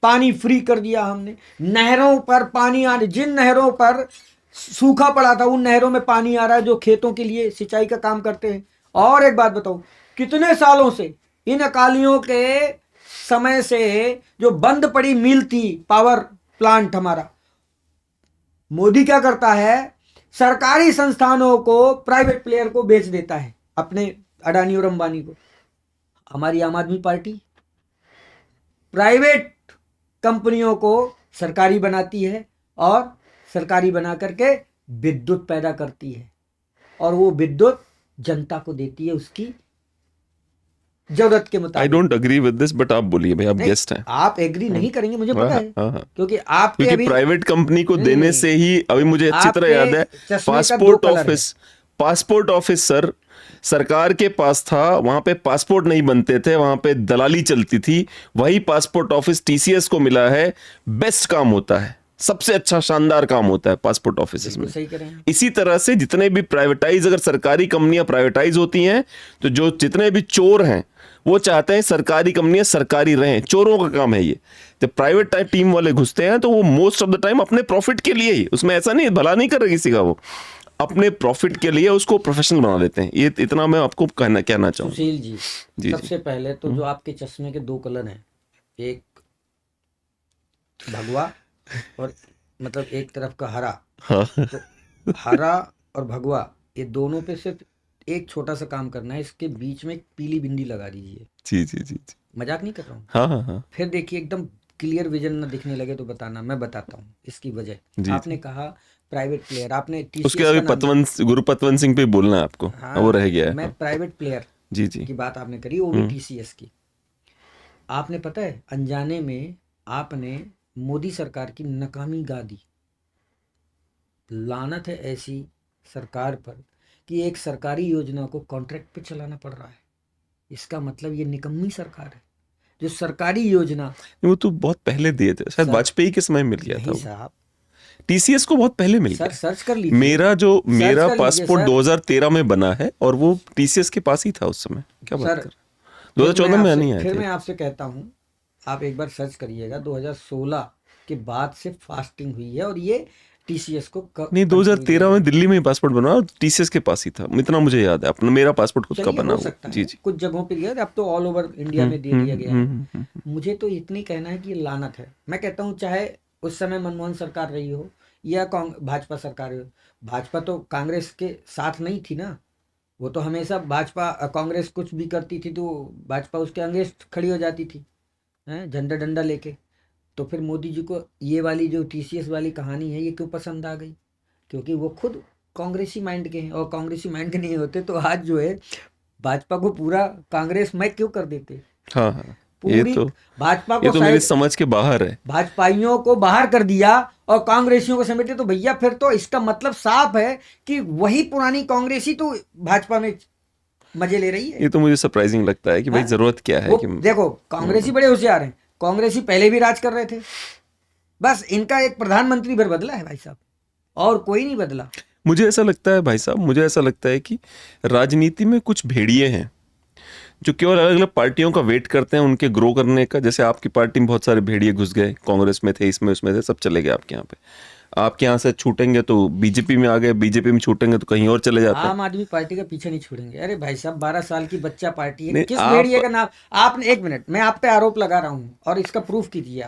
पानी फ्री कर दिया हमने, नहरों पर पानी आ, जिन नहरों पर सूखा पड़ा था उन नहरों में पानी आ रहा है, जो खेतों के लिए सिंचाई का काम करते हैं। और एक बात बताओ, कितने सालों से इन अकालियों के समय से जो बंद पड़ी मिल थी, पावर प्लांट हमारा, मोदी क्या करता है, सरकारी संस्थानों को प्राइवेट प्लेयर को बेच देता है, अपने अडानी और अंबानी को। हमारी आम आदमी पार्टी प्राइवेट कंपनियों को सरकारी बनाती है, और सरकारी बना करके विद्युत पैदा करती है, और वो विद्युत जनता को देती है उसकी जरूरत के आई मुताबिक। Don't agree with this, but आप बोलिए भाई, आप नहीं, गेस्ट हैं। आप एग्री नहीं करेंगे, मुझे पता है, हाँ, हाँ। क्योंकि आपके क्योंकि अभी प्राइवेट कंपनी को नहीं, देने नहीं। से ही, अभी मुझे अच्छी तरह आपके याद है, चश्मे का दो कलर है। पासपोर्ट ऑफिस सर सरकार के पास था, वहां पे पासपोर्ट नहीं बनते थे, वहां पे दलाली चलती थी। वही पासपोर्ट ऑफिस टीसीएस को मिला है, बेस्ट काम होता है, सबसे अच्छा शानदार काम होता है पासपोर्ट ऑफिस में। सही करें। इसी तरह से जितने भी प्राइवेटाइज, अगर सरकारी कंपनियां प्राइवेटाइज होती हैं, तो जो जितने भी चोर हैं वो चाहते हैं सरकारी कंपनियां सरकारी रहें, चोरों का काम है ये। जब प्राइवेट टाइप टीम वाले घुसते हैं तो वो मोस्ट ऑफ द टाइम अपने प्रॉफिट के लिए ही, उसमें ऐसा नहीं भला नहीं कर रहे किसी का, वो अपने प्रॉफिट के लिए उसको प्रोफेशनल बना देते हैं। ये इतना मैं आपको कहना चाहूँ। सुशील जी, जी, सबसे पहले तो जो आपके चश्मे के दो कलर हैं, एक भगवा और मतलब एक तरफ का हरा, हाँ। तो हरा और भगवा ये दोनों पे सिर्फ एक छोटा सा काम करना है, इसके बीच में एक पीली बिंदी लगा दीजिए। जी जी जी जी। मजाक नहीं कर रहा हूँ। हाँ हाँ हाँ। फिर देखिए एकदम क्लियर विजन ना दिखने लगे तो बताना, मैं बताता हूँ इसकी वजह। आपने कहा प्राइवेट प्लेयर, आपने TCS उसके अभी का नाम, गुरुपतवंत सिंह पे बोलना है आपको। हाँ, वो रह गया है। मैं प्राइवेट प्लेयर जी जी। की बात आपने करी, वो भी TCS की। आपने पता है अनजाने में आपने मोदी सरकार की नाकामी गा दी। लानत है ऐसी सरकार पर कि एक सरकारी योजना को कॉन्ट्रैक्ट पे चलाना पड़ रहा है। इसका मतलब ये निकम्मी सरकार है जो सरकारी योजना। वो तो बहुत पहले दिए थे, शायद वाजपेयी के समय मिल गया था नहीं वो। साहब, टीसीएस को बहुत पहले मिल सर गया। सर्च कर लीजिए। मेरा कर लीजिए, पासपोर्ट सर। 2013 में बना है और वो टीसीएस के पास ही था उस समय। क्या बात सर, कर 2014 में नहीं आए फिर थे। मैं आपसे कहता हूँ, आप एक बार सर्च करिएगा, 2016 के बाद से फास्टिंग हुई है और ये TCS को नहीं, 2013 में दिल्ली में ही पासपोर्ट बना और टीसीएस के पास ही था, इतना मुझे याद है। अपना मेरा पासपोर्ट खुद का चलिए, बना हो हुआ। सकता है जी जी। कुछ जगहों पे दिया, अब तो ऑल ओवर इंडिया में दे दिया गया है। मुझे तो इतनी कहना है कि ये लानत है। मैं कहता हूँ चाहे उस समय मनमोहन सरकार रही हो या भाजपा सरकार हो, भाजपा तो कांग्रेस के साथ नहीं थी ना, वो तो हमेशा भाजपा कांग्रेस कुछ भी करती थी तो भाजपा उसके अगेंस्ट खड़ी हो जाती थी, हैं, झंडा डंडा लेके। तो फिर मोदी जी को ये वाली जो TCS वाली कहानी है ये क्यों पसंद आ गई? क्योंकि वो खुद कांग्रेसी माइंड के हैं, और कांग्रेसी माइंड के नहीं होते तो आज जो है भाजपा को पूरा कांग्रेस में क्यों कर देते। हाँ हाँ, पूरी ये तो भाजपा ये को तो मेरी साइड, समझ के बाहर है। भाजपाइयों को बाहर कर दिया और कांग्रेसियों को समेटे, तो भैया फिर तो इसका मतलब साफ है कि वही पुरानी कांग्रेसी तो भाजपा में मजे ले रही है। ये तो मुझे सरप्राइजिंग लगता है कि भाई हाँ? जरूरत क्या है वो कि देखो कांग्रेसी बड़े होशियार हैं, कांग्रेसी पहले भी राज कर रहे थे, बस इनका एक प्रधानमंत्री भर बदला है भाई साहब, और कोई नहीं बदला। मुझे ऐसा लगता है भाई साहब, मुझे ऐसा लगता है कि राजनीति में कुछ भेड़िए हैं जो केवल अलग अलग पार्टियों का वेट करते हैं उनके ग्रो करने का। जैसे आपकी पार्टी में बहुत सारे भेड़िए घुस गए, कांग्रेस में थे, इसमें उसमें थे, सब चले गए आपके यहाँ पे। आपके यहाँ से छूटेंगे तो बीजेपी में आ गए, बीजेपी में छूटेंगे तो कहीं और चले जाते हैं। आम आदमी पार्टी का पीछे नहीं छोड़ेंगे। अरे भाई साहब 12 साल की बच्चा पार्टी है, नहीं, किस आप- भेड़िए का नाम आपने, एक मिनट, मैं आप पे आरोप लगा रहा हूँ और इसका प्रूफ कीजिए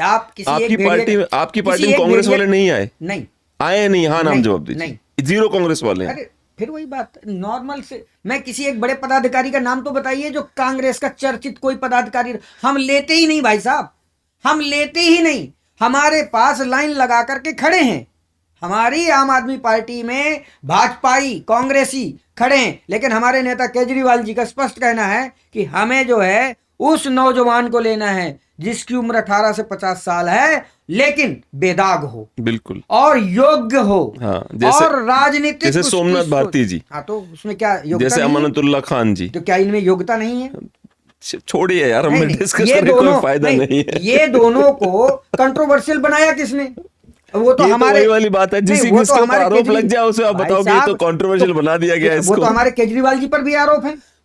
आप किसी एक आपकी भेड़िए पार्टी में किसी कांग्रेस एक वाले भेड़िए- नहीं आए। नहीं, आए नहीं, हाँ नाम नहीं, जवाब दीजिए। नहीं। 0 कांग्रेस वाले हैं। अरे फिर वही बात, नॉर्मल से मैं किसी एक बड़े पदाधिकारी का नाम तो बताइए जो कांग्रेस का चर्चित कोई पदाधिकारी। हम लेते ही नहीं भाई साहब, हम लेते ही नहीं। हमारे पास लाइन लगा करके खड़े हैं, हमारी आम आदमी पार्टी में भाजपाई कांग्रेसी खड़े हैं, लेकिन हमारे नेता केजरीवाल जी का स्पष्ट कहना है कि हमें जो है उस नौजवान को लेना है जिसकी उम्र 18 से 50 साल है, लेकिन बेदाग हो, बिल्कुल, और योग्य हो, हाँ, जैसे और राजनीतिक जैसे उसकी सोमनाथ सोच- भारती जी, हाँ तो उसमें क्या योग्यता जैसे नहीं है? अमानतुल्लाह खान जी। तो क्या इनमें योग्यता नहीं है? छोड़िए यार, नहीं, हमें नहीं, डिस्कस ये करके दोनों कोई फायदा नहीं है। ये दोनों को कंट्रोवर्शियल बनाया किसने? वो तो ये हमारे वही वाली बात है, नहीं, जिस वो तो जिसके ऊपर हमारे आरोप लग केजरी- जाए उसे आप भाई बताओ कि ये तो साहब, कंट्रोवर्शियल बना दिया गया है वो तो इसको। हमारे केजरीवाल जी पर भी आरोप है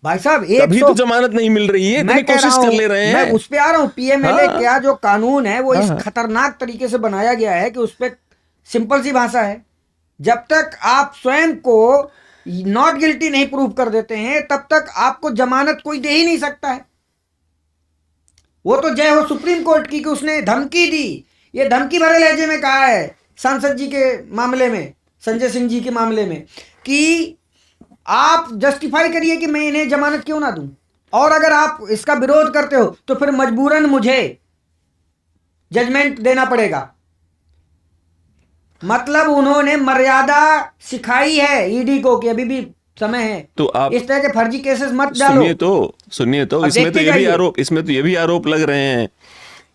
भाई साहब। तभी तो जमानत नहीं मिल रही है, इतनी मैं कह रहा कोशिश कर हूं, ले रहे मैं हैं। उस पे आ रहा हूँ। पीएमएलए हाँ। क्या जो कानून है वो इस हाँ। खतरनाक तरीके से बनाया गया है कि उस पे सिंपल सी भाषा है, जब तक आप स्वयं को नॉट गिल्टी नहीं प्रूव कर देते हैं तब तक आपको जमानत कोई दे ही नहीं सकता है। वो तो जय हो सुप्रीम कोर्ट की कि उसने धमकी दी, ये धमकी भरे लहजे में कहा है सांसद जी के मामले में, संजय सिंह जी के मामले में, कि आप जस्टिफाई करिए कि मैं इन्हें जमानत क्यों ना दूं, और अगर आप इसका विरोध करते हो तो फिर मजबूरन मुझे जजमेंट देना पड़ेगा। मतलब उन्होंने मर्यादा सिखाई है ईडी को कि अभी भी समय है, तो आप इस तरह के फर्जी केसेस मत डालो। सुनिए तो अब इसमें तो देखते ये भी जाइए। आरोप, इसमें तो ये भी आरोप लग रहे हैं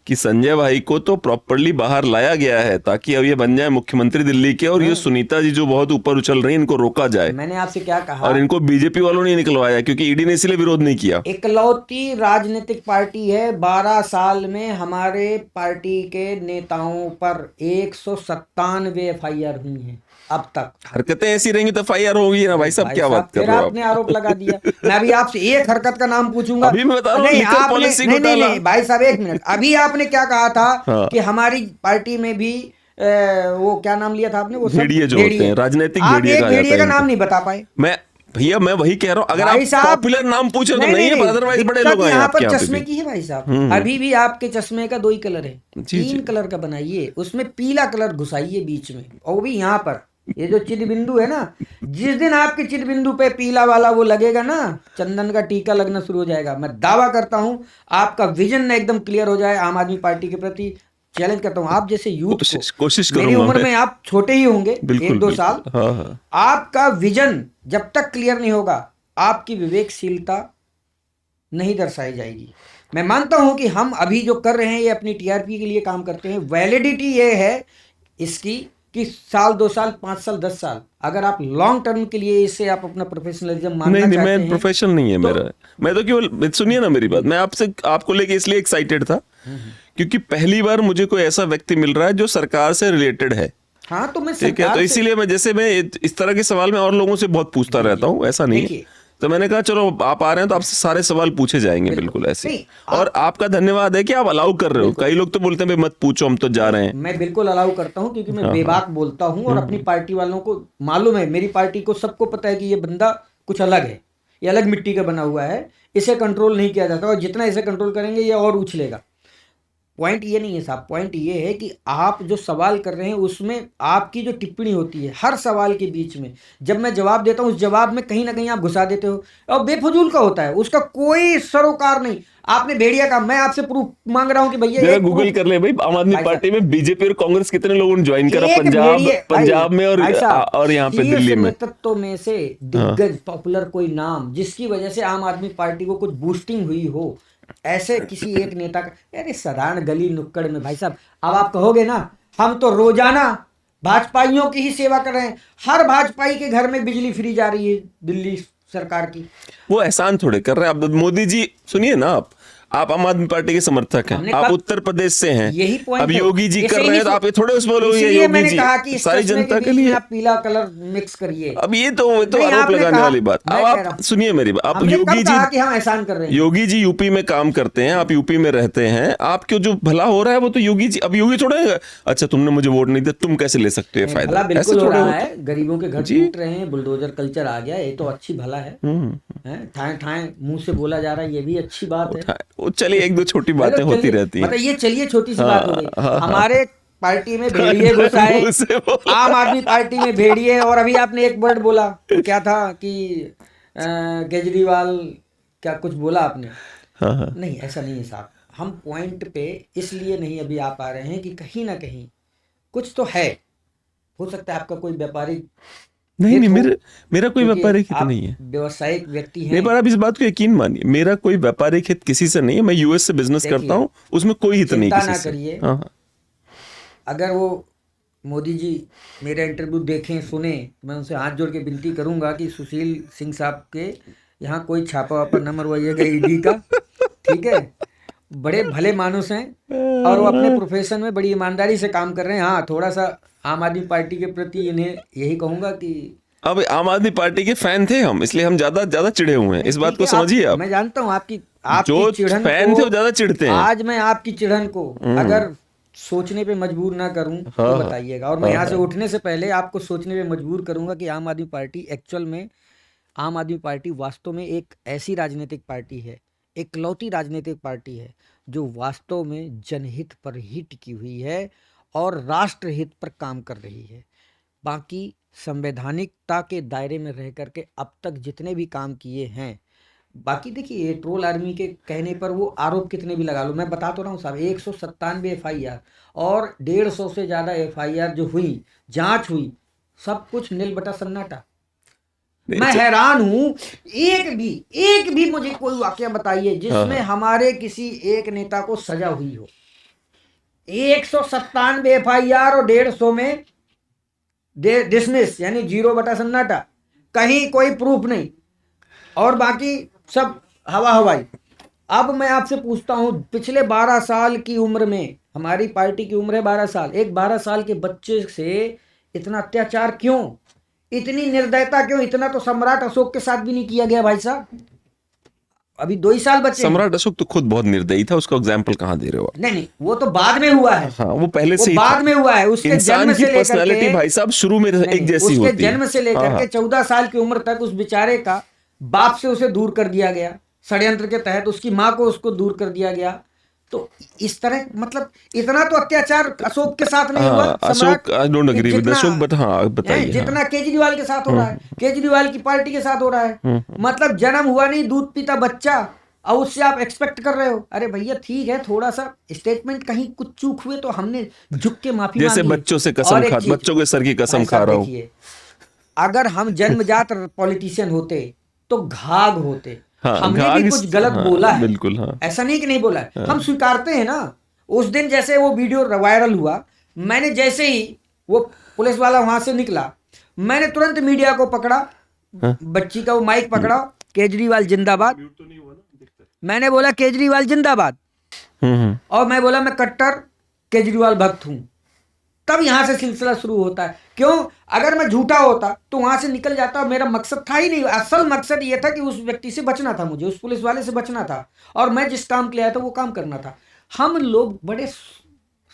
कि संजय भाई को तो प्रॉपरली बाहर लाया गया है ताकि अब ये बन जाए मुख्यमंत्री दिल्ली के, और ये सुनीता जी जो बहुत ऊपर उछल रही है इनको रोका जाए। मैंने आपसे क्या कहा, और इनको बीजेपी वालों ने निकलवाया क्योंकि ईडी ने इसलिए विरोध नहीं किया। इकलौती राजनीतिक पार्टी है, 12 साल में हमारे पार्टी के नेताओं पर 197 एफआईआर हुई हैं अब तक। हरकतें ऐसी रहेंगी तो FIR होगी ना भाई साहब, भाई क्या साहब, बात कर फिर रहे हो आपने आप? आरोप लगा दिया। मैं अभी आपसे एक हरकत का नाम पूछूंगा, अभी मैं बता रहा हूँ, नहीं, लिकर आपने- पॉलिसी नहीं, नहीं, घोटाला। नहीं, भाई साहब एक मिनट, अभी आपने क्या कहा था हाँ। कि हमारी पार्टी में भी वो क्या नाम लिया था आपने, वो सब भेड़िए जो होते हैं, राजनीतिक आप भेड़िए एक कहा जाता भेड़िए है का इनको। नाम नहीं बता पाए। भैया मैं वही कह रहा हूँ, अगर भाई आप साहब, पॉपुलर नाम पूछ रहे हो तो नहीं है, अदरवाइज बड़े दिक्कत लोग हैं यहाँ आपके पर यहाँ पे चश्मे भी। की है भाई साहब। अभी भी आपके चश्मे का 2 ही कलर है, जी, 3 कलर का बनाइए, उसमें पीला कलर घुसाइए बीच में, और वो भी यहाँ पर ये जो चिद बिंदु है ना, जिस दिन आपके चिद बिंदु पे पीला वाला वो लगेगा ना, चंदन का टीका लगना शुरू हो जाएगा। मैं दावा करता हूं आपका विजन एकदम क्लियर हो जाए आम आदमी पार्टी के प्रति। चैलेंज करता हूं आप जैसे यूथ कोशिश को, मेरी करूंगा उम्र मैं। में आप छोटे ही होंगे, बिल्कुल 1-2 साल, बिल्कुल। हाँ हाँ, आपका विजन जब तक क्लियर नहीं होगा आपकी विवेकशीलता नहीं दर्शाई जाएगी। मैं मानता हूं कि हम अभी जो कर रहे हैं ये अपनी टीआरपी के लिए काम करते हैं। वैलिडिटी ये है इसकी कि साल 2 साल 5 साल 10 साल, अगर आप लॉन्ग टर्म के लिए इसे आप अपना प्रोफेशनलिज्म मानना नहीं चाहते मैं हैं प्रोफेशनल नहीं है तो- मेरा, मैं तो केवल सुनिए ना मेरी बात, मैं आपको लेके इसलिए एक्साइटेड था क्योंकि पहली बार मुझे कोई ऐसा व्यक्ति मिल रहा है जो सरकार से रिलेटेड है। हाँ तो मैं ठीक है, सरकार तो से- इसीलिए मैं इस तरह के सवाल मैं और लोगों से बहुत पूछता रहता हूँ, ऐसा नहीं है। देखिए, तो मैंने कहा चलो आप आ रहे हैं तो आपसे सारे सवाल पूछे जाएंगे बिल्कुल ऐसे। नहीं, और आपका धन्यवाद है कि आप अलाउ कर रहे हो। कई लोग तो बोलते हैं भाई मत पूछो, हम तो जा रहे हैं। मैं बिल्कुल अलाउ करता हूं क्योंकि मैं बेबाक बोलता हूं, और अपनी पार्टी वालों को मालूम है, मेरी पार्टी को सबको पता है कि ये बंदा कुछ अलग है, ये अलग मिट्टी का बना हुआ है, इसे कंट्रोल नहीं किया जाता, और जितना इसे कंट्रोल करेंगे ये और उछलेगा। पॉइंट ये नहीं है साहब, पॉइंट ये है कि आप जो सवाल कर रहे हैं उसमें आपकी जो टिप्पणी होती है हर सवाल के बीच में, जब मैं जवाब देता हूँ उस जवाब में कहीं ना कहीं आप घुसा देते हो, और बेफजूल का होता है, उसका कोई सरोकार नहीं। आपने भेड़िया का, मैं आपसे प्रूफ मांग रहा हूँ कि भैया जरा एक गूगल proof- कर ले भाई, आम आदमी भाई पार्टी में बीजेपी और कांग्रेस कितने लोगों ने ज्वाइन करा, एक भेड़िए- पंजाब में भाई साहब, और यहाँ पे शीर्ष दिल्ली में। नेतृत्व में से दिग्गज पॉपुलर कोई नाम जिसकी वजह से आम आदमी पार्टी को कुछ बूस्टिंग हुई हो, ऐसे किसी एक नेता का, अरे साधारण गली नुक्कड़ में भाई साहब, अब आप कहोगे ना हम तो रोजाना भाजपाइयों की ही सेवा कर रहे हैं, हर भाजपाई के घर में बिजली फ्री जा रही है दिल्ली सरकार की। वो एहसान थोड़े कर रहे हैं। अब मोदी जी सुनिए ना, आप आम आदमी पार्टी के समर्थक हमने हैं, आप कहा- उत्तर प्रदेश से हैं, यही पॉइंट अब है। योगी जी इसे कर ही रहे हैं तो नहीं- आप ये थोड़े उस बोलोगे इसलिए योगी मैंने जी कहा कि इस सारी चश्मे जनता के के बीच में लिए। आप पीला कलर मिक्स करिए। अब ये तो नहीं, आरोप आपने लगाने कहा- वाली बात। मैं अब कह रहा आप हूं। सुनिए मेरी बात, आप हमने कब योगी कहा जी कि हम एहसान कर रहे हैं? योगी जी यूपी में काम करते हैं, आप यूपी में रहते हैं, आपको जो भला हो रहा है वो तो योगी जी, अब योगी थोड़ा है, अच्छा तुमने मुझे वोट नहीं दिया तुम कैसे ले सकते हो ये भला फायदा, ऐसे बिल्कुल हो थोड़ा रहा होता है, गरीबों के घर जी। टूट रहे हैं, बुलडोजर कल्चर आ गया, ये तो अच्छी भला है। ठाए ठाए मुंह से बोला जा रहा है, ये भी अच्छी बात है। वो चलिए एक दो छोटी बातें चलो, होती चलिए, रहती हैं। मतलब ये चलिए छोटी सी बात हो गई। हाँ, हाँ। हमारे पार्टी में भेड़िए घुस आए, उसे बोला। आम आदमी पार्टी में भेड़िए। और अभी आपने एक वर्ड बोला, तो क्या था कि केजरीवाल, क्या कुछ बोला आपने? हाँ हाँ नहीं, ऐसा नहीं है साहब। हम पॉइंट पे इसलिए नहीं अभी आ पा रहे हैं कि कहीं ना कहीं कुछ तो है। हो सकता है आपका कोई व्यापारिक नहीं हित नहीं, हो, मेरा कोई क्योंकि व्यापारिक हित आप नहीं है। व्यवसायिक व्यक्ति नहीं, हैं। पर आप इस बात को यकीन मानिए, मेरा कोई व्यापारिक हित किसी से नहीं है। मैं यूएस से बिजनेस देखिए, करता हूँ, उसमें कोई हित नहीं चिंता किसी ना से। करिए। हाँ हाँ अगर वो मोदी जी मेरा इंटरव्यू देखें, सुने, तो मैं उनसे हाथ जोड़ के विनती करूंगा कि सुशील सिंह साहब के यहाँ कोई छापा वापा न मरवाइएगा ईडी का, ठीक है? बड़े भले मानुस हैं और वो अपने प्रोफेशन में बड़ी ईमानदारी से काम कर रहे हैं। हाँ, थोड़ा सा आम आदमी पार्टी के प्रति इन्हें यही कहूंगा कि अब आम आदमी पार्टी के फैन थे हम, इसलिए हम ज्यादा ज्यादा चिढ़े हुए हैं। इस बात को समझिए आप। मैं जानता हूँ आपकी जो चिढ़न फैन को। थे वो ज्यादा चिढ़ते हैं। आज मैं आपकी चिढ़न को अगर सोचने पे मजबूर ना करूं तो हाँ, बताइएगा। और मैं यहाँ से उठने से पहले आपको सोचने पे मजबूर करूंगा कि आम आदमी पार्टी एक्चुअल में, आम आदमी पार्टी वास्तव में एक ऐसी राजनीतिक पार्टी है, इकलौती राजनीतिक पार्टी है जो वास्तव में जनहित पर ही टिकी हुई है और राष्ट्रहित पर काम कर रही है। बाकी संवैधानिकता के दायरे में रह करके अब तक जितने भी काम किए हैं, बाकी देखिए ट्रोल आर्मी के कहने पर वो आरोप कितने भी लगा लो, मैं बता तो रहा हूँ साहब, 197 FIR और 150 से ज़्यादा FIR जो हुई, जांच हुई, सब कुछ नील बटा सन्नाटा। मैं हैरान हूं, एक भी मुझे कोई वाकया बताइए जिसमें हमारे किसी एक नेता को सजा हुई हो। 197 FIR और 150 में डिसमिस, यानी 0 बटा सन्नाटा, कहीं कोई प्रूफ नहीं, और बाकी सब हवा हवाई। अब मैं आपसे पूछता हूं, पिछले 12 साल की उम्र में, हमारी पार्टी की उम्र है 12 साल, एक 12 साल के बच्चे से इतना अत्याचार क्यों, इतनी निर्दयता क्यों? इतना तो सम्राट अशोक के साथ भी नहीं किया गया भाई साहब। अभी 2 ही साल बचे हैं। सम्राट अशोक तो खुद बहुत निर्दयी था, उसका एग्जाम्पल कहाँ दे रहे हो आप? नहीं, वो तो बाद में हुआ है। हाँ, वो पहले वो से ही बाद था। में हुआ है। उसके इंसान जन्म की से लेकर पर्सनालिटी के, भाई साहब शुरू में एक जैसी उसके होती है। जन्म से लेकर के 14 साल की उम्र तक उस बेचारे का बाप से उसे दूर कर दिया गया, षड्यंत्र के तहत उसकी माँ को उसको दूर कर दिया गया। तो इस तरह, मतलब इतना तो अत्याचार अशोक के साथ नहीं हुआ। Ashok, I don't agree with Ashok, but हाँ बताइए। जितना केजरीवाल के साथ हो रहा है, केजरीवाल की पार्टी के साथ हो रहा है। मतलब जन्म हुआ नहीं, दूध पीता बच्चा, और उससे आप एक्सपेक्ट कर रहे हो? अरे भैया ठीक है, थोड़ा सा स्टेटमेंट कहीं कुछ चूक हुए तो हमने झुक के माफी मांगी। जैसे बच्चों से कसम खा, बच्चों के सर की कसम खा रहा हूँ। अगर हम जन्मजात पॉलिटिशियन होते तो घाघ होते। हाँ, हमने भी कुछ गलत बोला है, बिल्कुल। हाँ, ऐसा नहीं कि नहीं बोला है, हम स्वीकारते हैं ना। उस दिन जैसे वो वीडियो वायरल हुआ, मैंने जैसे ही वो पुलिस वाला वहां से निकला, मैंने तुरंत मीडिया को पकड़ा, बच्ची का वो माइक पकड़ा, केजरीवाल जिंदाबाद, मैंने बोला केजरीवाल जिंदाबाद, और मैं बोला मैं कट्टर केजरीवाल भक्त हूं। तब यहां से सिलसिला शुरू होता है। क्यों? अगर मैं झूठा होता तो वहां से निकल जाता, मेरा मकसद था ही नहीं। असल मकसद ये था कि उस व्यक्ति से बचना था, मुझे उस पुलिस वाले से बचना था, और मैं जिस काम के लिए आया था वो काम करना था। हम लोग बड़े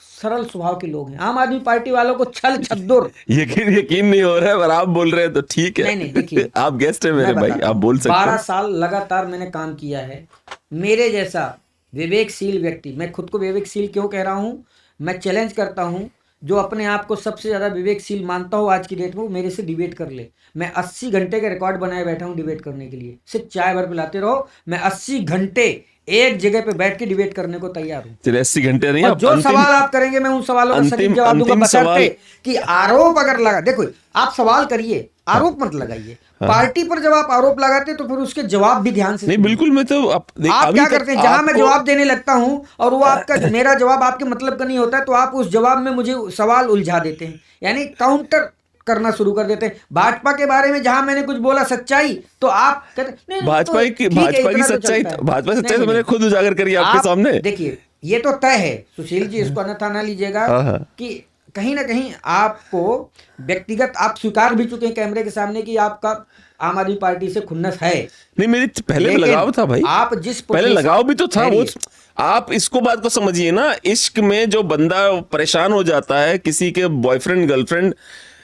सरल स्वभाव के लोग हैं। आम आदमी पार्टी वालों को छल छद्दुर, यकीन नहीं हो रहा है, पर आप बोल रहे हैं तो ठीक है। नहीं देखिए, आप गेस्ट है मेरे भाई, आप बोल सकते हैं। 12 साल लगातार मैंने काम किया है। मेरे जैसा विवेकशील व्यक्ति, मैं खुद को विवेकशील क्यों कह रहा हूं, मैं चैलेंज करता हूं, जो अपने आप को सबसे ज्यादा विवेकशील मानता हो आज की डेट में, वो मेरे से डिबेट कर ले। मैं 80 घंटे का रिकॉर्ड बनाए बैठा हूं डिबेट करने के लिए। सिर्फ चाय भर पिलाते रहो, मैं 80 घंटे एक जगह पे बैठ के डिबेट करने को तैयार हूं। चलिए 80 घंटे नहीं, और आप जो सवाल आप करेंगे मैं उन सवालों का सटीक जवाब दूंगा, बशर्ते कि आरोप अगर लगा, देखो आप सवाल करिए, आरोप मत लगाइए। पार्टी पर जब आप आरोप लगाते तो फिर उसके जवाब भी ध्यान से नहीं, बिल्कुल। मैं तो आप क्या करते हैं, जहां मैं जवाब देने लगता हूं और वो आपका मेरा जवाब आपके मतलब का नहीं होता है, तो आप उस जवाब में मुझे सवाल उलझा देते हैं, यानी काउंटर करना शुरू कर देते हैं। भाजपा के बारे में जहां मैंने कुछ बोला सच्चाई, तो आप कहते भाजपा की सच्चाई, भाजपा सच्चाई तो मैंने खुद उजागर करी आपके सामने। देखिए ये तो तय है सुशील जी, इसको अन्यथा ना लीजिएगा कि कहीं ना कहीं आपको व्यक्तिगत आप स्वीकार भी चुके हैं कैमरे के सामने कि आपका आम आदमी पार्टी से खुन्नस है। नहीं, मेरी पहले लगाव था भाई, आप जिस पहले लगाव भी तो था वो। आप इसको बात को समझिए ना, इश्क में जो बंदा परेशान हो जाता है, किसी के बॉयफ्रेंड गर्लफ्रेंड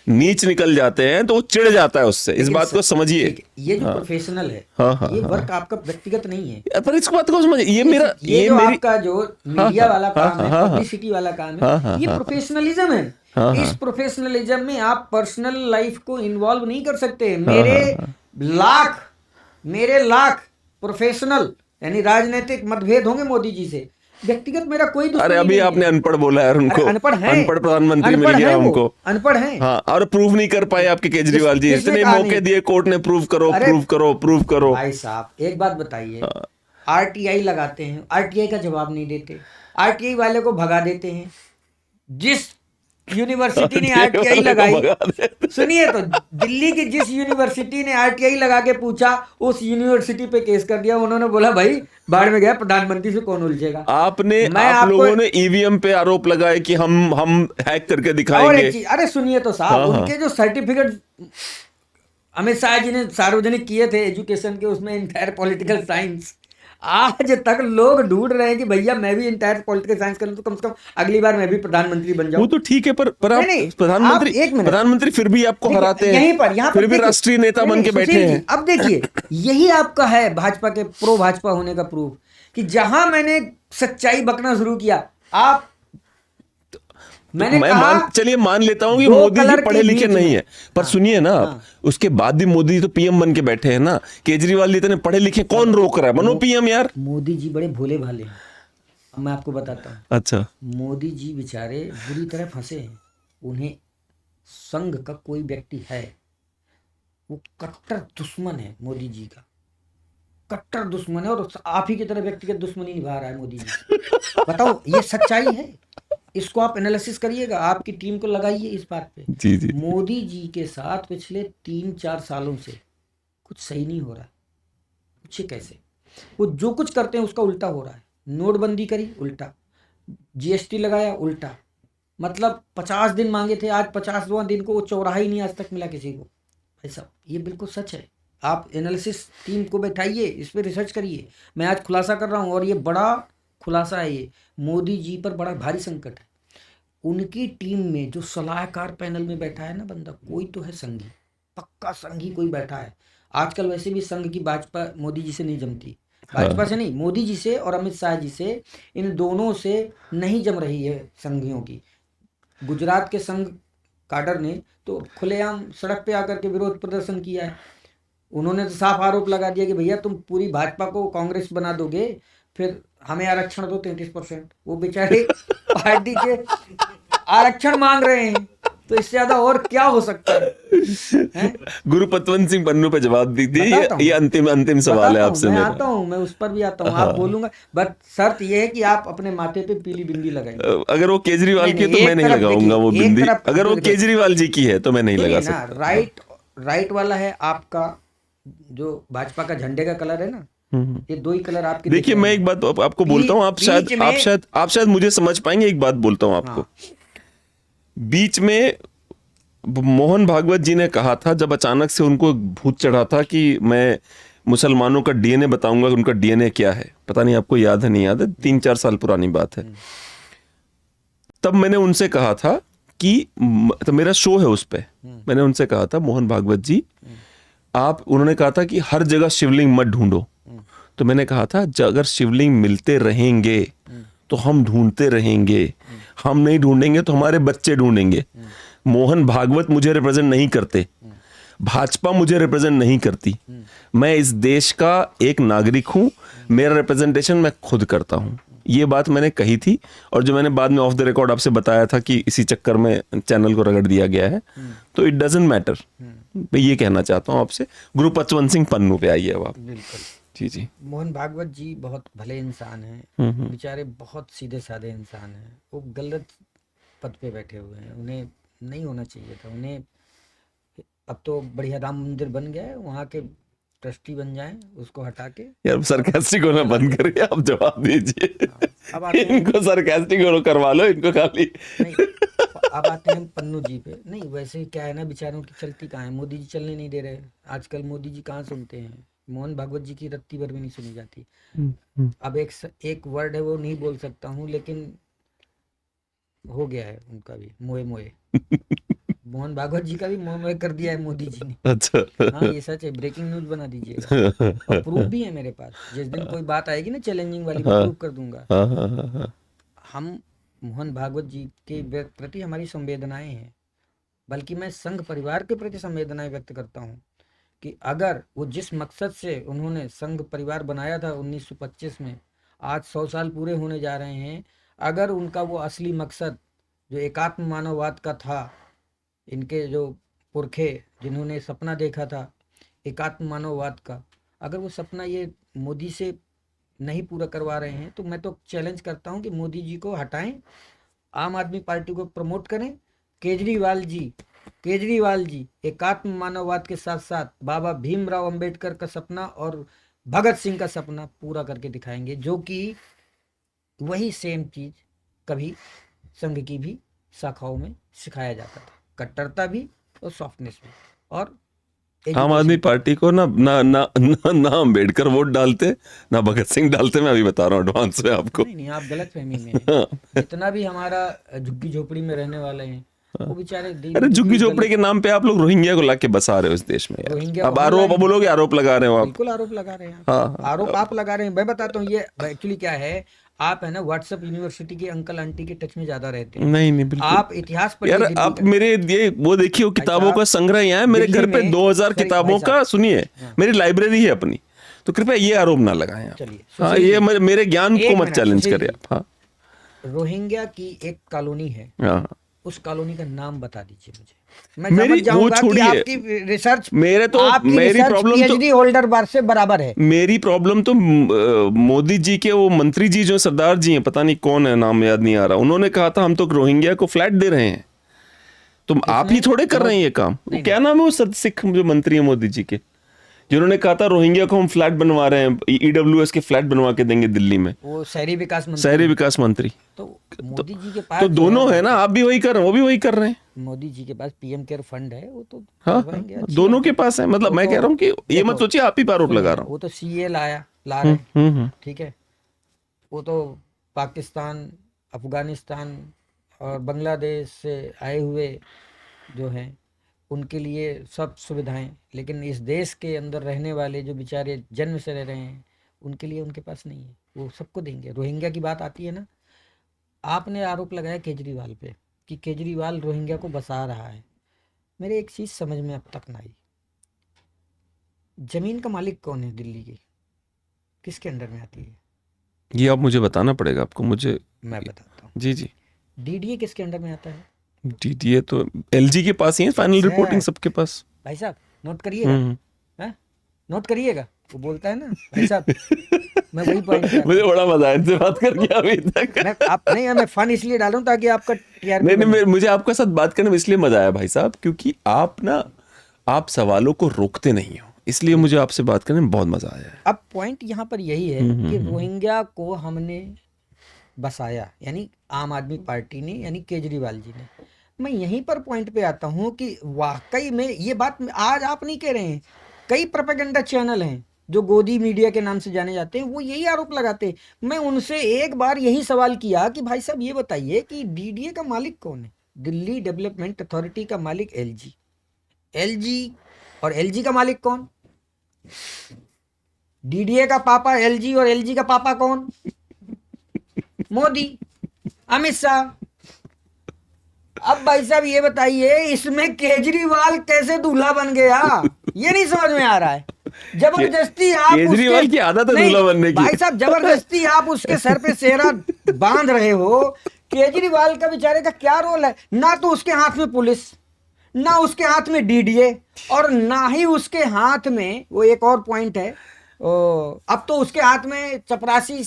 नीच निकल जाते हैं तो वो चिढ़ जाता है उससे। इस लेकिन बात को समझिए। ठीक है, ये जो प्रोफेशनल है, हाँ, हाँ, ये हाँ। वर्क आपका व्यक्तिगत नहीं है। पर इस बात को समझिए, ये मेरा, ये जो मेरी, आपका जो मीडिया वाला काम है, हाँ, पब्लिसिटी वाला काम हाँ, है, हाँ, ये हाँ, प्रोफेशनलिज्म है। हाँ, इस हाँ। प्रोफेशनलिज्म में आप पर्सनल लाइफ को इन्वॉल्व नहीं कर सकते। हाँ, मेरे लाख प्रोफेशनल यानी राजनीतिक मतभेद होंगे मोदी जी से, व्यक्तिगत मेरा कोई अरे दुश्मनी अभी नहीं आपने है। अनपढ़ बोला यार अरे उनको, अनपढ़ है, अनपढ़ प्रधानमंत्री मिल अनपढ़ गया है, वो हमको। अनपढ़ है। हाँ, और प्रूव नहीं कर पाए आपके केजरीवाल जी, किसने इतने कहा मौके नहीं? दिए कोर्ट ने, प्रूव करो, अरे प्रूव करो, प्रूव करो। भाई साहब एक बात बताइए, आरटीआई लगाते हैं, आरटीआई का जवाब नहीं देते, आरटीआई वाले को भगा देते हैं। जिस यूनिवर्सिटी ने आरटीआई लगाई, सुनिए तो, दिल्ली की जिस यूनिवर्सिटी ने आरटीआई लगा के पूछा, उस यूनिवर्सिटी पे केस कर दिया। उन्होंने बोला भाई बाढ़ में गया, प्रधानमंत्री से कौन उलझेगा। आपने, मैं आप आपको- लोगों ने ईवीएम पे आरोप लगाए कि हम हैक करके और दिखाएंगे। एक चीज, अरे सुनिए तो साहब, हाँ, हाँ। उनके जो सर्टिफिकेट अमित शाह जी ने सार्वजनिक किए थे एजुकेशन के, उसमें इंटायर पॉलिटिकल साइंस, आज तक लोग ढूंढ रहे हैं कि भैया मैं भी इंटायर पॉलिटिकल साइंस करूं तो कम से कम अगली बार मैं भी प्रधानमंत्री बन वो जाऊं। तो ठीक है, पर आप नहीं, प्रधानमंत्री, आप एक मिनट। प्रधानमंत्री फिर भी आपको देखिए, हराते हैं, यहीं पर, यहाँ पर फिर भी देखिए, राष्ट्रीय नेता बन के सुशील बैठे जी, हैं। अब देखिए, यही आपका है भाजपा के प्रो भाजपा होने का प्रूफ, कि जहां मैंने सच्चाई बकना शुरू किया, आप मैंने मैं कहा चलिए मान लेता हूं कि दो मोदी जी कलर के पढ़े लिखे बीच नहीं में। है, पर सुनिए ना आप, उसके बाद भी मोदी जी तो पीएम बन के बैठे हैं ना। केजरीवाल जी इतने पढ़े लिखे, कौन रोक रहा है, बनो पीएम यार। मोदी जी बड़े भोले भाले हैं, अब मैं आपको बताता हूँ। अच्छा, मोदी जी बेचारे बुरी तरह फंसे हैं। उन्हें संघ का कोई व्यक्ति है, वो कट्टर दुश्मन है मोदी जी का, कट्टर दुश्मन है, और आप ही की तरह व्यक्तिगत दुश्मनी निभा रहा है मोदी जी। बताओ, ये सच्चाई है, इसको आप एनालिसिस करिएगा, आपकी टीम को लगाइए इस बात पे। जी जी। मोदी जी के साथ पिछले 3-4 सालों से कुछ सही नहीं हो रहा है। पूछिए कैसे? वो जो कुछ करते हैं उसका उल्टा हो रहा है। नोटबंदी करी, उल्टा। जीएसटी लगाया, उल्टा। मतलब 50 दिन मांगे थे, आज 50वां दिन को वो चौराहा ही नहीं आज तक मिला किसी को। भाई साहब, ये बिल्कुल सच है। आप एनालिसिस टीम को बैठाइए, इस पर रिसर्च करिए। मैं आज खुलासा कर रहा हूँ, और ये बड़ा खुलासा है। ये मोदी जी पर बड़ा भारी संकट है। उनकी टीम में जो सलाहकार पैनल में बैठा है ना बंदा, कोई तो है संघी, पक्का संघी कोई बैठा है। आजकल वैसे भी संघ की भाजपा मोदी जी से नहीं जमती, भाजपा से नहीं, मोदी जी से और अमित शाह जी से, इन दोनों से नहीं जम रही है संघियों की। गुजरात के संघ काडर ने तो खुलेआम सड़क पे आकर के विरोध प्रदर्शन किया है। उन्होंने तो साफ आरोप लगा दिया कि भैया तुम पूरी भाजपा को कांग्रेस बना दोगे, फिर हमें आरक्षण दो 33%। वो बेचारे पार्टी के आरक्षण मांग रहे हैं, तो इससे ज्यादा और क्या हो सकता है? गुरु पतवंत सिंह पन्नू पे जवाब दीजिए, बताता हूँ। ये अंतिम सवाल है आपसे मैं मेरा। आता हूँ, मैं उस पर भी आता हूँ, आप बोलूंगा, बट शर्त ये है कि आप अपने माथे पे पीली बिंदी लगाएंगे। अगर वो केजरीवाल नहीं, की है तो नहीं, मैं एक नहीं तरफ लगाऊंगा वो देखिए, एक बिंदी। तरफ अगर वो देखिए, केजरीवाल जी की है तो मैं नहीं लगा सुनिए ना, सकता। राइट वाला है आपका, जो भाजपा का झंडे का कलर है ना, ये दो ही कलर आपके। देखिए, मैं एक बात आपको बोलता हूँ, आप शायद मुझे समझ पाएंगे। एक बात बोलता हूँ आपको, बीच में मोहन भागवत जी ने कहा था, जब अचानक से उनको भूत चढ़ा था कि मैं मुसलमानों का डीएनए बताऊंगा कि उनका डीएनए क्या है। पता नहीं आपको याद है, नहीं याद है, 3-4 साल पुरानी बात है। तब मैंने उनसे कहा था कि, तो मेरा शो है उस पे, मैंने उनसे कहा था, मोहन भागवत जी आप, उन्होंने कहा था कि हर जगह शिवलिंग मत ढूंढो। तो मैंने कहा था अगर शिवलिंग मिलते रहेंगे तो हम ढूंढते रहेंगे, हम नहीं ढूंढेंगे तो हमारे बच्चे ढूंढेंगे। मोहन भागवत मुझे रिप्रेजेंट नहीं करते, भाजपा मुझे रिप्रेजेंट नहीं करती। मैं इस देश का एक नागरिक हूं, मेरा रिप्रेजेंटेशन मैं खुद करता हूं। ये बात मैंने कही थी, और जो मैंने बाद में ऑफ द रिकॉर्ड आपसे बताया था कि इसी चक्कर में चैनल को रगड़ दिया गया है, तो इट डजंट मैटर। मैं ये कहना चाहता हूं आपसे। गुरु पतवंत सिंह पन्नू पे आइए अब आप। बिल्कुल जी जी। मोहन भागवत जी बहुत भले इंसान हैं, बेचारे बहुत सीधे साधे इंसान हैं। वो गलत पद पे बैठे हुए हैं, उन्हें नहीं होना चाहिए था। उन्हें अब तो बढ़िया राम मंदिर बन गया है, वहाँ के ट्रस्टी बन जाएं, उसको हटा के। यार सरकास्टिक होना बंद करिए, आप जवाब दीजिए। अब आते हैं, इनको सरकास्टिक करवा लो, इनको खाली। नहीं, अब आते हैं पन्नू जी पे। नहीं, वैसे क्या है ना, बेचारों की चलती कहाँ है, मोदी जी चलने नहीं दे रहे आजकल। मोदी जी कहाँ सुनते हैं, मोहन भागवत जी की रत्ती भर भी नहीं सुनी जाती। अब एक वर्ड है वो नहीं बोल सकता हूँ, लेकिन हो गया है उनका भी मोए मोए। मोहन भागवत जी का भी मोह कर दिया है मोदी जी ने। अच्छा। हाँ ये सच है, ब्रेकिंग न्यूज बना दीजिएगा, और प्रूफ भी है मेरे पास। जिस दिन कोई बात आएगी ना चैलेंजिंग वाली, मैं हाँ प्रूफ कर दूंगा। हाँ हाँ हाँ हाँ। हम मोहन भागवत जी के प्रति हमारी संवेदनाएं हैं, बल्कि मैं संघ परिवार के प्रति संवेदनाएं व्यक्त करता हूँ कि अगर वो जिस मकसद से उन्होंने संघ परिवार बनाया था 1925 में, आज 100 साल पूरे होने जा रहे हैं, अगर उनका वो असली मकसद जो एकात्म मानववाद का था, इनके जो पुरखे जिन्होंने सपना देखा था एकात्म मानववाद का, अगर वो सपना ये मोदी से नहीं पूरा करवा रहे हैं, तो मैं तो चैलेंज करता हूं कि मोदी जी को हटाएं, आम आदमी पार्टी को प्रमोट करें। केजरीवाल जी एकात्म मानववाद के साथ साथ बाबा भीमराव अंबेडकर का सपना और भगत सिंह का सपना पूरा करके दिखाएंगे, जो कि वही सेम चीज कभी संघ की भी शाखाओं में सिखाया जाता था, कट्टरता भी और सॉफ्टनेस भी। और आम आदमी पार्टी को ना ना ना ना, ना अम्बेडकर वोट डालते, ना भगत सिंह डालते। मैं अभी बता रहा हूँ एडवांस में आपको। नहीं आप गलत फहमी में हैं। जितना भी हमारा झुग्गी झोपड़ी में रहने वाले हैं वो बेचारे अरे झुग्गी झोपड़ी के नाम पे आप लोग रोहिंग्या को लाके बसा रहे हो इस देश में यार। रोहिंग्या अब को आरोप, अब बोलोगे आरोप लगा रहे हो आप। बिल्कुल आरोप लगा रहे हैं आप। हाँ, आरोप आप लगा रहे हैं। मैं बताता हूँ ये एक्चुअली क्या है। आप है ना व्हाट्सएप यूनिवर्सिटी के अंकल आंटी के टच में ज्यादा रहते हैं। नहीं नहीं बिल्कुल। आप इतिहास पढ़िए यार दिल्ली आप का। मेरे ये वो देखिए किताबों का संग्रह यहाँ है मेरे दिल्ली घर पे, में 2000 सॉरी किताबों भाई का। साहब। सुनिए मेरी लाइब्रेरी है अपनी, तो कृपया ये आरोप ना लगाएं आप। चलिए, हाँ सुशील ये जी। मेरे ज्ञान एक को मत मिनट, चैलेंज सुशील करें जी। आप। हाँ रोहिंग्या की एक कॉलोनी है, हाँ। उस कॉलोनी का नाम बता दीजिए मुझे। मैं मेरी समझ वो जाऊंगा कि छोड़िए। आपकी रिसर्च मेरे तो आपकी मेरी रिसर्च प्रॉब्लम तो पीएचडी होल्डर बार से बराबर है। मेरी प्रॉब्लम तो मोदी जी के वो मंत्री जी जो सरदार जी हैं, पता नहीं कौन है, नाम याद नहीं आ रहा, उन्होंने कहा था हम तो रोहिंग्या को फ्लैट दे रहे हैं। तुम आप ही थोड़े कर रहे हैं ये काम। क्या नाम है वो सिख जो मंत्री है मोदी जी के, जिन्होंने कहा था रोहिंग्या को हम फ्लैट बनवा रहे हैं, ईडब्ल्यूएस के फ्लैट बनवा के देंगे दिल्ली में, वो शहरी विकास मंत्री। शहरी विकास मंत्री। तो मोदी जी के पास तो जो दोनों है है ना, आप भी वही कर रहे हैं, वो भी वही कर रहे हैं। मोदी जी के पास पीएम केयर फंड है, वो तो हाँ करवाएंगे, अच्छी दोनों बात के है। पास है। मतलब वो मैं तो कह रहा हूँ कि ये मत देखो, सोचिए आप ही पर आरोप सुनिए, लगा रहा हूँ। वो तो सीए ला रहे हैं, हम्म। ठीक है। वो तो पाकिस्तान, अफगानिस्तान और बांग्लादेश से आए हुए जो हैं उनके लिए सब सुविधाएं, लेकिन इस देश के अंदर रहने वाले जो बेचारे जन्म से रह रहे हैं उनके लिए उनके पास नहीं है, वो सबको देंगे। रोहिंग्या की बात आती है ना, आपने आरोप लगाया केजरीवाल पे कि केजरीवाल रोहिंग्या को बसा रहा है। मेरे एक चीज़ समझ में अब तक ना आई, जमीन का मालिक कौन है दिल्ली की, किसके अंडर में आती है? ये अब मुझे बताना पड़ेगा आपको। मुझे मैं बताता हूँ। जी जी। डीडीए किसके अंडर में आता है? डीडीए तो एलजी के पास ही है, फाइनल अच्छा। रिपोर्टिंग सबके पास। भाई साहब नोट करिएगा, हम्म। हैं? नोट करिएगा। वो बोलता है ना भाई साहब, मैं वही पॉइंट मुझे बड़ा मजा आया इनसे बात करके अभी तक। मैं फन इसलिए डालूं ताकि आपका टीआरपी नहीं नहीं मुझे आपके साथ बात करने में इसलिए मजा आया भाई साहब, क्योंकि आप सवालों को रोकते नहीं हो, इसलिए मुझे आपसे बात करने में बहुत मजा आया है। अब पॉइंट यहाँ पर यही है कि रोहिंग्या को हमने बसाया, यानी आम आदमी पार्टी ने, यानी केजरीवाल जी ने। मैं यहीं पर पॉइंट पे आता हूँ कि वाकई में ये बात आज आप नहीं कह रहे हैं, कई प्रोपेगेंडा चैनल हैं जो गोदी मीडिया के नाम से जाने जाते हैं, वो यही आरोप लगाते हैं। मैं उनसे एक बार यही सवाल किया कि भाई साहब ये बताइए कि डीडीए का मालिक कौन है? दिल्ली डेवलपमेंट अथॉरिटी का मालिक एलजी, और एलजी का मालिक कौन? डीडीए का पापा एलजी, और एलजी का पापा कौन? मोदी, अमित शाह। अब भाई साहब ये बताइए इसमें केजरीवाल कैसे दूल्हा बन गया, ये नहीं समझ में आ रहा है। जबरदस्ती आप केजरीवाल की आदत है दूल्हा बनने की। भाई साहब जबरदस्ती आप उसके सर पे सेहरा बांध रहे हो। केजरीवाल का बेचारे का क्या रोल है? ना तो उसके हाथ में पुलिस, ना उसके हाथ में डीडीए, और ना ही उसके हाथ में वो एक और पॉइंट है, अब तो उसके हाथ में चपरासी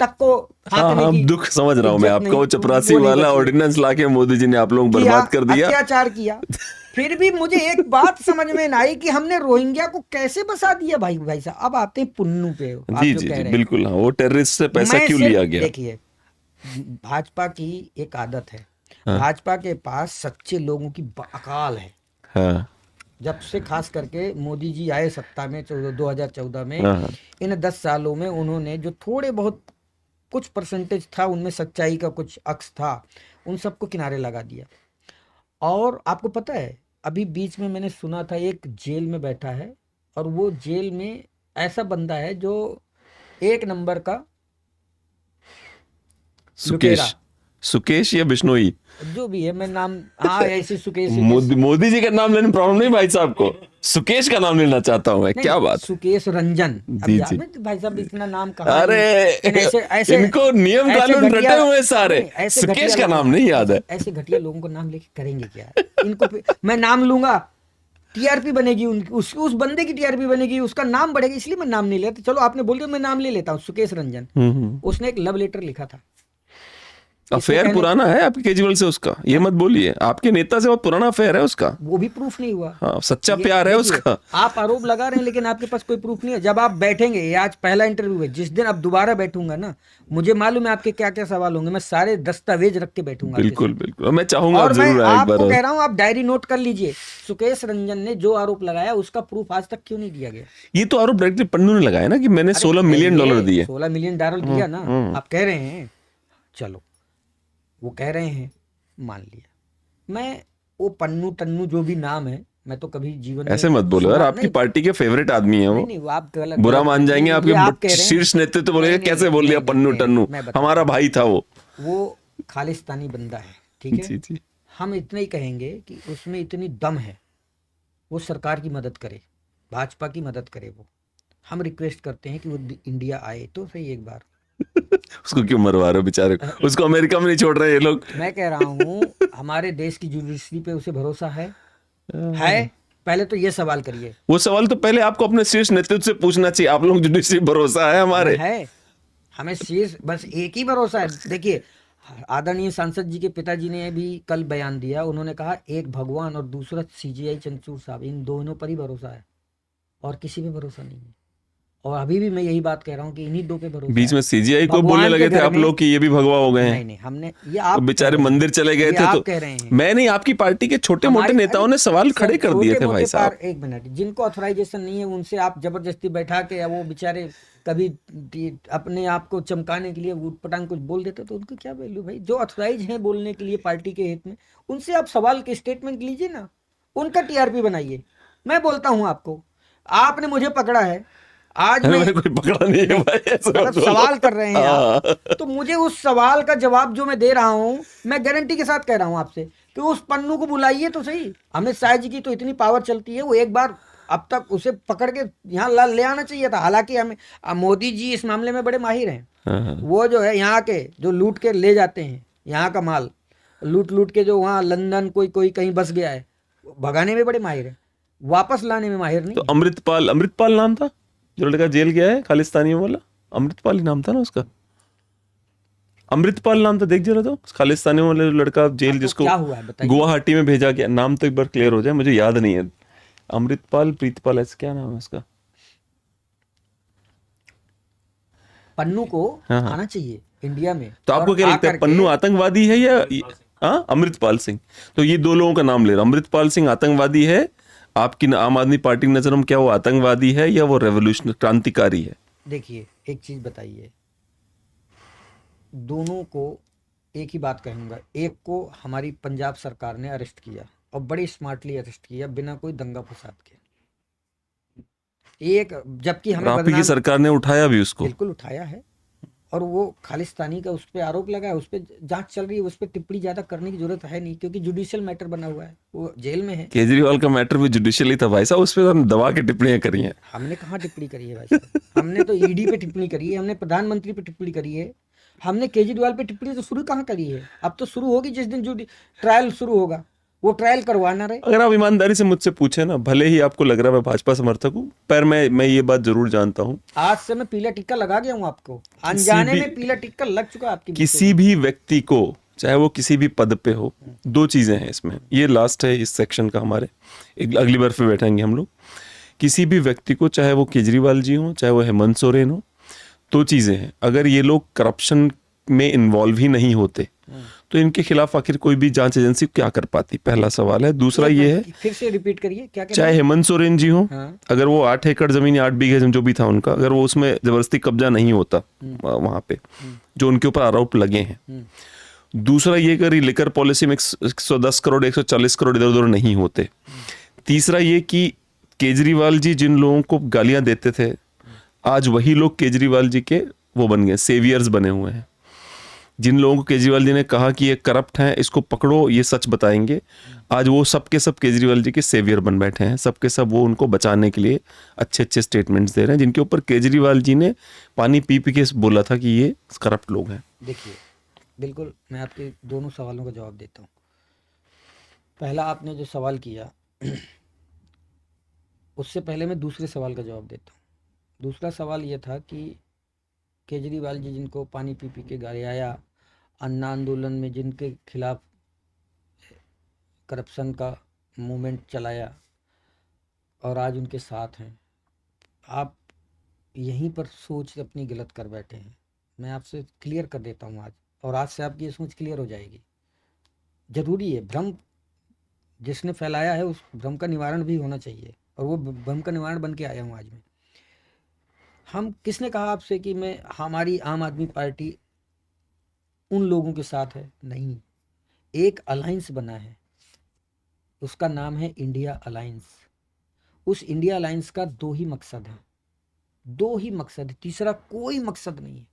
तक को हाँ, दुख समझ रहा हूँ मैं आपका। वो चपरासी वाला ऑर्डिनेंस लाके मोदी जी ने आप लोगों को बर्बाद कर दिया, अत्याचार किया। फिर भी मुझे एक बात समझ में ना आई कि हमने रोहिंग्या को कैसे बसा दिया। भाई साहब अब आते हैं पुन्नू पे, आप जी जो जी कह जी रहे हैं। बिल्कुल। हाँ वो टेररिस्ट से पैसा क्यों लिया गया? देखिए भाजपा की एक आदत है, भाजपा के पास सच्चे लोगों की अकाल है। हाँ जब से खास करके मोदी जी आए सत्ता में 2014 में, हाँ। इन 10 सालों में उन्होंने जो थोड़े बहुत कुछ परसेंटेज था उनमें सच्चाई का कुछ अक्स था, उन सबको किनारे लगा दिया। और आपको पता है अभी बीच में मैंने सुना था एक जेल में बैठा है और वो जेल में ऐसा बंदा है जो एक नंबर का लुटेरा, सुकेश, सुकेश या बिश्नोई? जो भी है, मैं नाम, हाँ ऐसे सुकेश मोदी जी का नाम लेने प्रॉब्लम नहीं भाई साहब को, सुकेश का नाम लेना चाहता हूँ मैं। नहीं, क्या बात? सुकेश रंजन। अब जी, याद जी। में तो भाई साहब इतना नाम कहाँ अरे लेकिन ऐसे इनको नियम ऐसे कानून रटे घटिया- हुए सारे, नहीं, ऐसे सुकेश घटिया का लोगों- नाम नहीं याद है। ऐसे घटिया लोगों को नाम लेके करेंगे क्या इनको मैं नाम लूंगा, टीआरपी बनेगी उनकी, उस बंदे की टीआरपी बनेगी, उसका नाम बढ़ेगा, इसलिए मैं नाम नहीं लेता। चलो आपने बोल दिया, मैं नाम ले लेता हूँ, सुकेश रंजन। उसने एक लव लेटर लिखा था। अफेयर पुराना है आपके केजरीवाल से उसका, ये मत बोलिए, आपके नेता से बहुत पुराना अफेयर है उसका। वो भी प्रूफ नहीं हुआ। हाँ, सच्चा ये प्यार है देखिए, उसका। आप आरोप लगा रहे हैं लेकिन आपके पास कोई प्रूफ नहीं है। जब आप बैठेंगे, ये आज पहला इंटरव्यू है, जिस दिन अब दोबारा बैठूंगा ना, मुझे मालूम है आपके क्या क्या सवाल होंगे, मैं सारे दस्तावेज रख के बैठूंगा आपके बिल्कुल साथ। बिल्कुल, मैं चाहूंगा आप और मैं जरूर आए एक आपको बार कह और। रहा हूँ, आप डायरी नोट कर लीजिए, सुकेश रंजन ने जो आरोप लगाया उसका प्रूफ आज तक क्यों नहीं दिया गया? ये तो आरोप डायरेक्टली पन्नू ने लगाया ना कि मैंने 16 मिलियन डॉलर दिए। 16 मिलियन डॉलर दिया ना, आप कह रहे हैं, चलो वो कह रहे हैं, मान लिया। मैं वो पन्नू टन्नू जो भी नाम है, मैं तो कभी जीवन में ऐसे मत बोलो यार, सुना- आपकी नहीं, पार्टी के फेवरेट आदमी है वो। नहीं, नहीं, वो आप गलत बुरा गलत- मान जाएंगे ये आप कह आपके रहे हैं। शीर्ष नेतृत्व बोलेगा, नहीं, कैसे नहीं, बोल दिया नहीं, पन्नू नहीं, टन्नू, मैं बताता हमारा भाई था वो। वो खालिस्तानी बंदा है, ठीक है। जी जी। हम इतना ही कहेंगे कि उसमें इतनी दम है, वो सरकार की मदद करे, भाजपा की मदद करे। वो हम रिक्वेस्ट करते हैं कि वो इंडिया आए तो सही एक बार। उसको क्यों मरवा रहे हो बेचारे को? उसको अमेरिका में नहीं छोड़ रहे ये लोग। मैं कह रहा हूँ हमारे देश की जुडिशरी पे उसे भरोसा है? पहले तो ये सवाल करिए। वो सवाल तो पहले आपको अपने शीर्ष नेतृत्व से पूछना चाहिए। आप लोग जुडिशरी भरोसा है हमारे? है, हमें शीर्ष बस एक ही भरोसा है। देखिए, आदरणीय सांसद जी के पिताजी ने भी कल बयान दिया, उन्होंने कहा एक भगवान और दूसरा सीजीआई चंद्रचूड़ साहब, इन दोनों पर ही भरोसा है और किसी पे भरोसा नहीं है। और अभी भी मैं यही बात कह रहा हूँ कि इन्हीं दो पे भरोसा बीच है। में सीजीआई को भगवान बोलने के लगे थे घर आप में- लोग कि ये भी भगवा हो गए नहीं हैं। नहीं, हमने ये आप तो बेचारे कह रहे हैं। मंदिर चले गए ये थे आप तो कह रहे हैं। मैं नहीं, आपकी पार्टी के छोटे मोटे हमारी- नेताओं ने सवाल सर, खड़े कर दिए थे छोटे-मोटे भाई साहब। पार- एक मिनट, जिनको ऑथराइजेशन नहीं है उनसे आप जबरदस्ती बैठा के, या वो बेचारे कभी अपने आप को चमकाने के लिए ऊटपटांग कुछ बोल देते तो उनको क्या वैल्यू भाई? जो ऑथराइज हैं बोलने के लिए पार्टी के हित में, उनसे आप सवाल के स्टेटमेंट लीजिए ना, उनका टीआरपी बनाइए। मैं बोलता हूं आपको, आपने मुझे पकड़ा है, आज मैं मैंने कोई पकड़ा नहीं है भाई, ऐसे मत मतलब बोलो। सवाल कर रहे हैं आप, हाँ। तो मुझे उस सवाल का जवाब जो मैं दे रहा हूं, मैं गारंटी के साथ कह रहा हूं आपसे कि उस पन्नू को बुलाइए तो सही। अमित शाह जी की तो इतनी पावर चलती है, वो एक बार अब तक उसे पकड़ के यहाँ ले आना चाहिए था। हालांकि हमें मोदी जी इस मामले में बड़े माहिर हैं। हाँ। वो जो है यहाँ के जो लूट के ले जाते हैं, यहाँ का माल लूट के जो वहाँ लंदन कोई कहीं बस गया है, भगाने में बड़े माहिर हैं, वापस लाने में माहिर नहीं। तो अमृतपाल नाम था जो लड़का जेल गया है खालिस्तानी वाला, अमृतपाल ही नाम था ना उसका, अमृतपाल नाम था। देख जरा तो खालिस्तानी वाला लड़का जेल, जिसको क्या हुआ है बताइए? गुवाहाटी में भेजा गया, नाम तो एक बार क्लियर हो जाए, मुझे याद नहीं है। अमृतपाल, प्रीतपाल, ऐसा क्या नाम है उसका? पन्नू को हाँ। आना चाहिए इंडिया में। तो आपको और क्या लगता है, आकर पन्नू के- आतंकवादी है या हाँ अमृतपाल सिंह? तो ये दो लोगों का नाम ले रहा हूं। अमृतपाल सिंह आतंकवादी है आपकी आम आदमी पार्टी की नजर में, क्या वो आतंकवादी है या वो रेवोल्यूशन क्रांतिकारी है? देखिए, एक चीज बताइए, दोनों को एक ही बात कहूंगा। एक को हमारी पंजाब सरकार ने अरेस्ट किया और बड़ी स्मार्टली अरेस्ट किया, बिना कोई दंगा फसाद के। एक जबकि और हमें आपकी बदनाम सरकार ने उठाया भी उसको। बिल्कुल उठाया है, और वो खालिस्तानी का उस पर आरोप लगा है, उस पर जांच चल रही है, उस पर टिप्पणी ज्यादा करने की जरूरत है नहीं, क्योंकि जुडिशियल मैटर बना हुआ है, वो जेल में है। केजरीवाल का मैटर भी जुडिशियली था भाई साहब, उस पर हम दबा के टिप्पणियां करी हैं। हमने कहाँ टिप्पणी करी है भाई साहब? हमने तो ईडी पे टिप्पणी करी है, हमने प्रधानमंत्री पे टिप्पणी करी है, हमने केजरीवाल पे टिप्पणी तो शुरू कहाँ करी है? अब तो शुरू होगी जिस दिन जो ट्रायल शुरू होगा, वो ट्रायल करवाना रहे। अगर आप ईमानदारी से मुझसे पूछे ना, भले ही आपको लग रहा है मैं भाजपा समर्थक हूँ, पर मैं ये बात जरूर जानता हूँ, आज से मैं पीला टिक्का लगा गया हूँ आपको, अनजाने भी- में पीला टिक्का लग चुका है आपकी किसी भी व्यक्ति को, चाहे वो किसी भी पद पे हो, दो चीजें हैं इसमें। ये लास्ट है इस सेक्शन का हमारे, एक अगली बार फिर बैठेंगे हम लोग। किसी भी व्यक्ति को, चाहे वो केजरीवाल जी हो, चाहे वो हेमंत सोरेन हो, दो चीजें हैं। अगर ये लोग करप्शन में इन्वॉल्व ही नहीं होते तो इनके खिलाफ आखिर कोई भी जांच एजेंसी क्या कर पाती? पहला सवाल है। दूसरा ये है, फिर से रिपीट करिए, क्या कह चाहे रहे हैं? हेमंत सोरेन जी हो, हाँ। अगर वो 8 एकड़ जमीन या 8 बीघे जमीन जो भी था उनका, अगर वो उसमें जबरदस्ती कब्जा नहीं होता वहां पे, जो उनके ऊपर आरोप लगे हैं, दूसरा ये कि लिकर पॉलिसी में 110 करोड़ 140 करोड़ इधर उधर नहीं होते। तीसरा ये कि केजरीवाल जी जिन लोगों को गालियां देते थे, आज वही लोग केजरीवाल जी के वो बन गए, सेवियर्स बने हुए हैं। जिन लोगों को केजरीवाल जी ने कहा कि ये करप्ट हैं, इसको पकड़ो, ये सच बताएंगे, आज वो सबके सब केजरीवाल जी के सेवियर बन बैठे हैं। सबके सब वो उनको बचाने के लिए अच्छे अच्छे स्टेटमेंट्स दे रहे हैं, जिनके ऊपर केजरीवाल जी ने पानी पी पी के बोला था कि ये करप्ट लोग हैं। देखिए, बिल्कुल मैं आपके दोनों सवालों का जवाब देता हूँ। पहला आपने जो सवाल किया, उससे पहले मैं दूसरे सवाल का जवाब देता हूँ। दूसरा सवाल ये था कि केजरीवाल जी जिनको पानी पी पी के गालियाया, अन्ना आंदोलन में जिनके खिलाफ करप्शन का मूवमेंट चलाया और आज उनके साथ हैं, आप यहीं पर सोच अपनी गलत कर बैठे हैं। मैं आपसे क्लियर कर देता हूँ आज, और आज से आपकी ये सोच क्लियर हो जाएगी। ज़रूरी है, भ्रम जिसने फैलाया है उस भ्रम का निवारण भी होना चाहिए, और वो भ्रम का निवारण बन के आया हूँ आज मैं। हम किसने कहा आपसे कि मैं हमारी आम आदमी पार्टी उन लोगों के साथ है? नहीं, एक अलायंस बना है, उसका नाम है इंडिया अलायंस। उस इंडिया अलायंस का दो ही मकसद है, दो ही मकसद है, तीसरा कोई मकसद नहीं है।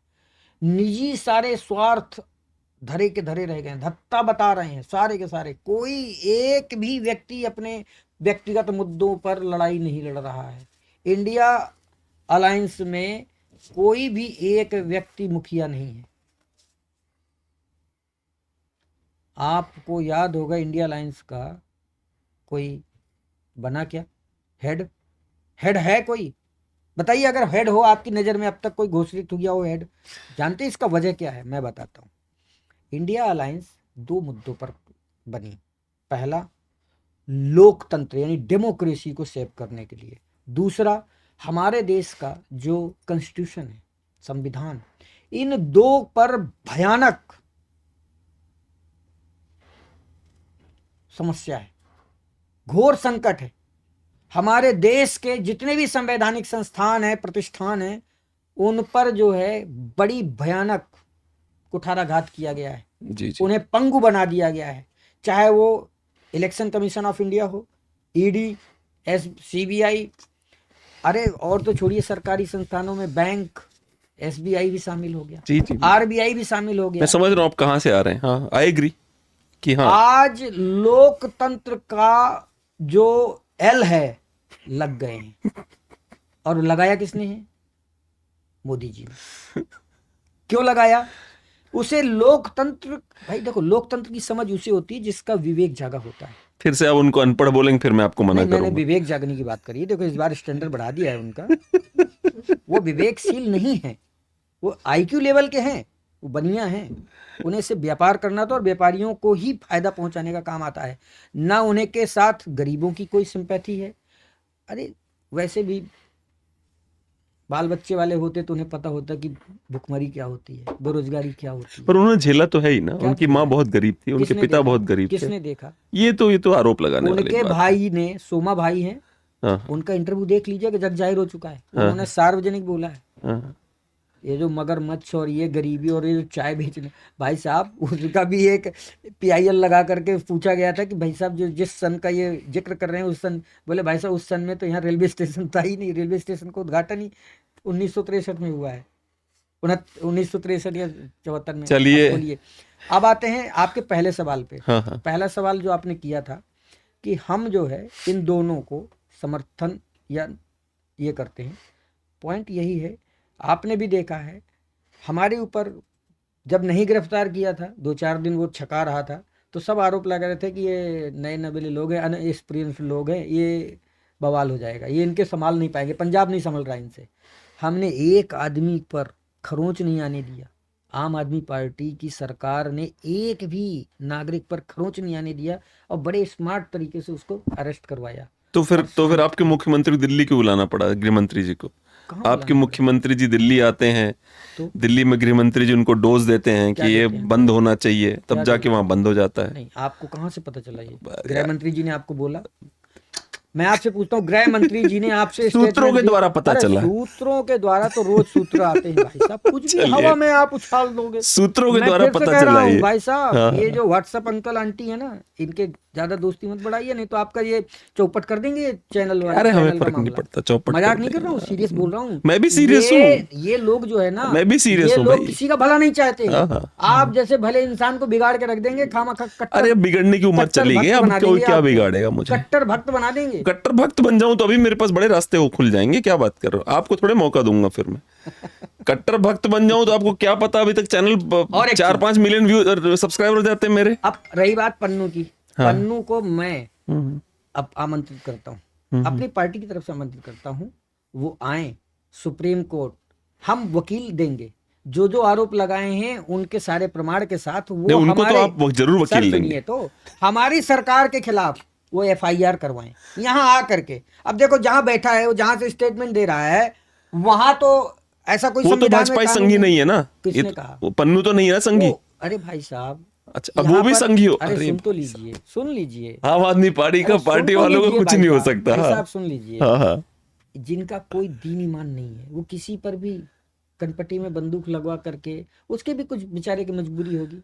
निजी सारे स्वार्थ धरे के धरे रह गए हैं, धत्ता बता रहे हैं सारे के सारे। कोई एक भी व्यक्ति अपने व्यक्तिगत मुद्दों पर लड़ाई नहीं लड़ रहा है। इंडिया अलायंस में कोई भी एक व्यक्ति मुखिया नहीं है। आपको याद होगा इंडिया अलायंस का कोई बना क्या? हेड है कोई? बताइए, अगर हेड हो आपकी नज़र में, अब तक कोई घोषित हो गया हो हेड? जानते हैं इसका वजह क्या है? मैं बताता हूँ। इंडिया अलायंस दो मुद्दों पर बनी। पहला, लोकतंत्र यानी डेमोक्रेसी को सेव करने के लिए। दूसरा, हमारे देश का जो कॉन्स्टिट्यूशन है, संविधान, इन दो पर भयानक समस्या है, घोर संकट है। हमारे देश के जितने भी संवैधानिक संस्थान हैं, प्रतिष्ठान हैं, उन पर जो है बड़ी भयानक कुठाराघात किया गया है। जी जी। उन्हें पंगु बना दिया गया है, चाहे वो इलेक्शन कमीशन ऑफ इंडिया हो, ईडी, सीबीआई, अरे और तो छोड़िए, सरकारी संस्थानों में बैंक, एसबीआई भी शामिल हो गया, जी जी, आरबीआई भी शामिल हो गया। मैं समझ रहा हूँ आप कहाँ से आ रहे हैं। हाँ, आई एग्री कि हाँ, आज लोकतंत्र का जो एल है लग गए हैं, और लगाया किसने है? मोदी जी ने। क्यों लगाया उसे? लोकतंत्र, भाई देखो, लोकतंत्र की समझ उसे होती है जिसका विवेक जागा होता है। फिर से आप उनको अनपढ़ बोलेंगे, फिर मैं आपको मना नहीं, मैंने करूंगा। विवेक जागने की बात करी है। देखो, इस बार स्टैंडर्ड बढ़ा दिया है उनका। वो विवेकशील नहीं है, वो आईक्यू लेवल के हैं, वो बनिया हैं। उन्हें से व्यापार करना तो और व्यापारियों को ही फायदा पहुंचाने का काम आता है, ना उन्हें के साथ गरीबों की कोई सिंपैथी है। अरे वैसे भी बाल बच्चे वाले होते तो उन्हें पता होता कि भुखमरी क्या होती है, बेरोजगारी क्या होती है। पर उन्होंने झेला तो है ही ना। क्या उनकी झेला माँ है? बहुत गरीब थी, उनके किसने पिता देखा? बहुत गरीब थे। किसने देखा? ये तो आरोप लगाने वाली उनके बात है। भाई ने, सोमा भाई हैं, हाँ उनका इंटरव्यू देख लीजिए कि जग जाहिर हो चुका है। उन्होंने सार्वजनिक बोला है, हाँ। ये जो मगरमच्छ और ये गरीबी और ये जो चाय बेचने, भाई साहब उसका भी एक पीआईएल लगा करके पूछा गया था कि भाई साहब जो जिस सन का ये जिक्र कर रहे हैं उस सन, बोले भाई साहब उस सन में तो यहाँ रेलवे स्टेशन था ही नहीं। रेलवे स्टेशन का उद्घाटन ही 1963 में हुआ है, 1963 या 74 में। चलिए। अब बोलिए, अब आते हैं आपके पहले सवाल पे। हाँ हाँ। पहला सवाल जो आपने किया था कि हम जो है इन दोनों को समर्थन या ये करते हैं, पॉइंट यही है। आपने भी देखा है हमारे ऊपर जब नहीं गिरफ्तार किया था, 2-4 दिन वो छका रहा था, तो सब आरोप लगा रहे थे कि ये नए नवेले लोग हैं, अनएक्सपीरियंस लोग हैं, ये बवाल हो जाएगा, ये इनके संभाल नहीं पाएंगे, पंजाब नहीं संभल रहा इनसे। हमने एक आदमी पर खरोंच नहीं आने दिया। आम आदमी पार्टी की सरकार ने एक भी नागरिक पर खरोंच नहीं आने दिया और बड़े स्मार्ट तरीके से उसको अरेस्ट करवाया। तो फिर आपके मुख्यमंत्री दिल्ली क्यों बुलाना पड़ा, गृह मंत्री जी को? कहाँ आपके बुलाना मुख्यमंत्री जी दिल्ली आते हैं, तो? दिल्ली में गृह मंत्री जी उनको डोज देते हैं कि क्या ये देते हैं? बंद होना चाहिए, तब क्या जाके देते वहां बंद हो जाता है। नहीं, आपको कहाँ से पता चला? ये गृह मंत्री जी ने आपको बोला? मैं आपसे पूछता हूँ, गृह मंत्री जी ने आपसे सूत्रों statement के दी- द्वारा पता अरे चला। सूत्रों के द्वारा तो रोज सूत्र आते हैं भाई साहब, कुछ भी चलिए। हवा में आप उछाल दोगे। सूत्रों के मैं द्वारा फिर से पता कह रहा चला हूँ ये। भाई साहब, हाँ, ये जो व्हाट्सएप अंकल आंटी है ना, इनके ज्यादा दोस्ती मत बढ़ाइए, नहीं तो आपका ये चौपट कर देंगे ये चैनल वाले। अरे हमें चैनल का फर्क नहीं मामला। पड़ता, चौपट मजाक कर नहीं कर रहा हूँ, सीरियस बोल रहा हूँ। मैं भी serious ये लोग जो है ना, मैं भी serious ये हूँ लोग भाई। किसी का भला नहीं चाहते। हाँ, हाँ। आप जैसे भले इंसान को बिगाड़ के रख देंगे, खामा अरे बिगड़ने की उम्र चली गई, अब कोई क्या बिगाड़ेगा मुझे। कट्टर भक्त बना देंगे। कट्टर भक्त बन जाऊं तो अभी मेरे पास बड़े रास्ते वो खुल जाएंगे, क्या बात कर रहे हो, आपको थोड़े मौका दूंगा फिर मैं। कट्टर भक्त बन जाऊं तो आपको क्या पता, अभी तक चैनल और एक 4-5 मिलियन व्यू सब्सक्राइबर जाते हैं मेरे। अब रही बात पन्नू की, हाँ। पन्नू को मैं अब आमंत्रित करता हूँ, अपनी पार्टी की तरफ से आमंत्रित करता हूँ, वो आए सुप्रीम कोर्ट, हम वकील देंगे, जो जो आरोप लगाए हैं उनके सारे प्रमाण के साथ वो नहीं, उनको तो हमारे आप जरूर वकील सर देंगे। सुनिए तो, हमारी सरकार के खिलाफ वो एफआईआर करवाएं यहाँ आ करके। अब देखो जहां बैठा है वो, जहां से स्टेटमेंट दे रहा है, वहां तो ऐसा कोई वो तो संविधान में भाजपाई कानून संघी नहीं है ना, किसने ये तो- कहा? वो पन्नू तो नहीं है ना संघी। अरे भाई साहब, अच्छा, अब वो यहाँ भी पर- संघी हो। अरे अरे सुन तो लीजिए, सुन लीजिए। आम आदमी पार्टी का, अरे सुन पार्टी तो वालों का लीजिए कुछ भाई नहीं हो साहब, सकता। भाई हाँ साहब सुन लीजिए। हाँ हाँ। जिनका कोई दीन ईमान नहीं है, वो किसी पर भी कनपट्टी में बंदूक लगवा करके, उसके भी कुछ बेचारे की मजबूरी होगी,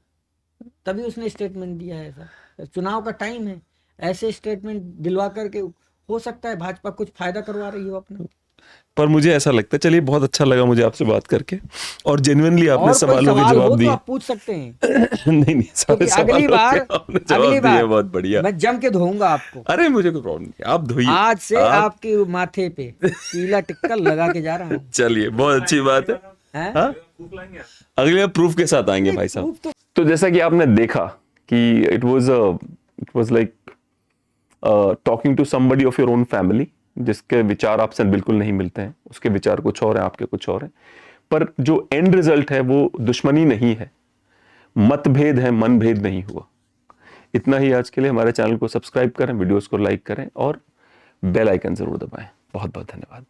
तभी उसने स्टेटमेंट दिया है। ऐसा चुनाव का टाइम है, ऐसे स्टेटमेंट दिलवा करके हो सकता है भाजपा कुछ फायदा करवा रही हो अपना। पर मुझे ऐसा लगता है, चलिए बहुत अच्छा लगा मुझे आपसे बात करके, और जेन्युइनली आपने और कोई सवालों के सवाल हो जवाब तो दिए। आप पूछ सकते हैं, नहीं सारे क्योंकि अगली सवालों बार के आपने जवाब दिए, बहुत बढ़िया। मैं जम के धोऊंगा आपको। अरे मुझे कोई प्रॉब्लम नहीं, आप धोइए। आज से आपके माथे पे पीला टिक्का लगा के जा रहा हूँ। चलिए, बहुत अच्छी बात है। हैं? हाँ? अगले बार प्रूफ के साथ आएंगे भाई साहब। प्रूफ तो जैसा कि आपने देखा कि it was like talking to somebody of your own family, जिसके विचार आपसे बिल्कुल नहीं मिलते हैं, उसके विचार कुछ और हैं, आपके कुछ और हैं, पर जो एंड रिजल्ट है वो दुश्मनी नहीं है, मतभेद है, मनभेद नहीं हुआ। इतना ही आज के लिए। हमारे चैनल को सब्सक्राइब करें, वीडियोस को लाइक करें और बेल आइकन जरूर दबाएं। बहुत बहुत धन्यवाद।